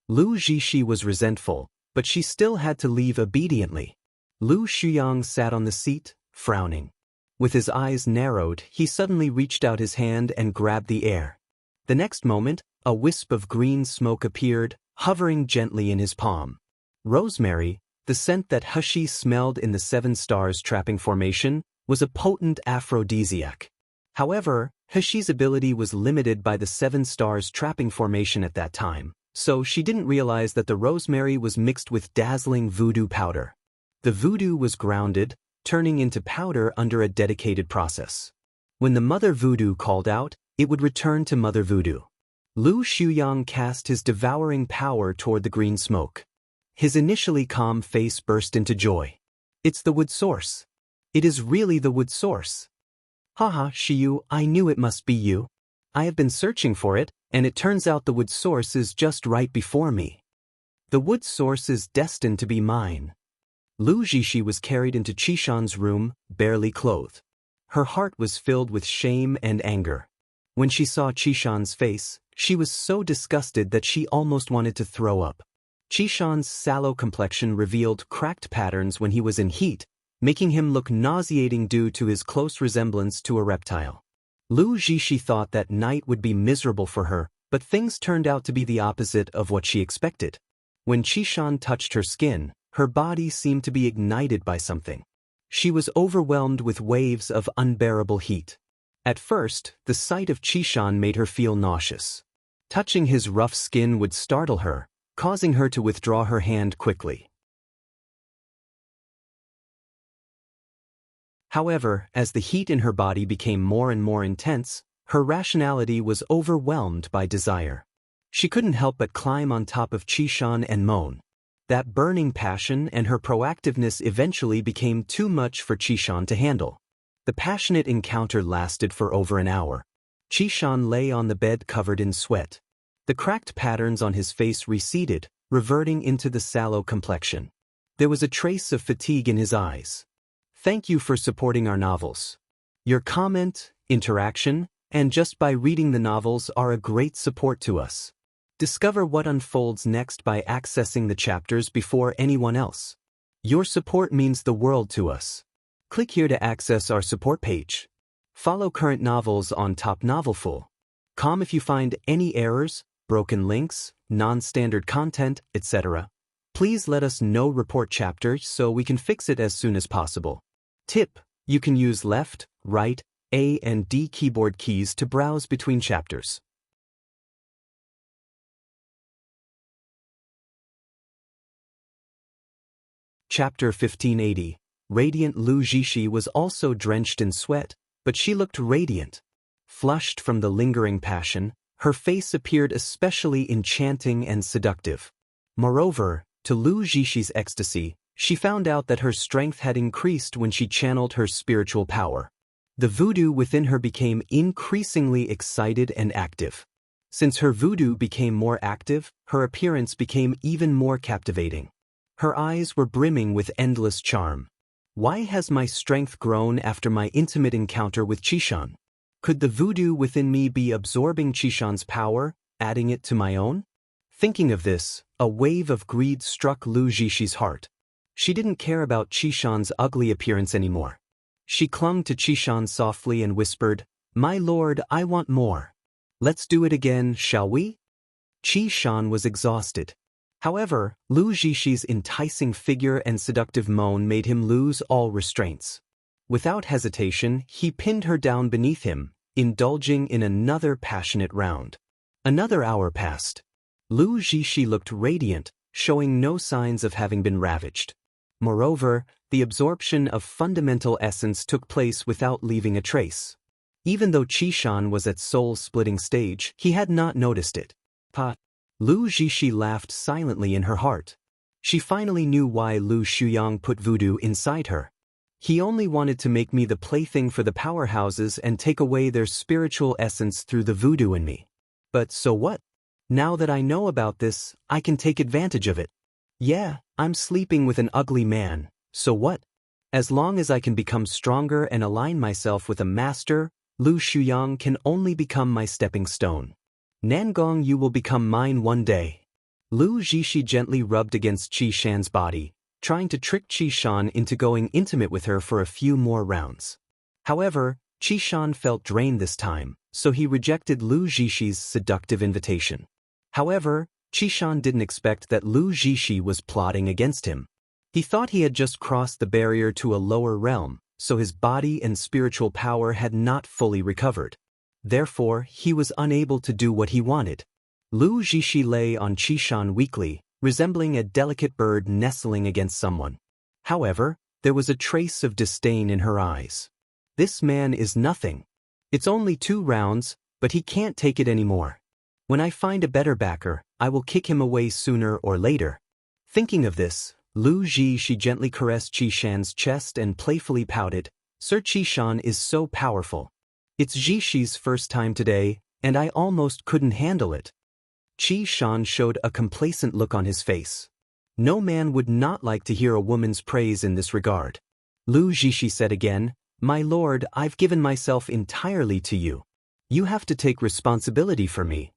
Lu Zixi was resentful, but she still had to leave obediently. Lu Xiang sat on the seat, frowning. With his eyes narrowed, he suddenly reached out his hand and grabbed the air. The next moment, a wisp of green smoke appeared, hovering gently in his palm. Rosemary, the scent that Hushi smelled in the Seven Stars trapping formation, was a potent aphrodisiac. However, Hushi's ability was limited by the Seven Stars trapping formation at that time, so she didn't realize that the rosemary was mixed with dazzling voodoo powder. The voodoo was grounded, turning into powder under a dedicated process. When the Mother Voodoo called out, it would return to Mother Voodoo. Lu Xiang cast his devouring power toward the green smoke. His initially calm face burst into joy. "It's the wood source. It is really the wood source. Haha, Shiyu, I knew it must be you. I have been searching for it, and it turns out the wood source is just right before me. The wood source is destined to be mine." Lu Zixi was carried into Qishan's room, barely clothed. Her heart was filled with shame and anger. When she saw Qishan's face, she was so disgusted that she almost wanted to throw up. Qishan's sallow complexion revealed cracked patterns when he was in heat, making him look nauseating due to his close resemblance to a reptile. Lu Zixi thought that night would be miserable for her, but things turned out to be the opposite of what she expected. When Qishan touched her skin, her body seemed to be ignited by something. She was overwhelmed with waves of unbearable heat. At first, the sight of Qishan made her feel nauseous. Touching his rough skin would startle her, causing her to withdraw her hand quickly. However, as the heat in her body became more and more intense, her rationality was overwhelmed by desire. She couldn't help but climb on top of Qishan and moan. That burning passion and her proactiveness eventually became too much for Qishan to handle. The passionate encounter lasted for over an hour. Qishan lay on the bed covered in sweat. The cracked patterns on his face receded, reverting into the sallow complexion. There was a trace of fatigue in his eyes. "Thank you for supporting our novels. Your comment, interaction, and just by reading the novels are a great support to us. Discover what unfolds next by accessing the chapters before anyone else. Your support means the world to us. Click here to access our support page. Follow current novels on Top Novelful.com if you find any errors, broken links, non-standard content, etc. Please let us know report chapter so we can fix it as soon as possible. Tip: you can use left, right, A and D keyboard keys to browse between chapters. Chapter 1580. Radiant Lu Zixi was also drenched in sweat, but she looked radiant. Flushed from the lingering passion, her face appeared especially enchanting and seductive. Moreover, To Lu Zhishi's ecstasy, she found out that her strength had increased when she channeled her spiritual power. The voodoo within her became increasingly excited and active. Since her voodoo became more active, her appearance became even more captivating. Her eyes were brimming with endless charm. Why has my strength grown after my intimate encounter with Qishan? Could the voodoo within me be absorbing Qishan's power, adding it to my own? Thinking of this, a wave of greed struck Lu Zhishi's heart. She didn't care about Qishan's ugly appearance anymore. She clung to Qishan softly and whispered, "My lord, I want more. Let's do it again, shall we?" Qishan was exhausted. However, Lu Zhishi's enticing figure and seductive moan made him lose all restraints. Without hesitation, he pinned her down beneath him, indulging in another passionate round. Another hour passed. Lu Zhishi looked radiant, showing no signs of having been ravaged. Moreover, the absorption of fundamental essence took place without leaving a trace. Even though Qishan was at soul-splitting stage, he had not noticed it. Lu Zhishi laughed silently in her heart. She finally knew why Lu Shuyang put voodoo inside her. He only wanted to make me the plaything for the powerhouses and take away their spiritual essence through the voodoo in me. But so what? Now that I know about this, I can take advantage of it. Yeah, I'm sleeping with an ugly man, so what? As long as I can become stronger and align myself with a master, Lu Shuyang can only become my stepping stone. Nangong, you will become mine one day. Lu Zhishi gently rubbed against Qishan's body, trying to trick Qishan into going intimate with her for a few more rounds. However, Qishan felt drained this time, so he rejected Lu Zhishi's seductive invitation. However, Qishan didn't expect that Lu Zhishi was plotting against him. He thought he had just crossed the barrier to a lower realm, so his body and spiritual power had not fully recovered. Therefore, he was unable to do what he wanted. Lu Zhishi lay on Qishan weakly, resembling a delicate bird nestling against someone. However, there was a trace of disdain in her eyes. This man is nothing. It's only 2 rounds, but he can't take it anymore. When I find a better backer, I will kick him away sooner or later. Thinking of this, Lu Zhishi gently caressed Qishan's chest and playfully pouted, "Sir Qishan is so powerful. It's Zhishi's first time today, and I almost couldn't handle it." Qishan showed a complacent look on his face. No man would not like to hear a woman's praise in this regard. Lu Zhishi said again, "My lord, I've given myself entirely to you. You have to take responsibility for me."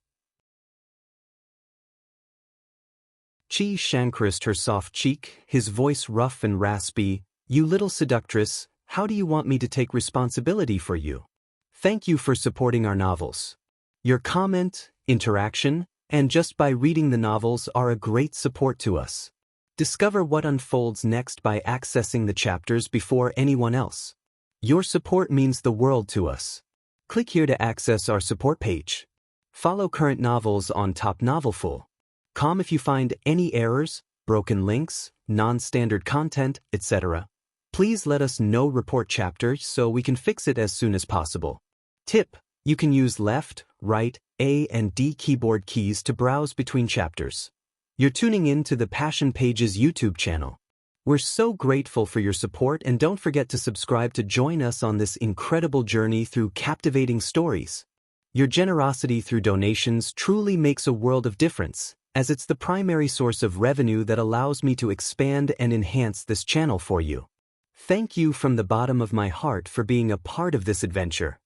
Qishan caressed her soft cheek, his voice rough and raspy. "You little seductress, how do you want me to take responsibility for you? Thank you for supporting our novels. Your comment, interaction, and just by reading the novels are a great support to us. Discover what unfolds next by accessing the chapters before anyone else. Your support means the world to us. Click here to access our support page. Follow current novels on Top Novelful.com if you find any errors, broken links, non-standard content, etc. Please let us know. Report chapter so we can fix it as soon as possible. Tip: you can use left, right, A and D keyboard keys to browse between chapters. You're tuning in to the Passion Pages YouTube channel. We're so grateful for your support, and don't forget to subscribe to join us on this incredible journey through captivating stories. Your generosity through donations truly makes a world of difference, as it's the primary source of revenue that allows me to expand and enhance this channel for you. Thank you from the bottom of my heart for being a part of this adventure.